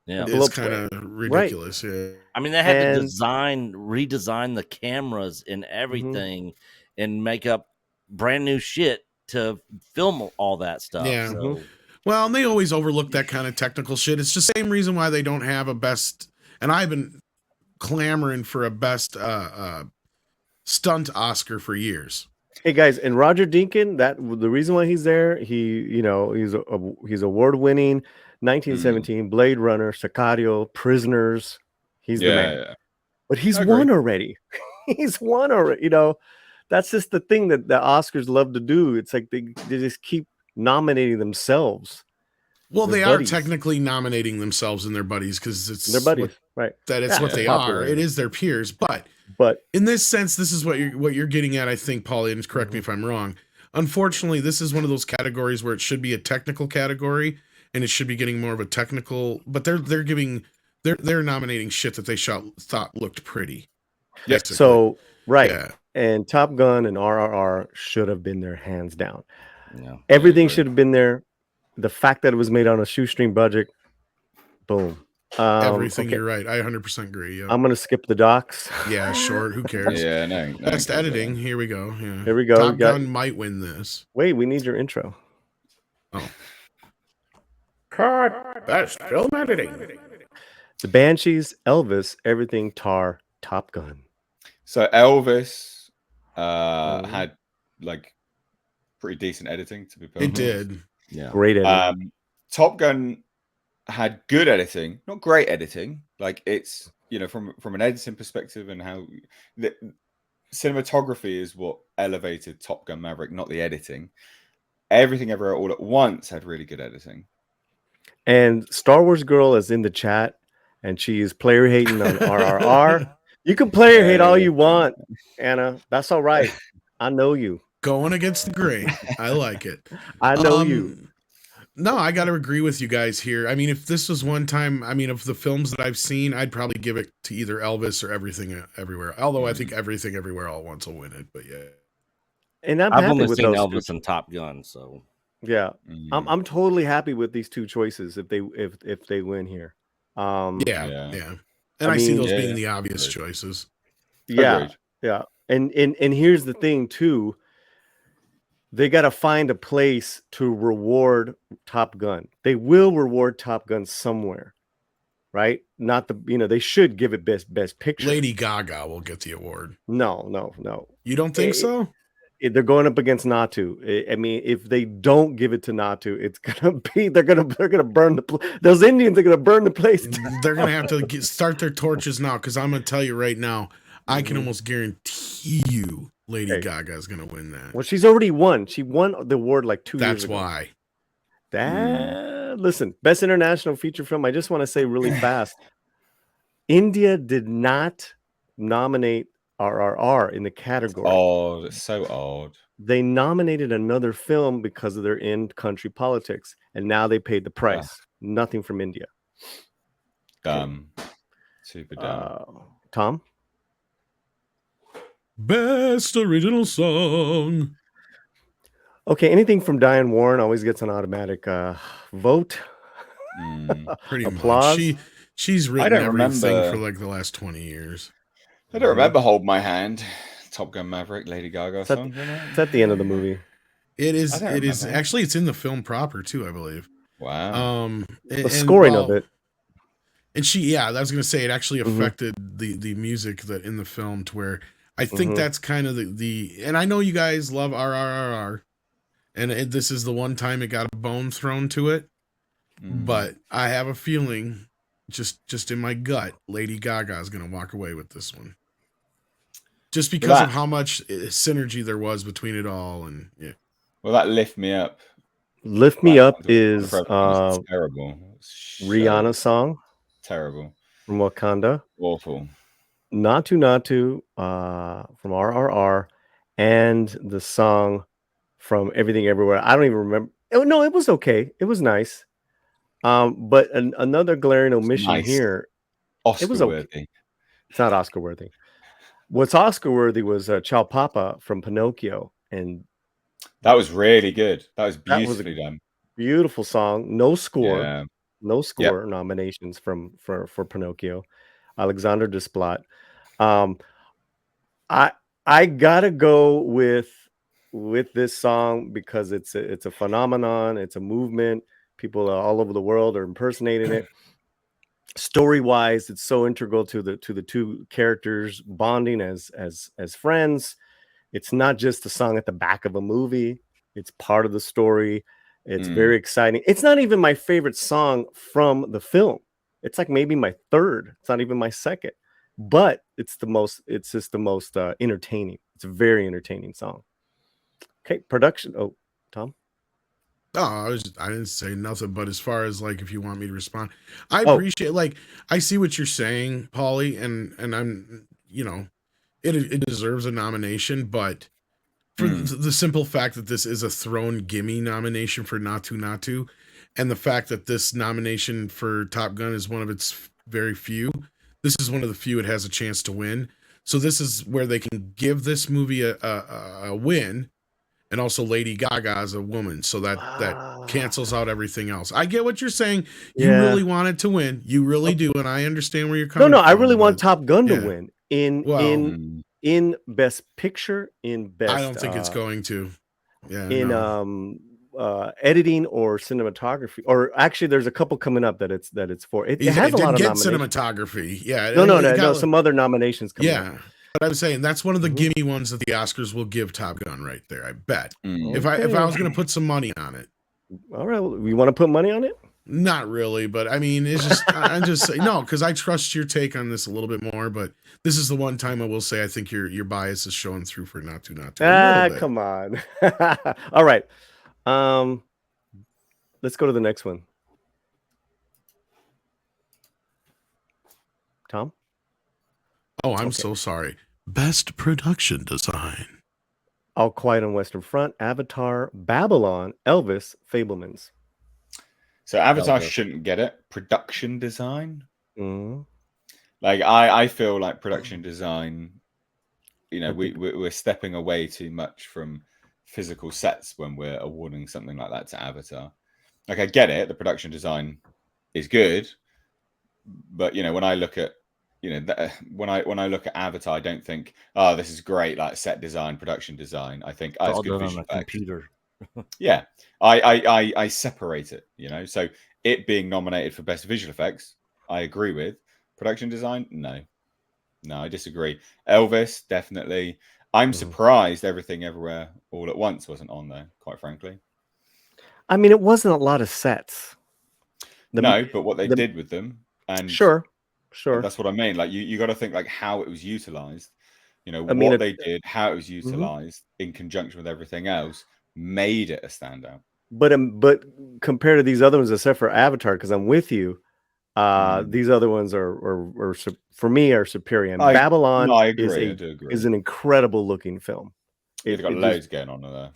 Speaker 3: Yeah,
Speaker 4: it's kind of ridiculous. Right. Yeah,
Speaker 3: I mean, they had to redesign the cameras and everything, and make up brand new shit to film all that stuff.
Speaker 4: Yeah.
Speaker 3: So.
Speaker 4: Well, and they always overlook that kind of technical shit. It's the same reason why they don't have a best. And I've been clamoring for a best stunt Oscar for years.
Speaker 2: Hey guys, and Roger Deakins, the reason why he's there, he's award-winning. 1917, Blade Runner, Sicario, Prisoners. He's the man. Yeah. But he's won already. He's won already. You know, that's just the thing that the Oscars love to do. It's like they just keep nominating themselves.
Speaker 4: Well, they are technically nominating themselves and their buddies because it's
Speaker 2: their buddies, right?
Speaker 4: That it's what they are. It is their peers. But in this sense, this is what you're getting at, I think, Paulie, and correct me if I'm wrong. Unfortunately, this is one of those categories where it should be a technical category. And it should be getting more of a technical, but they're nominating shit that they thought looked pretty.
Speaker 2: Yeah. So and Top Gun and RRR should have been there hands down. Yeah. Everything should have been there. The fact that it was made on a shoestring budget, boom.
Speaker 4: Everything. You're right. I 100% agree. Yeah.
Speaker 2: I'm gonna skip the docs.
Speaker 4: Yeah, short. Who cares?
Speaker 1: Yeah, no.
Speaker 4: Best editing. Here we go. Yeah.
Speaker 2: Here we go.
Speaker 4: Top Gun might win this.
Speaker 2: Wait, we need your intro.
Speaker 4: Oh. Cut. Best film editing.
Speaker 2: The Banshees, Elvis, everything, Tar, Top Gun.
Speaker 1: So Elvis had like pretty decent editing, to be perfect.
Speaker 4: It did.
Speaker 2: Yeah. Great editing.
Speaker 1: Top Gun had good editing, not great editing. Like it's, from an editing perspective and how the cinematography is what elevated Top Gun Maverick, not the editing. Everything Everywhere All at Once had really good editing.
Speaker 2: And Star Wars Girl is in the chat, and she is player hating on RRR. You can player hate all you want, Anna. That's all right. I know you.
Speaker 4: Going against the grain. I like it.
Speaker 2: I know you.
Speaker 4: No, I got to agree with you guys here. I mean, if this was one time, of the films that I've seen, I'd probably give it to either Elvis or Everything Everywhere. Although I think Everything Everywhere All at Once will win it. But yeah.
Speaker 2: And I've
Speaker 3: only seen Elvis and Top Gun, so.
Speaker 2: Yeah, I'm totally happy with these two choices if they win here.
Speaker 4: And I see those being the obvious choices.
Speaker 2: Yeah, yeah, and here's the thing too. They got to find a place to reward Top Gun. They will reward Top Gun somewhere, right? Not they should give it best picture.
Speaker 4: Lady Gaga will get the award.
Speaker 2: No.
Speaker 4: You don't think so?
Speaker 2: They're going up against Natu. I mean, if they don't give it to Natu, it's gonna be they're gonna burn those Indians are gonna burn the place.
Speaker 4: They're gonna have to start their torches now, because I'm gonna tell you right now, I can almost guarantee you Lady Gaga is gonna win that.
Speaker 2: Well, she's already won. She won the award like 2 years ago.
Speaker 4: That's
Speaker 2: why. Listen, best international feature film. I just want to say really fast, India did not nominate RRR in the category.
Speaker 1: Oh, that's so odd.
Speaker 2: They nominated another film because of their in-country politics, and now they paid the price. Nothing from India.
Speaker 1: Dumb. Super dumb.
Speaker 2: Tom?
Speaker 4: Best original song.
Speaker 2: Okay, anything from Diane Warren always gets an automatic vote.
Speaker 4: Pretty
Speaker 2: applause.
Speaker 4: Much. She's written everything for like the last 20 years.
Speaker 1: I don't remember Hold My Hand, Top Gun Maverick, Lady Gaga song.
Speaker 2: It's at the end of the movie.
Speaker 4: It is. It is actually. It's in the film proper too, I believe.
Speaker 1: Wow.
Speaker 2: The scoring of it.
Speaker 4: And I was going to say it actually affected the music that in the film to where I think that's kind of the. And I know you guys love RRR, and this is the one time it got a bone thrown to it, but I have a feeling just in my gut, Lady Gaga is going to walk away with this one. Just because of how much synergy there was between it all, and yeah.
Speaker 1: Well, that Lift Me Up.
Speaker 2: Lift Me Up is
Speaker 1: terrible.
Speaker 2: Rihanna's song.
Speaker 1: Terrible.
Speaker 2: From Wakanda.
Speaker 1: Awful.
Speaker 2: Natu Natu from RRR, and the song from Everything Everywhere. I don't even remember. Oh, no, it was okay. It was nice. But another glaring omission here.
Speaker 1: Oscar
Speaker 2: it was okay.
Speaker 1: worthy.
Speaker 2: It's not Oscar worthy. What's Oscar worthy was Ciao Papa from Pinocchio, and
Speaker 1: that was really good. That was beautifully done.
Speaker 2: Beautiful song. No score. No score nominations for Pinocchio. Alexander Desplat. I gotta go with this song because it's a phenomenon. It's a movement. People all over the world are impersonating it. Story wise, it's so integral to the two characters bonding as friends. It's not just a song at the back of a movie. It's part of the story. It's very exciting. It's not even my favorite song from the film. It's like maybe my third. It's not even my second, but it's just the most entertaining. It's a very entertaining song. Okay, production. Oh, Tom.
Speaker 4: I didn't say nothing, but as far as like if you want me to respond, I appreciate like I see what you're saying, Paulie, and I'm it deserves a nomination, but for the simple fact that this is a thrown gimme nomination for Natu Natu, and the fact that this nomination for Top Gun is one of its very few, this is one of the few it has a chance to win. So this is where they can give this movie a win. And also Lady Gaga as a woman, so that cancels out everything else. I get what you're saying. You really want it to win. You really do, and I understand where you're coming from.
Speaker 2: No, I really want Top Gun to win in Best Picture, in Best.
Speaker 4: I don't think it's going to. Yeah.
Speaker 2: In editing or cinematography, or actually, there's a couple coming up that it's for. It has a lot of nominations.
Speaker 4: Cinematography. Yeah.
Speaker 2: No. Some other nominations coming up.
Speaker 4: But I'm saying that's one of the gimme ones that the Oscars will give Top Gun right there. I bet. If I was going to put some money on it.
Speaker 2: All right. Well, you want to put money on it?
Speaker 4: Not really, but I mean, it's just I'm just saying no, because I trust your take on this a little bit more. But this is the one time I will say I think your bias is showing through for Natu Natu.
Speaker 2: Come on. All right. Let's go to the next one. Tom?
Speaker 4: Oh, I'm so sorry. Best production design.
Speaker 2: All Quiet on Western Front, Avatar, Babylon, Elvis, Fabelmans.
Speaker 1: So Avatar shouldn't get it. Production design. Like I feel like production design, we're stepping away too much from physical sets when we're awarding something like that to Avatar. Like I get it, the production design is good, but when I look at when I look at Avatar, I don't think, oh, this is great, like set design, production design. I think it's good visual effects. Computer. Yeah, I separate it. So it being nominated for best visual effects, I agree with. Production design, no, I disagree. Elvis, definitely. I'm surprised Everything Everywhere All at Once wasn't on there, quite frankly.
Speaker 2: I mean, it wasn't a lot of sets.
Speaker 1: No, but what they did with them, and
Speaker 2: sure.
Speaker 1: That's what I mean. Like you got to think like how it was utilized. What they did, how it was utilized in conjunction with everything else, made it a standout.
Speaker 2: But compared to these other ones, except for Avatar, because I'm with you, these other ones are for me are superior. And Babylon is an incredible looking film.
Speaker 1: It's got loads going on there.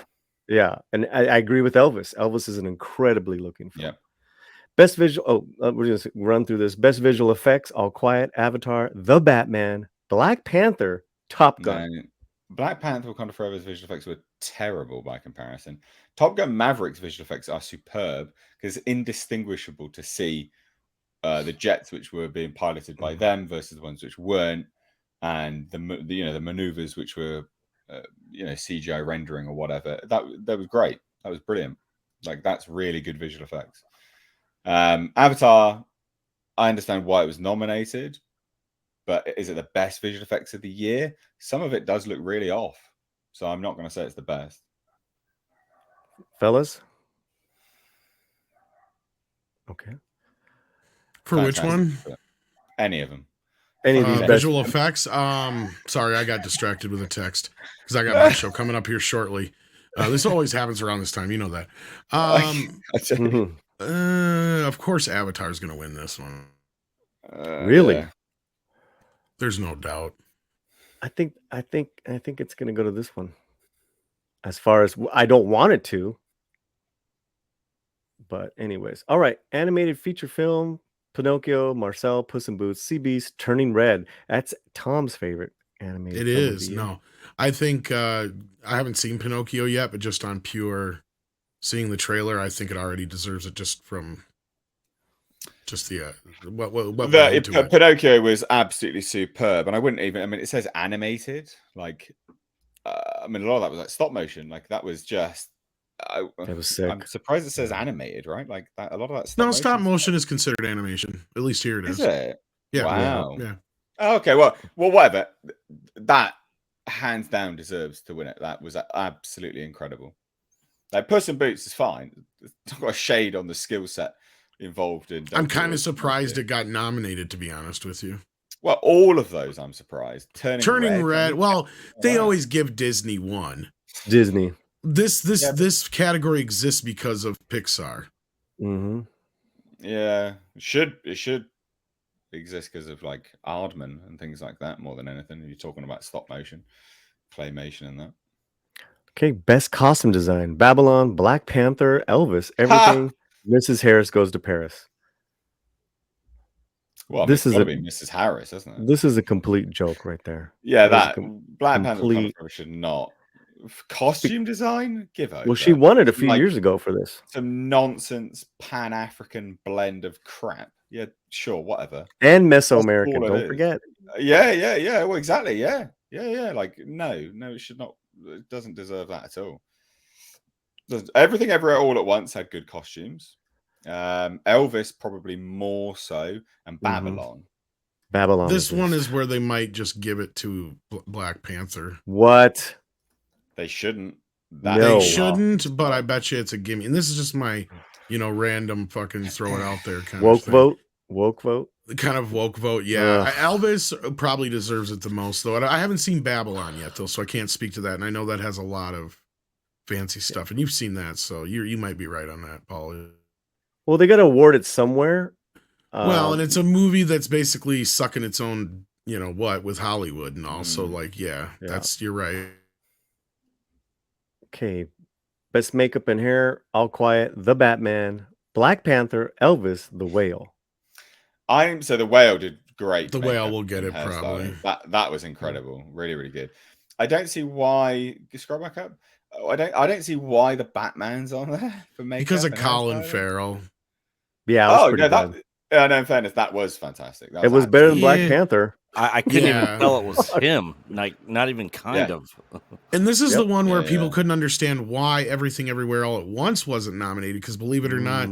Speaker 2: Yeah, and I agree with Elvis. Elvis is an incredibly looking film.
Speaker 1: Yeah.
Speaker 2: Best visual. We're just run through this. Best visual effects: All Quiet, Avatar, The Batman, Black Panther, Top Gun.
Speaker 1: No, Black Panther: Wakanda Forever's visual effects were terrible by comparison. Top Gun Maverick's visual effects are superb because it's indistinguishable to see the jets which were being piloted by them versus the ones which weren't, and the maneuvers which were CGI rendering or whatever. That was great. That was brilliant. Like that's really good visual effects. Avatar, I understand why it was nominated, but is it the best visual effects of the year? Some of it does look really off, so I'm not going to say it's the best.
Speaker 2: Fellas? Okay.
Speaker 4: For which one?
Speaker 1: Any of them.
Speaker 2: Any of these
Speaker 4: visual effects. Sorry, I got distracted with a text because I got my show coming up here shortly. This always happens around this time, you know that. Of course, Avatar's going to win this one.
Speaker 2: Really?
Speaker 1: Yeah.
Speaker 4: There's no doubt.
Speaker 2: I think it's going to go to this one. As far as I don't want it to, but anyways, all right. Animated feature film: Pinocchio, Marcel, Puss in Boots, Sea Beast, Turning Red. That's Tom's favorite animated.
Speaker 4: It is. No, I think I haven't seen Pinocchio yet, but just on pure seeing the trailer, I think it already deserves it just from just the
Speaker 1: Pinocchio was absolutely superb, and I wouldn't even. I mean, it says animated, like. I mean, a lot of that was like stop motion. Like that was just.
Speaker 2: That was sick.
Speaker 1: I'm surprised it says animated, right? Like that. A lot of that.
Speaker 4: Stop motion is considered animation. At least here it is.
Speaker 1: Is it?
Speaker 4: Yeah.
Speaker 1: Wow.
Speaker 4: Yeah.
Speaker 1: Oh, okay. Well, whatever. That hands down deserves to win it. That was absolutely incredible. Like Puss in Boots is fine. It's got a shade on the skill set involved in.
Speaker 4: I'm kind of surprised it got nominated, to be honest with you.
Speaker 1: Well, all of those, I'm surprised. Turning Red.
Speaker 4: Well, they always give Disney one.
Speaker 2: Disney.
Speaker 4: This category exists because of Pixar.
Speaker 2: Mm-hmm.
Speaker 1: Yeah, it should exist because of like Aardman and things like that more than anything. You're talking about stop motion, claymation, and that.
Speaker 2: Okay, best costume design: Babylon, Black Panther, Elvis, everything. Mrs. Harris Goes to Paris.
Speaker 1: Well, this is be Mrs. Harris, isn't it?
Speaker 2: This is a complete joke right there.
Speaker 1: Yeah, that Black Panther should not. Costume design? Give over.
Speaker 2: Well, she won it a few years ago for this.
Speaker 1: Some nonsense Pan-African blend of crap. Yeah, sure, whatever.
Speaker 2: And Mesoamerican, don't forget.
Speaker 1: Yeah. Well, exactly. Yeah. Like, no, it should not. It doesn't deserve that at all. Everything Everywhere All at Once had good costumes. Elvis probably more so, and Babylon.
Speaker 2: Babylon.
Speaker 4: This one is where they might just give it to Black Panther.
Speaker 2: What?
Speaker 1: They shouldn't.
Speaker 4: They shouldn't, but I bet you it's a gimme. And this is just my, random fucking throw it out there kind
Speaker 2: of
Speaker 4: thing.
Speaker 2: Woke vote.
Speaker 4: Kind of woke vote, yeah. Elvis probably deserves it the most, though. I haven't seen Babylon yet, though, so I can't speak to that. And I know that has a lot of fancy stuff, and you've seen that, so you might be right on that, Paul.
Speaker 2: Well, they got to award it somewhere.
Speaker 4: Well, and it's a movie that's basically sucking its own, with Hollywood and all. So, you're right.
Speaker 2: Okay. Best makeup and hair: All Quiet, The Batman, Black Panther, Elvis, The Whale.
Speaker 1: So The Whale did great.
Speaker 4: The Whale will get it probably.
Speaker 1: That was incredible. Really, really good. I don't see why. Scroll back up. I don't see why the Batman's on there for makeup.
Speaker 4: Because of Colin Farrell.
Speaker 2: Yeah.
Speaker 1: In fairness, that was fantastic.
Speaker 2: It was better than Black Panther.
Speaker 3: I couldn't even tell it was him. Like, not even kind of.
Speaker 4: And this is the one where people couldn't understand why Everything Everywhere All at Once wasn't nominated. Because believe it or not,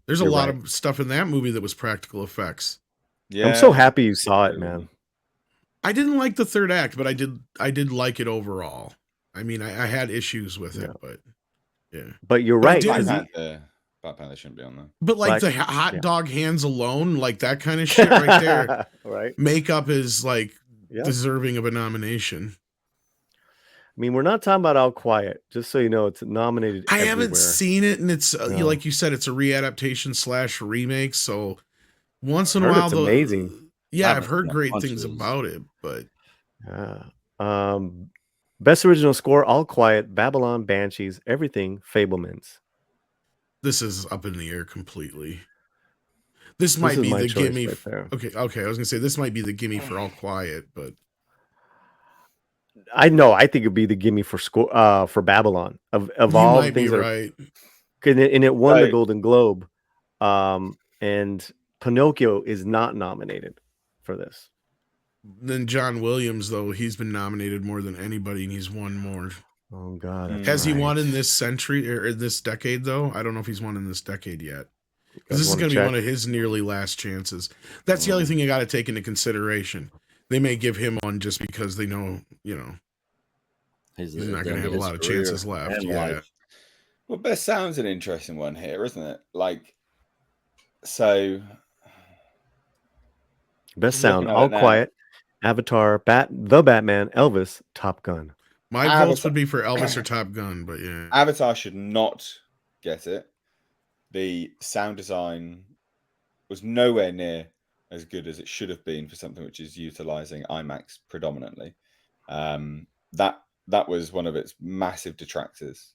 Speaker 4: there's a lot of stuff in that movie that was practical effects.
Speaker 2: Yeah, I'm so happy you saw it, man.
Speaker 4: I didn't like the third act, but I did like it overall. I mean, I had issues with it, but yeah.
Speaker 2: But you're right.
Speaker 1: Black Panther shouldn't be on there.
Speaker 4: But like the hot dog hands alone, like that kind of shit right there.
Speaker 2: Right.
Speaker 4: Makeup is like deserving of a nomination.
Speaker 2: I mean, we're not talking about All Quiet, just so you know, it's nominated.
Speaker 4: I haven't seen it, and it's like you said, it's a readaptation / remake. So once in a while,
Speaker 2: it's amazing.
Speaker 4: Yeah, I've heard great things about it, but
Speaker 2: best original score: All Quiet, Babylon, Banshees, Everything, Fabelmans.
Speaker 4: This is up in the air completely. This might be the gimme. Right okay. I was gonna say this might be the gimme for All Quiet, but
Speaker 2: I know. I think it'd be the gimme for score for Babylon of all the things.
Speaker 4: Right.
Speaker 2: And it won the Golden Globe, and Pinocchio is not nominated for this.
Speaker 4: Then John Williams, though, he's been nominated more than anybody, and he's won more.
Speaker 2: Oh God!
Speaker 4: Has he won in this century or in this decade? Though I don't know if he's won in this decade yet. This is going to be one of his nearly last chances. That's the other thing you got to take into consideration. They may give him one just because they know, he's not going to have a lot of chances left. Yeah.
Speaker 1: Well, best sound's an interesting one here, isn't it? Like, so
Speaker 2: Best
Speaker 1: I'm looking
Speaker 2: sound,
Speaker 1: at
Speaker 2: All
Speaker 1: it now.
Speaker 2: Quiet, Avatar, The Batman, Elvis, Top Gun.
Speaker 4: My votes would be for Elvis or Top Gun, but yeah.
Speaker 1: Avatar should not get it. The sound design was nowhere near as good as it should have been for something which is utilizing IMAX predominantly. That was one of its massive detractors.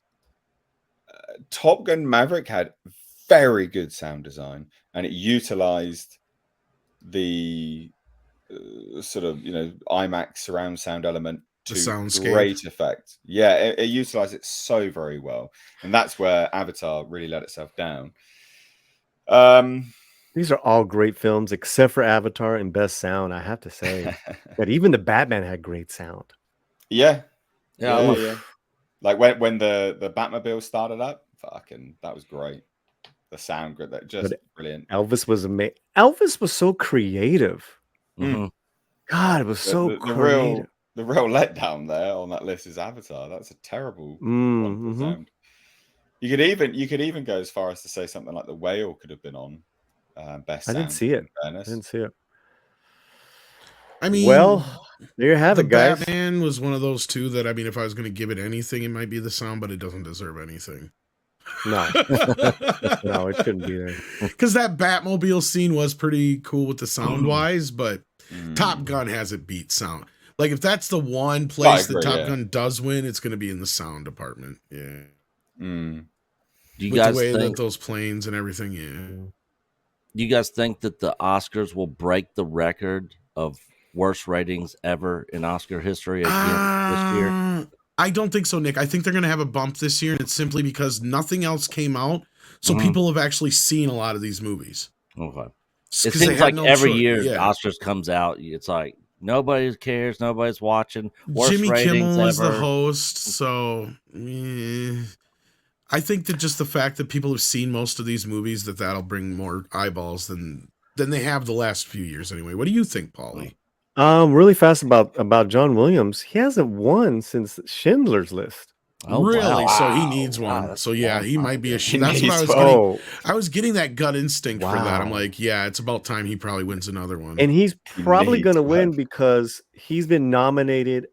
Speaker 1: Top Gun Maverick had very good sound design, and it utilized the sort of IMAX surround sound element to great effect. Yeah, it utilized it so very well, and that's where Avatar really let itself down.
Speaker 2: These are all great films except for Avatar and best sound. I have to say that even the Batman had great sound.
Speaker 1: Yeah. Like when the Batmobile started up, fucking that was great. The sound good, that just brilliant.
Speaker 2: Elvis was amazing. Elvis was so creative.
Speaker 3: Mm-hmm.
Speaker 2: God, it was so creative.
Speaker 1: The real letdown there on that list is Avatar. That's a terrible wonderful sound. You could even go as far as to say something like The Whale could have been on best sound.
Speaker 2: I didn't see it.
Speaker 4: I mean,
Speaker 2: well, there you have it, guys.
Speaker 4: Batman was one of those two that, I mean, if I was going to give it anything, it might be the sound, but it doesn't deserve anything.
Speaker 2: No, no, it shouldn't be there.
Speaker 4: Because that Batmobile scene was pretty cool with the sound wise, but Top Gun has it beat sound. Like if that's the one place that Top Gun does win, it's going to be in the sound department. Yeah.
Speaker 3: Do you
Speaker 4: with
Speaker 3: guys
Speaker 4: the way
Speaker 3: think
Speaker 4: that those planes and everything? Yeah.
Speaker 3: Do you guys think that the Oscars will break the record of worst ratings ever in Oscar history again this year?
Speaker 4: I don't think so, Nick. I think they're going to have a bump this year, and it's simply because nothing else came out, so people have actually seen a lot of these movies.
Speaker 3: Okay. It seems like every year Oscars comes out, it's like nobody cares, nobody's watching. Worst
Speaker 4: Jimmy
Speaker 3: ratings
Speaker 4: Kimmel is
Speaker 3: ever.
Speaker 4: the host, so I think that just the fact that people have seen most of these movies, that'll bring more eyeballs than they have the last few years anyway. What do you think, Paulie?
Speaker 2: Really fast about John Williams. He hasn't won since Schindler's List.
Speaker 4: Oh, really? Wow. So he needs one. Wow, so yeah, he might be a. That's what I was getting. I was getting that gut instinct for that. I'm like, yeah, it's about time he probably wins another one.
Speaker 2: And he's probably going to win because he's been nominated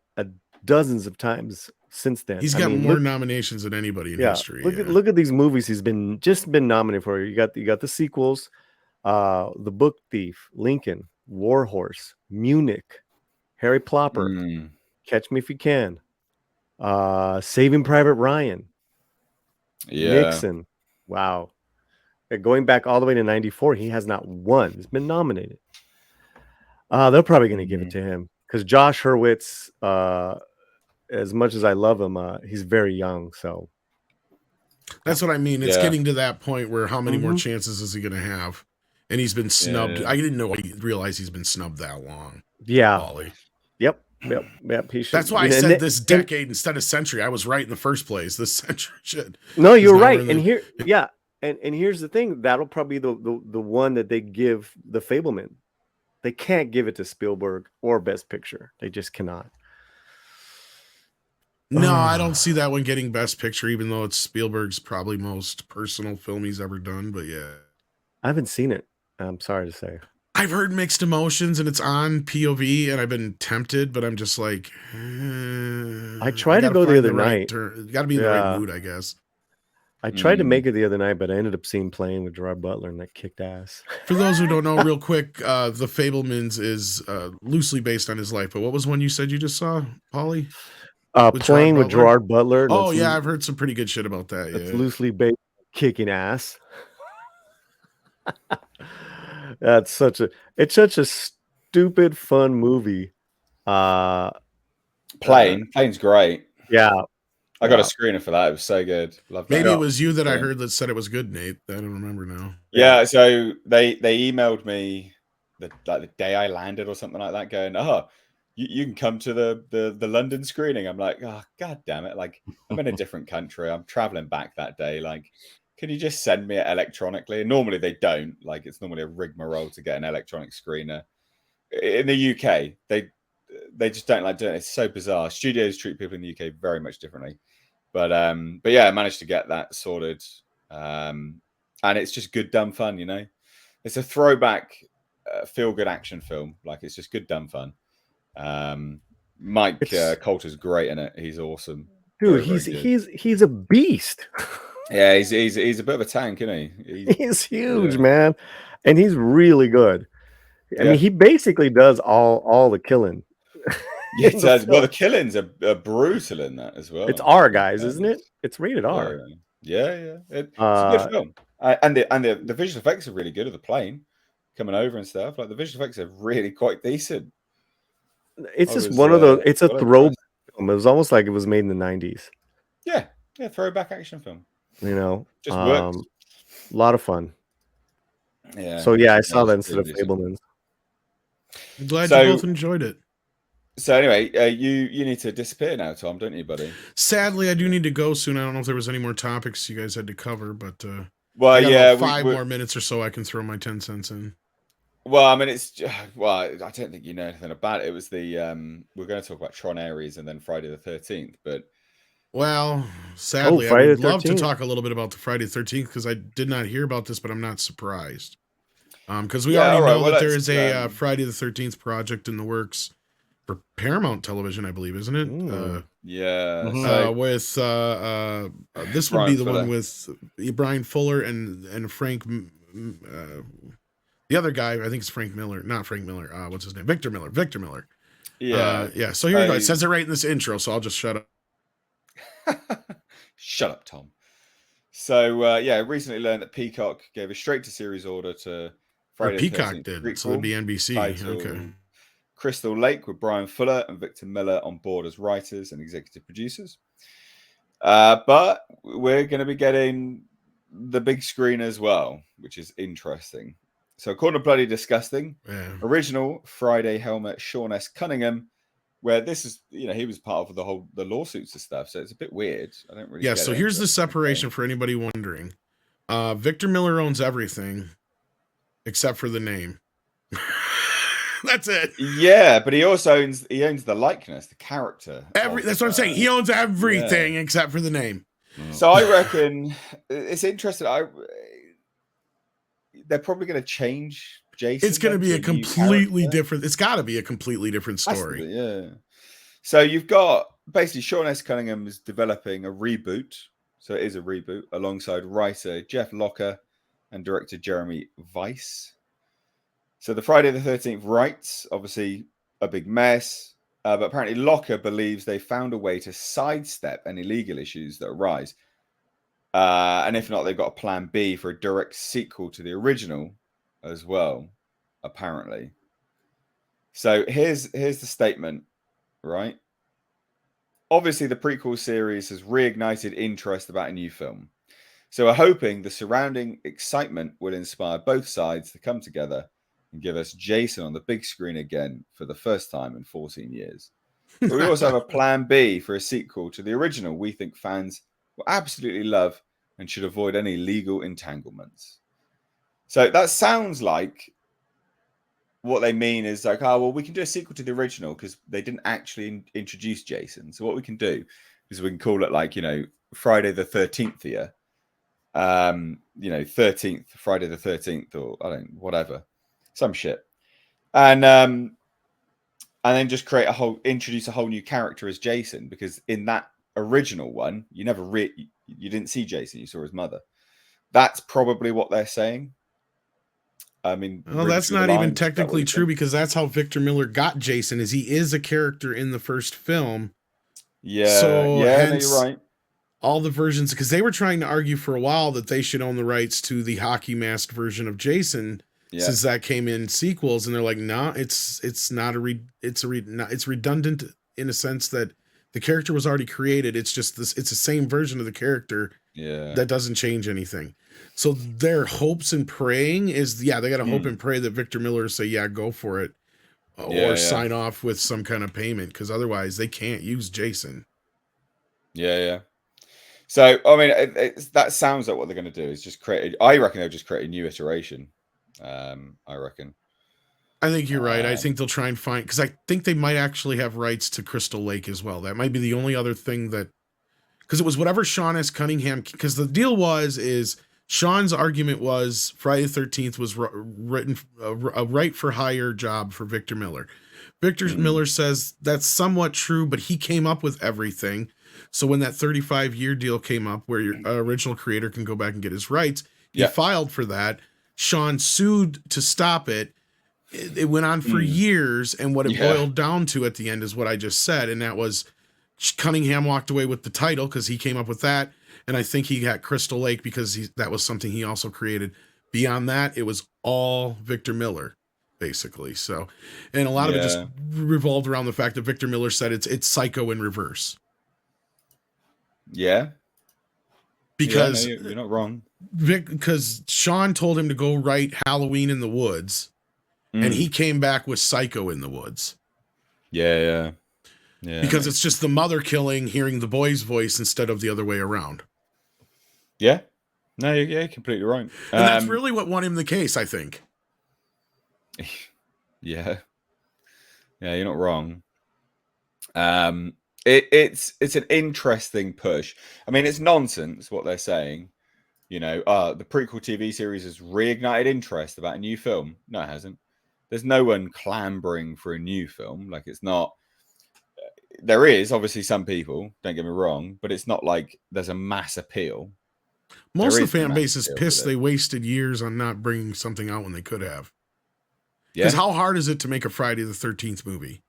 Speaker 2: dozens of times since then.
Speaker 4: He's got more nominations than anybody in history.
Speaker 2: Look at these movies he's been nominated for. You got the sequels, The Book Thief, Lincoln, War Horse, Munich, Harry Plopper, Catch Me If You Can, Saving Private Ryan, Nixon. Wow. Going back all the way to 94, he has not won. He's been nominated. They're probably going to give it to him because Josh Hurwitz, as much as I love him, he's very young. So
Speaker 4: that's what I mean. It's getting to that point where how many more chances is he going to have? And he's been snubbed. I didn't realize he's been snubbed that long.
Speaker 2: Yeah.
Speaker 4: Ollie.
Speaker 2: Yep.
Speaker 4: That's why I said this decade instead of century. I was right in the first place. This century shit.
Speaker 2: No, you're right. And here, and here's the thing. That'll probably be the one that they give the Fableman. They can't give it to Spielberg or Best Picture. They just cannot.
Speaker 4: No, I don't see that one getting Best Picture, even though it's Spielberg's probably most personal film he's ever done. But yeah,
Speaker 2: I haven't seen it. I'm sorry to say.
Speaker 4: I've heard mixed emotions, and it's on POV, and I've been tempted, but I'm just like,
Speaker 2: I tried to go the other night.
Speaker 4: Got to be in the right mood, I guess.
Speaker 2: I tried to make it the other night, but I ended up seeing Playing with Gerard Butler, and that kicked ass.
Speaker 4: For those who don't know, real quick, The Fablemans is loosely based on his life. But what was one you said you just saw, Paulie?
Speaker 2: Playing with Gerard Butler.
Speaker 4: Oh yeah, I've heard some pretty good shit about that.
Speaker 2: It's loosely based on kicking ass. It's such a stupid fun movie.
Speaker 1: Plane's great.
Speaker 2: Yeah.
Speaker 1: I got a screener for that. It was so good. Loved
Speaker 4: Maybe it was you that I heard that said it was good, Nate. I don't remember now.
Speaker 1: Yeah, so they emailed me the day I landed or something like that, going, "Oh, you can come to the London screening." I'm like, "Oh, god damn it. Like, I'm in a different country. I'm traveling back that day. Like, can you just send me it electronically?" And normally they don't. Like, it's normally a rigmarole to get an electronic screener. In the UK, they just don't like doing it. It's so bizarre. Studios treat people in the UK very much differently. But yeah, I managed to get that sorted. And it's just good dumb fun, you know. It's a throwback feel good action film. Like it's just good, dumb fun. Mike Coulter's great in it. He's awesome,
Speaker 2: dude.
Speaker 1: Very,
Speaker 2: he's a beast.
Speaker 1: Yeah, he's a bit of a tank, isn't he?
Speaker 2: He's huge, man, and he's really good. I mean, he basically does all the killing.
Speaker 1: Yeah, it does. Well, the killings are brutal in that as well.
Speaker 2: It's R, guys, isn't it? It's rated R.
Speaker 1: Yeah. It's a good film, and the visual effects are really good of the plane coming over and stuff. Like the visual effects are really quite decent.
Speaker 2: It's just one of those. It's a throwback film. It was almost like it was made in the 90s.
Speaker 1: Yeah, throwback action film.
Speaker 2: You know,
Speaker 1: just works.
Speaker 2: A lot of fun.
Speaker 1: Yeah.
Speaker 2: So yeah, I saw that instead of Fablemans.
Speaker 4: I'm glad you both enjoyed it.
Speaker 1: So anyway, you need to disappear now, Tom, don't you, buddy?
Speaker 4: Sadly, I do need to go soon. I don't know if there was any more topics you guys had to cover, but
Speaker 1: well, yeah,
Speaker 4: 5 more minutes or so I can throw my 10 cents in.
Speaker 1: Well, I mean, I don't think you know anything about it. It was the we're going to talk about Tron Ares and then Friday the 13th, but
Speaker 4: well, sadly, I would love to talk a little bit about the Friday the 13th because I did not hear about this, but I'm not surprised. Because we already know that there is a Friday the 13th project in the works for Paramount Television, I believe, isn't it?
Speaker 1: Yeah.
Speaker 4: So, with this would be the one with Brian Fuller and Frank. The other guy, I think it's Frank Miller, not Frank Miller. What's his name? Victor Miller. Yeah. Yeah. So here we go. It says it right in this intro, so I'll just shut up.
Speaker 1: Shut up, Tom. So recently learned that Peacock gave a straight to series order to Friday.
Speaker 4: Or Peacock did, so it'd be NBC. Okay.
Speaker 1: Crystal Lake with Brian Fuller and Victor Miller on board as writers and executive producers. But we're going to be getting the big screen as well, which is interesting. So according to Bloody Disgusting, original Friday helmet Sean S. Cunningham, where this is, he was part of the lawsuits and stuff, so it's a bit weird. I don't really.
Speaker 4: Yeah. So here's the separation for anybody wondering. Victor Miller owns everything except for the name. That's it.
Speaker 1: Yeah, but he also owns the likeness, the character.
Speaker 4: That's what I'm saying. He owns everything except for the name.
Speaker 1: So I reckon it's interesting. They're probably going to change Jason.
Speaker 4: It's going to be a completely different. It's got to be a completely different story.
Speaker 1: Yeah. So you've got basically Sean S. Cunningham is developing a reboot. So it is a reboot alongside writer Jeff Locker and director Jeremy Weiss. So the Friday the 13th rights, obviously a big mess, but apparently Locker believes they found a way to sidestep any legal issues that arise. And if not, they've got a plan B for a direct sequel to the original as well, apparently. So here's the statement, right? Obviously, the prequel series has reignited interest about a new film. So we're hoping the surrounding excitement will inspire both sides to come together and give us Jason on the big screen again for the first time in 14 years. But we also have a plan B for a sequel to the original we think fans will absolutely love and should avoid any legal entanglements. So that sounds like what they mean is like, we can do a sequel to the original because they didn't actually introduce Jason. So what we can do is we can call it like, Friday the 13th year. 13th, Friday the 13th, or whatever. Some shit. And then just introduce a whole new character as Jason, because in that original one, you didn't see Jason, you saw his mother. That's probably what they're saying. I mean,
Speaker 4: well, that's not even technically true, because that's how Victor Miller got Jason, is he is a character in the first film.
Speaker 1: Yeah. So you're right.
Speaker 4: All the versions, because they were trying to argue for a while that they should own the rights to the hockey masked version of Jason. Yeah. Since that came in sequels, and they're like, nah, it's redundant in a sense that the character was already created. It's just this. It's the same version of the character.
Speaker 1: Yeah,
Speaker 4: that doesn't change anything. So their hopes and praying is, they got to hope and pray that Victor Miller say, go for it, or sign off with some kind of payment, because otherwise they can't use Jason.
Speaker 1: Yeah. So I mean, that sounds like what they're going to do is just create. I reckon they'll just create a new iteration. I reckon.
Speaker 4: I think you're right. I think they'll try and find, because I think they might actually have rights to Crystal Lake as well. That might be the only other thing that, because it was whatever Sean S. Cunningham, because the deal is Sean's argument was Friday the 13th was written a right for hire job for Victor Miller. Victor Miller says that's somewhat true, but he came up with everything. So when that 35-year deal came up where your original creator can go back and get his rights, he filed for that. Sean sued to stop it. It went on for years, and what it boiled down to at the end is what I just said, and that was Cunningham walked away with the title because he came up with that, and I think he got Crystal Lake because that was something he also created. Beyond that, it was all Victor Miller, basically. So, and a lot of it just revolved around the fact that Victor Miller said it's Psycho in reverse.
Speaker 1: Yeah.
Speaker 4: Because
Speaker 1: you're not wrong.
Speaker 4: Because Sean told him to go write Halloween in the Woods, and he came back with Psycho in the Woods.
Speaker 1: Yeah.
Speaker 4: Because it's just the mother killing, hearing the boy's voice instead of the other way around.
Speaker 1: Yeah. No, you're completely right. And
Speaker 4: that's really what won him the case, I think.
Speaker 1: Yeah, you're not wrong. It's an interesting push. I mean, it's nonsense what they're saying. You know, the prequel TV series has reignited interest about a new film. No, it hasn't. There's no one clambering for a new film. Like, it's not. There is obviously some people, don't get me wrong, but it's not like there's a mass appeal.
Speaker 4: Most of the fan base is pissed they wasted years on not bringing something out when they could have. Because how hard is it to make a Friday the 13th movie?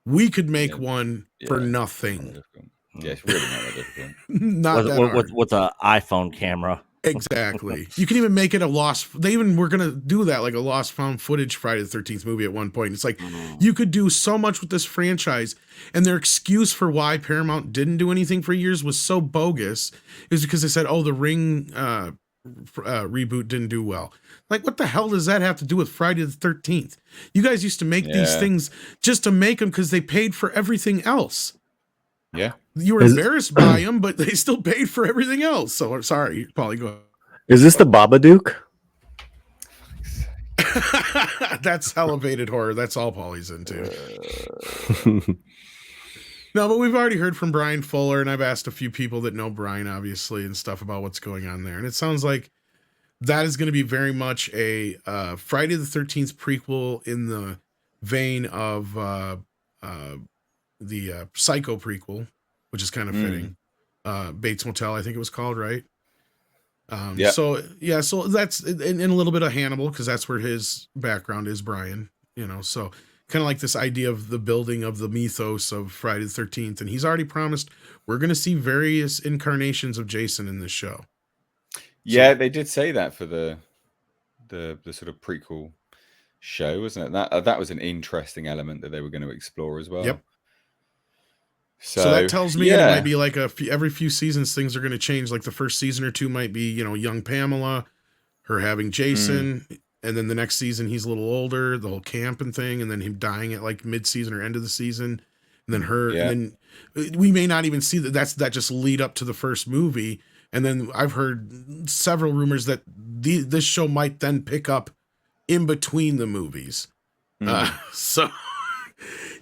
Speaker 4: We could make one for nothing.
Speaker 1: Yeah, it's really not that difficult.
Speaker 4: Not that hard.
Speaker 3: With an iPhone camera.
Speaker 4: Exactly. You can even make it a lost. They even were going to do that, like a lost found footage Friday the 13th movie at one point. It's like you could do so much with this franchise, and their excuse for why Paramount didn't do anything for years was so bogus. It was because they said, "Oh, the Ring reboot didn't do well." Like, what the hell does that have to do with Friday the 13th? You guys used to make these things just to make them because they paid for everything else.
Speaker 1: Yeah.
Speaker 4: You were embarrassed by them, but they still paid for everything else. So, sorry, Paulie, go ahead.
Speaker 2: Is this the Babadook?
Speaker 4: That's elevated horror. That's all Paulie's into. No, but we've already heard from Brian Fuller, and I've asked a few people that know Brian, obviously, and stuff about what's going on there. And it sounds like that is going to be very much a Friday the 13th prequel in the vein of the Psycho prequel, which is kind of fitting. Bates Motel, I think it was called, right? So that's in a little bit of Hannibal, because that's where his background is, Brian. You know, so kind of like this idea of the building of the mythos of Friday the 13th, and he's already promised we're going to see various incarnations of Jason in this show.
Speaker 1: Yeah, they did say that for the sort of prequel show, wasn't it? That was an interesting element that they were going to explore as well.
Speaker 4: Yep. So that tells me it might be like every few seasons things are going to change. Like the first season or two might be, young Pamela, her having Jason, and then the next season he's a little older, the whole camping thing, and then him dying at like mid-season or end of the season, and then her, and then we may not even see that just lead up to the first movie. And then I've heard several rumors that this show might then pick up in between the movies. So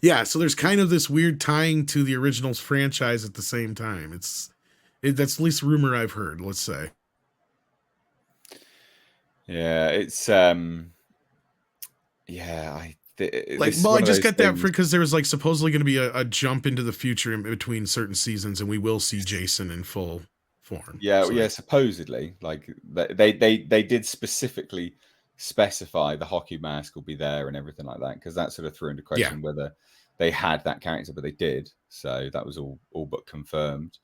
Speaker 4: there's kind of this weird tying to the originals franchise at the same time. That's at least rumor I've heard, let's say.
Speaker 1: Yeah, it's
Speaker 4: I just get that because there was like supposedly going to be a jump into the future in between certain seasons, and we will see Jason in full form.
Speaker 1: Yeah, supposedly, like they did specifically specify the hockey mask will be there and everything like that, because that sort of threw into question whether they had that character, but they did. So that was all but confirmed.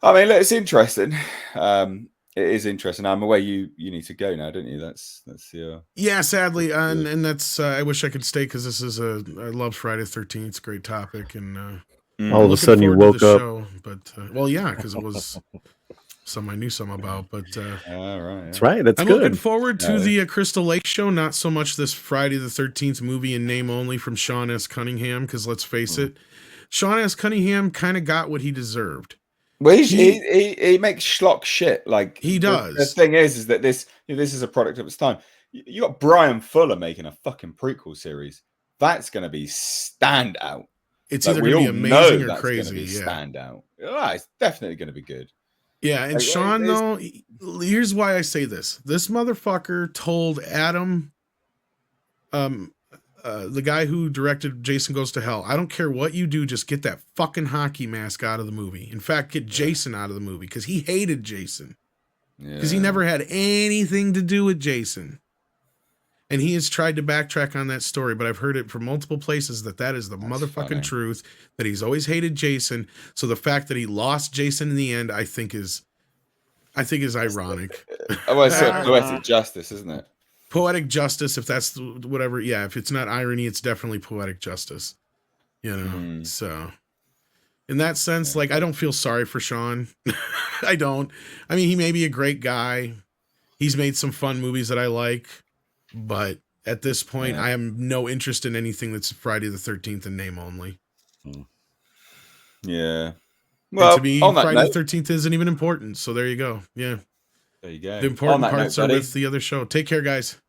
Speaker 1: I mean, look, it's interesting. It is interesting. I'm aware you need to go now, don't you? That's your
Speaker 4: sadly, and that's I wish I could stay because this is I love Friday the 13th. It's a great topic, and
Speaker 2: all of a sudden you woke up.
Speaker 4: Show, but because it was some I knew some about. But
Speaker 1: all right,
Speaker 2: that's right. That's
Speaker 4: I'm
Speaker 2: good.
Speaker 4: looking forward to the Crystal Lake show. Not so much this Friday the 13th movie in name only from Sean S. Cunningham, because let's face it, Sean S. Cunningham kind of got what he deserved.
Speaker 1: Well, he makes schlock shit. Like
Speaker 4: he does.
Speaker 1: The thing is that this is a product of its time. You got Brian Fuller making a fucking prequel series. That's going to be standout.
Speaker 4: It's either going to be amazing or crazy.
Speaker 1: Standout. It's definitely going to be good.
Speaker 4: Yeah, and Sean, though, here's why I say this. This motherfucker told Adam, the guy who directed Jason Goes to Hell, I don't care what you do, just get that fucking hockey mask out of the movie. In fact, get Jason out of the movie, because he hated Jason. Because he never had anything to do with Jason. And he has tried to backtrack on that story, but I've heard it from multiple places that is the motherfucking truth, that he's always hated Jason. So the fact that he lost Jason in the end, I think is ironic.
Speaker 1: Well, it's poetic justice, isn't it?
Speaker 4: Poetic justice, if that's whatever. Yeah, if it's not irony, it's definitely poetic justice. You know, so in that sense, like, I don't feel sorry for Sean. I don't. I mean, he may be a great guy. He's made some fun movies that I like. But at this point, I have no interest in anything that's Friday the 13th in name only.
Speaker 1: Yeah. Well,
Speaker 4: and to me, Friday the 13th isn't even important. So there you go. Yeah.
Speaker 1: There you go.
Speaker 4: The important parts are with the other show. Take care, guys.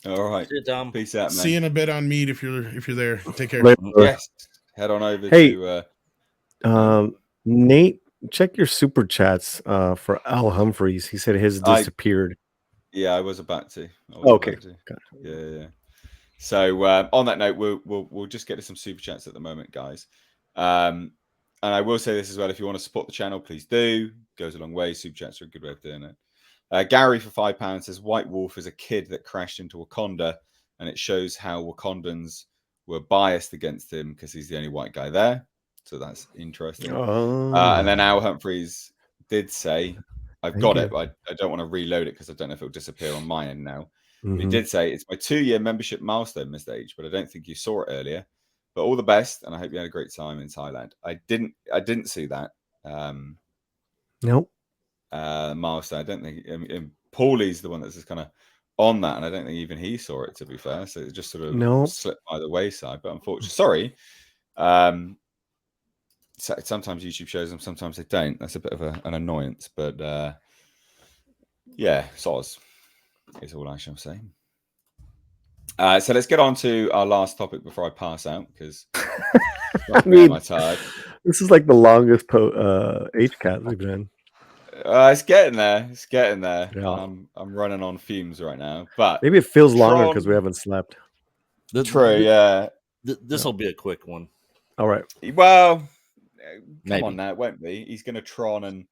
Speaker 1: All right.
Speaker 3: See you, Tom.
Speaker 1: Peace out, man.
Speaker 4: See you in a bit on Meet if you're there. Take care.
Speaker 1: Yes. Head on over
Speaker 2: to Nate, check your super chats for Al Humphreys. He said his disappeared.
Speaker 1: Yeah, I was about to.
Speaker 2: Okay.
Speaker 1: Yeah. So on that note, we'll just get to some super chats at the moment, guys. And I will say this as well: if you want to support the channel, please do. Goes a long way. Super chats are a good way of doing it. Gary for £5 says White Wolf is a kid that crashed into Wakanda, and it shows how Wakandans were biased against him because he's the only white guy there. So that's interesting. And then Al Humphreys did say, I've got it, but I don't want to reload it because I don't know if it'll disappear on my end now. But he did say, it's my 2-year membership milestone, Mr. H, but I don't think you saw it earlier. But all the best, and I hope you had a great time in Thailand. I didn't see that.
Speaker 2: Nope.
Speaker 1: Milestone. I don't think. Paulie's the one that's just kind of on that, and I don't think even he saw it. To be fair, so it just sort of slipped by the wayside. But unfortunately, sorry. Sometimes YouTube shows them, sometimes they don't. That's a bit of an annoyance, but yeah, soz is all I shall say. So let's get on to our last topic before I pass out, because I'm tired.
Speaker 2: This is like the longest HCAT we've done.
Speaker 1: It's getting there. It's getting there.
Speaker 2: Yeah.
Speaker 1: I'm running on fumes right now, but
Speaker 2: maybe it feels longer because we haven't slept.
Speaker 1: True, yeah.
Speaker 3: This will be a quick one.
Speaker 2: All right.
Speaker 1: Well, come on now, it won't be. He's going to Tron, and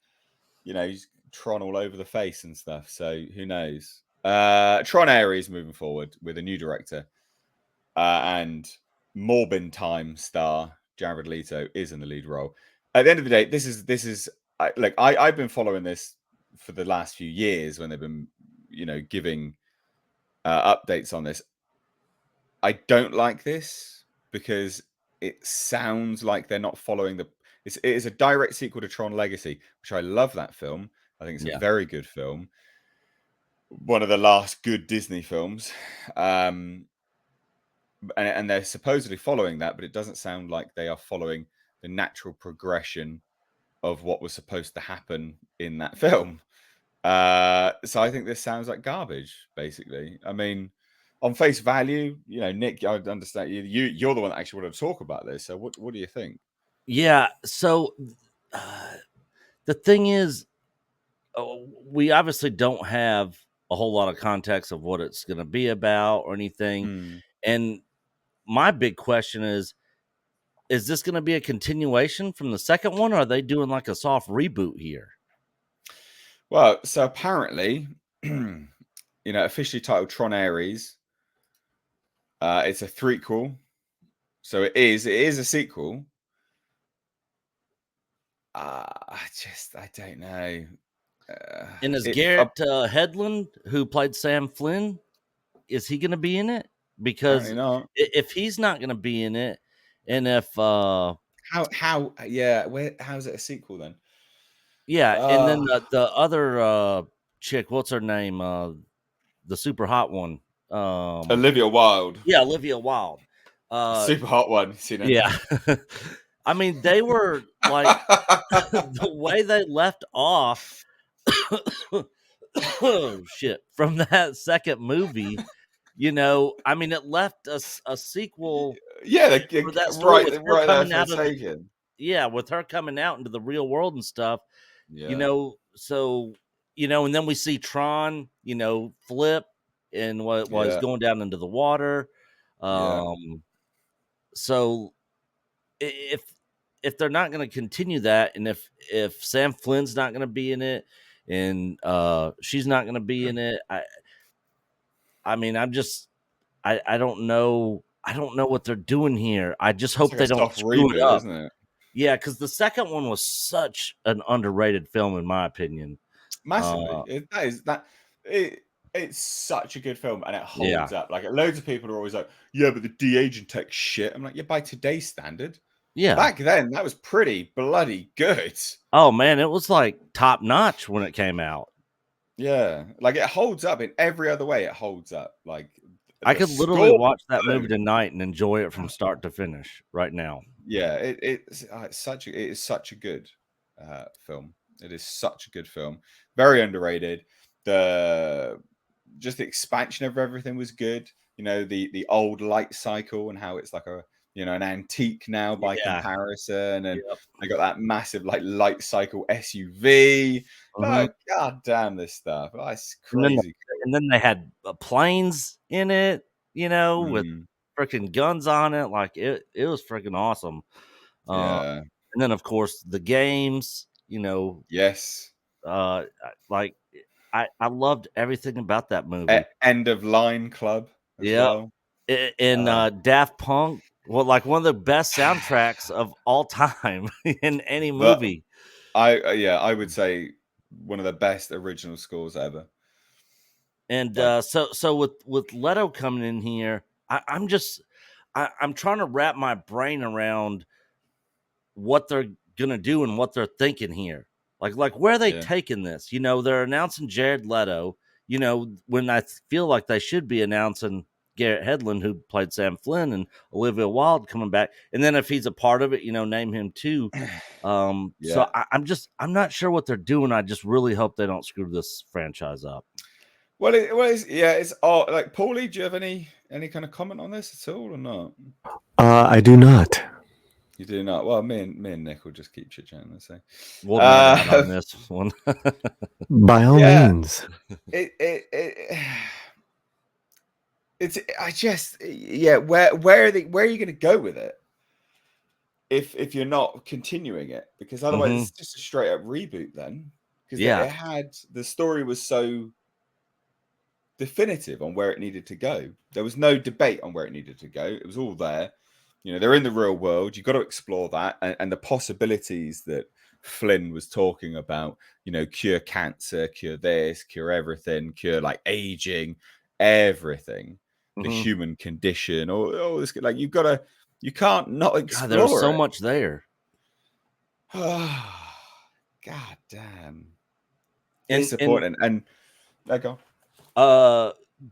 Speaker 1: he's Tron all over the face and stuff. So who knows? Tron Ares moving forward with a new director, and Morbin Time star Jared Leto is in the lead role. At the end of the day, this is. I've been following this for the last few years when they've been, giving updates on this. I don't like this because it sounds like they're not following it is a direct sequel to Tron Legacy, which I love that film. I think it's a very good film. One of the last good Disney films. And they're supposedly following that, but it doesn't sound like they are following the natural progression of what was supposed to happen in that film. So I think this sounds like garbage, basically. I mean, on face value, Nick, I understand you're the one that actually wanted to talk about this. So what do you think?
Speaker 3: Yeah. So the thing is, we obviously don't have a whole lot of context of what it's going to be about or anything. And my big question is this going to be a continuation from the second one, or are they doing like a soft reboot here?
Speaker 1: Well, so apparently, officially titled Tron Ares. It's a threequel, so it is a sequel. I don't know.
Speaker 3: And is Garrett Hedlund, who played Sam Flynn, is he going to be in it? Because if he's not going to be in it, and if how's
Speaker 1: it a sequel then?
Speaker 3: Yeah, and then the other chick, what's her name? The super hot one,
Speaker 1: Olivia Wilde.
Speaker 3: Yeah, Olivia Wilde,
Speaker 1: super hot one. Seen it?
Speaker 3: Yeah, I mean they were like the way they left off. Oh shit! From that second movie. I mean, it left us a sequel.
Speaker 1: Yeah,
Speaker 3: that's right there for taken. Yeah, with her coming out into the real world and stuff. You know, so and then we see Tron, flip and while he's going down into the water. So if they're not going to continue that, and if Sam Flynn's not going to be in it, and she's not going to be in it, I mean, I don't know. I don't know what they're doing here. I just hope they don't screw it up.
Speaker 1: Isn't it?
Speaker 3: Yeah, because the second one was such an underrated film, in my opinion.
Speaker 1: Massively. It's such a good film, and it holds up. Like, loads of people are always like, "Yeah, but the de-aging tech shit." I'm like, "Yeah, by today's standard, back then that was pretty bloody good."
Speaker 3: Oh man, it was like top notch when it came out.
Speaker 1: Yeah, like it holds up in every other way. It holds up. Like,
Speaker 3: I could literally watch that movie tonight and enjoy it from start to finish right now.
Speaker 1: Yeah, it is such a good film. It is such a good film. Very underrated. Just the expansion of everything was good. The old light cycle and how it's like an antique now by comparison, and I got that massive light cycle SUV. Like, god damn this stuff. Oh, it's crazy.
Speaker 3: And then they had planes in it, with freaking guns on it. Like it was freaking awesome. And then of course the games,
Speaker 1: Yes.
Speaker 3: Like I loved everything about that movie.
Speaker 1: End of Line Club as well.
Speaker 3: And Daft Punk, like one of the best soundtracks of all time in any movie.
Speaker 1: I would say one of the best original scores ever.
Speaker 3: And so with Leto coming in here, I'm trying to wrap my brain around what they're gonna do and what they're thinking here. Like where are they taking this? They're announcing Jared Leto, when I feel like they should be announcing Garrett Hedlund, who played Sam Flynn, and Olivia Wilde coming back. And then if he's a part of it, name him too. So I'm not sure what they're doing. I just really hope they don't screw this franchise up.
Speaker 1: Well, it's all like, Paulie, do you have any kind of comment on this at all or not?
Speaker 2: I do not.
Speaker 1: You do not. Well, me and Nick will just keep chit-chatting. Let's say
Speaker 3: we'll nerd out on this one.
Speaker 2: By all means.
Speaker 1: Where are you going to go with it if you're not continuing it? Because otherwise it's just a straight up reboot then. Because the story was so definitive on where it needed to go. There was no debate on where it needed to go. It was all there. They're in the real world. You've got to explore that and the possibilities that Flynn was talking about. Cure cancer, cure this, cure everything, cure like aging, everything, the human condition, all this. Like, you can't not explore.
Speaker 3: God, there's so much there.
Speaker 1: God damn. Disappointing. And there you
Speaker 3: go.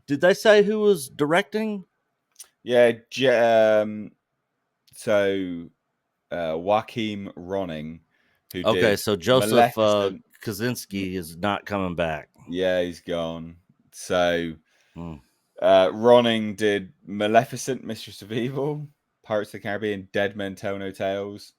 Speaker 3: Did they say who was directing?
Speaker 1: Yeah, so Joachim Ronning, who did
Speaker 3: so Joseph Kosinski is not coming back.
Speaker 1: Yeah, he's gone. So Ronning did Maleficent, Mistress of Evil, Pirates of the Caribbean, Dead Men Tell No Tales,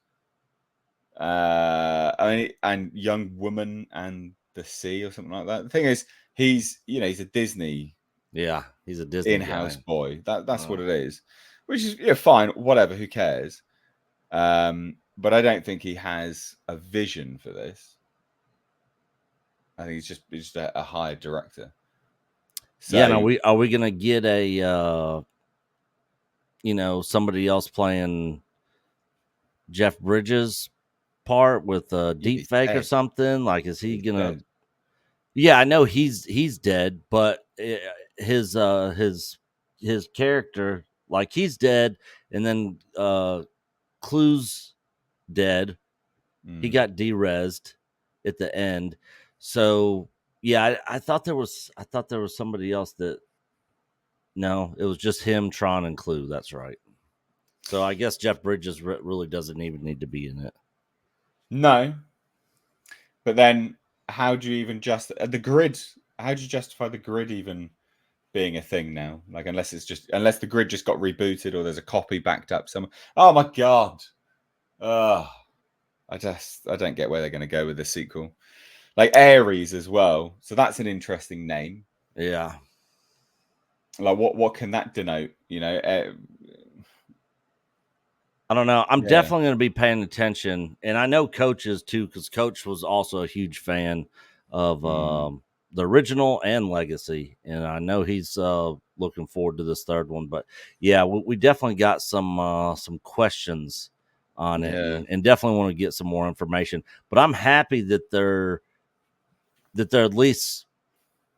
Speaker 1: and Young Woman and the Sea or something like that. The thing is, he's a Disney.
Speaker 3: Yeah, he's a Disney
Speaker 1: in-house boy. That's what it is. Which is fine, whatever, who cares? But I don't think he has a vision for this. I think he's just a hired director. So,
Speaker 3: are we gonna get a somebody else playing Jeff Bridges' part with a deep fake or something? Like, is he gonna? Dead. Yeah, I know he's dead, but his character, like, he's dead, and then Clue's dead. He got de-resed at the end. So yeah, I thought there was somebody else that. No, it was just him, Tron, and Clue. That's right. So I guess Jeff Bridges really doesn't even need to be in it. No,
Speaker 1: but then how do you even justify the grid? How do you justify the grid even being a thing now? Like, unless the grid just got rebooted or there's a copy backed up somewhere. Oh my god! I I don't get where they're going to go with the sequel. Like Ares as well. So that's an interesting name.
Speaker 3: Yeah.
Speaker 1: Like what can that denote? You know,
Speaker 3: I don't know. I'm definitely going to be paying attention, and I know Coach is too, because Coach was also a huge fan of the original and Legacy, and I know he's looking forward to this third one. But yeah, we definitely got some questions on it, and definitely want to get some more information. But I'm happy that they're at least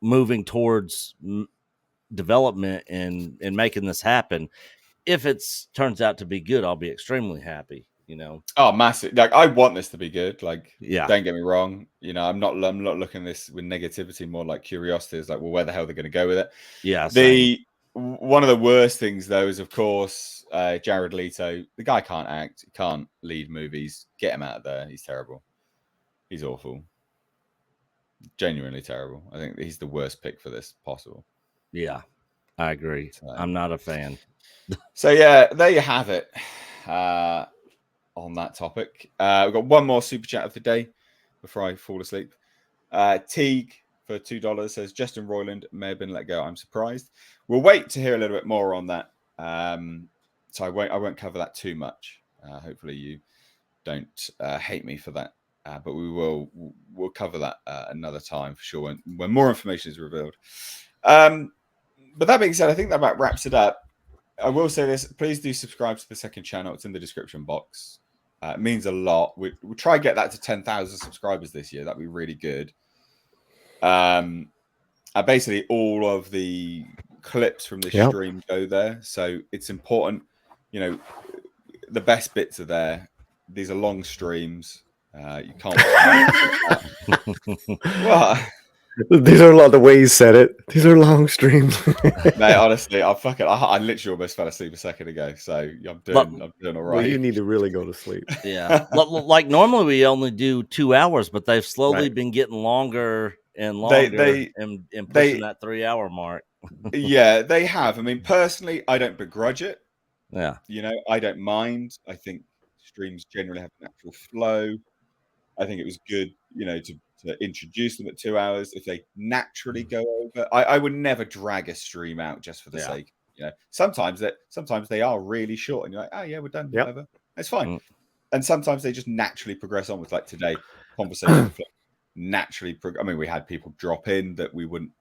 Speaker 3: moving towards development and making this happen. If it turns out to be good, I'll be extremely happy, you know.
Speaker 1: Oh, massive. Like, I want this to be good. Like,
Speaker 3: yeah,
Speaker 1: don't get me wrong. You know, I'm not looking at this with negativity, more like curiosity. Is like, well, where the hell they're going to go with it?
Speaker 3: Yeah.
Speaker 1: One of the worst things though is, of course, Jared Leto. The guy can't act. He can't lead movies. Get him out of there. He's terrible. He's awful. Genuinely terrible. I think he's the worst pick for this possible.
Speaker 3: Yeah, I agree. I'm not a fan.
Speaker 1: So yeah, there you have it. On that topic, we've got one more super chat of the day before I fall asleep. Teague for $2 says Justin Roiland may have been let go. I'm surprised. We'll wait to hear a little bit more on that. So I won't cover that too much. Hopefully you don't hate me for that. But we'll cover that another time for sure when more information is revealed. But that being said, I think that about wraps it up. I will say this: please do subscribe to the second channel. It's in the description box. It means a lot. We'll try and get that to 10,000 subscribers this year. That'd be really good. Basically, all of the clips from this stream go there, so it's important. You know, the best bits are there. These are long streams. You can't. What?
Speaker 2: These are a lot of the way you said it. These are long streams.
Speaker 1: Mate, honestly, I literally almost fell asleep a second ago. So I'm doing all right.
Speaker 2: Well, you need to really go to sleep.
Speaker 3: Yeah. Like normally we only do 2 hours, but they've slowly been getting longer and longer and pushing that 3 hour mark.
Speaker 1: Yeah, they have. I mean, personally, I don't begrudge it.
Speaker 3: Yeah.
Speaker 1: You know, I don't mind. I think streams generally have a natural flow. I think it was good, you know, to introduce them at 2 hours. If they naturally go over, I would never drag a stream out just for the sake. You know, sometimes they are really short, and you're like, oh yeah, we're done. Whatever, it's fine. And sometimes they just naturally progress on with, like today, conversation naturally. I mean, we had people drop in that we wouldn't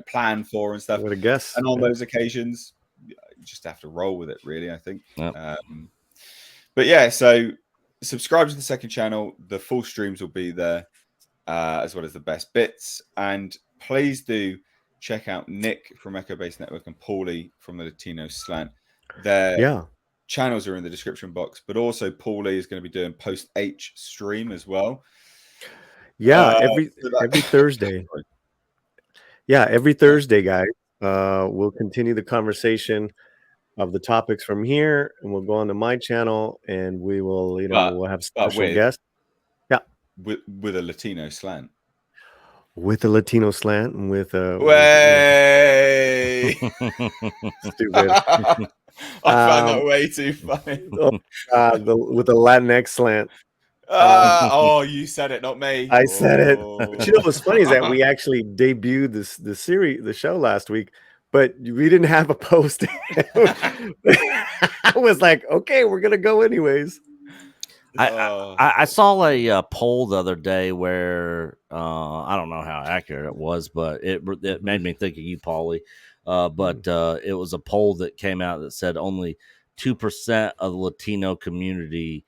Speaker 1: plan for and stuff.
Speaker 2: I would have guessed.
Speaker 1: And on those occasions, you just have to roll with it. Really, I think. But yeah, so subscribe to the second channel. The full streams will be there, as well as the best bits. And please do check out Nick from Echo Base Network and Paulie from the Latino Slant. Their channels are in the description box, but also Paulie is going to be doing Post H stream as well.
Speaker 2: Yeah, every Thursday. Yeah, every Thursday, guys. We'll continue the conversation of the topics from here, and we'll go on to my channel, and we will, we'll have special guests. Yeah,
Speaker 1: with a Latino slant.
Speaker 2: With a Latino slant, and with a
Speaker 1: way.
Speaker 2: Stupid.
Speaker 1: I found that way too funny.
Speaker 2: With a Latinx slant.
Speaker 1: You said it, not me.
Speaker 2: I said it. But you know what's funny is that we actually debuted the show last week, but we didn't have a post. I was like, okay, we're gonna go anyways.
Speaker 3: I saw a poll the other day where I don't know how accurate it was, but it made me think of you, Paulie. But it was a poll that came out that said only 2% of the Latino community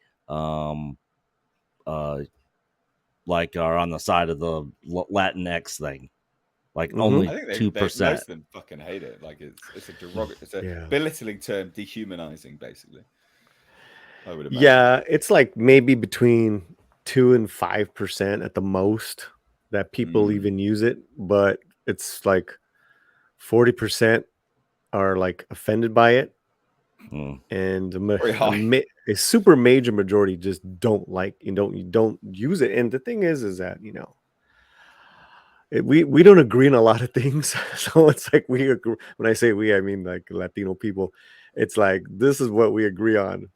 Speaker 3: like are on the side of the Latinx thing. Like only 2%.
Speaker 1: Most of them fucking hate it. Like it's a derogatory, it's a belittling term, dehumanizing, basically. I would imagine.
Speaker 2: Yeah, it's like maybe between 2 and 5% at the most that people even use it, but it's like 40% are like offended by it, and a super major majority just don't like you don't use it. And the thing is that we don't agree on a lot of things, so it's like we agree. When I say we, I mean like Latino people. It's like this is what we agree on.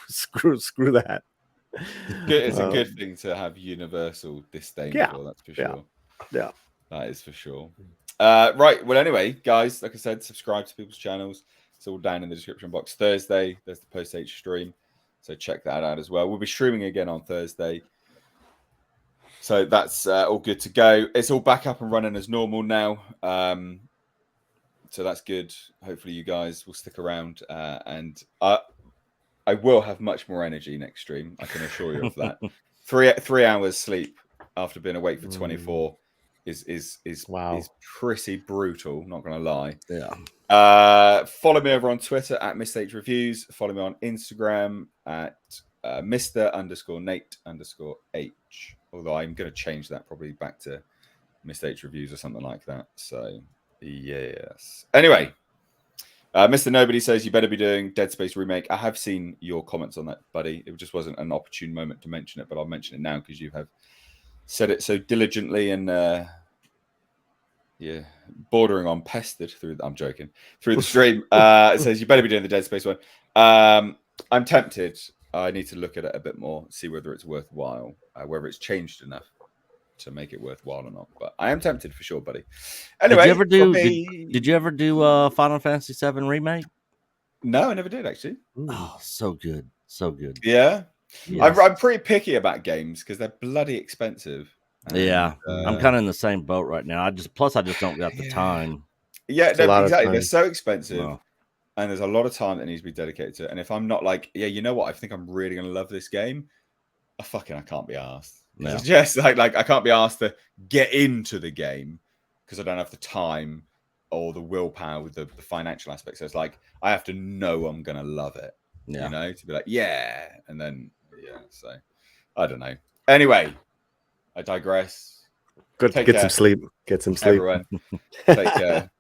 Speaker 2: Screw that.
Speaker 1: It's a good thing to have universal disdain for, that's for sure.
Speaker 2: Yeah.
Speaker 1: That is for sure. Right. Well, anyway, guys, like I said, subscribe to people's channels. It's all down in the description box. Thursday, there's the post-H stream. So check that out as well. We'll be streaming again on Thursday. So that's all good to go. It's all back up and running as normal now. So that's good. Hopefully you guys will stick around. And I will have much more energy next stream. I can assure you of that. 3 hours sleep after being awake for 24 is pretty brutal. Not going to lie.
Speaker 3: Yeah.
Speaker 1: Follow me over on Twitter at Mr. Reviews. Follow me on Instagram at Mr_Nate_H. Although I'm going to change that probably back to Mr. H Reviews or something like that. So yes. Anyway. Mr. Nobody says you better be doing Dead Space remake. I have seen your comments on that, buddy. It just wasn't an opportune moment to mention it, but I'll mention it now because you have said it so diligently and bordering on pestered through. I'm joking. Through the stream, it says you better be doing the Dead Space one. I'm tempted. I need to look at it a bit more, see whether it's worthwhile, whether it's changed enough to make it worthwhile or not, but I am tempted for sure, buddy. Anyway,
Speaker 3: did you ever do Final Fantasy VII remake?
Speaker 1: No, I never did actually.
Speaker 3: Oh, so good, so good.
Speaker 1: Yeah,
Speaker 3: yes.
Speaker 1: I'm pretty picky about games because they're bloody expensive.
Speaker 3: And, I'm kind of in the same boat right now. I just don't got the time.
Speaker 1: Yeah, exactly. They're so expensive, and there's a lot of time that needs to be dedicated to it. And if I'm not like, yeah, you know what, I think I'm really gonna love this game, I can't be asked.
Speaker 3: Yeah.
Speaker 1: It's just like I can't be asked to get into the game because I don't have the time or the willpower with the financial aspects. So it's like I have to know I'm gonna love it, you know, to be like, yeah, and then so I don't know. Anyway, I digress.
Speaker 2: Good. Get some sleep. Get some sleep.
Speaker 1: Everyone, take care.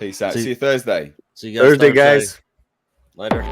Speaker 1: Peace out. See you Thursday.
Speaker 3: See you guys
Speaker 2: Thursday, guys.
Speaker 3: Later.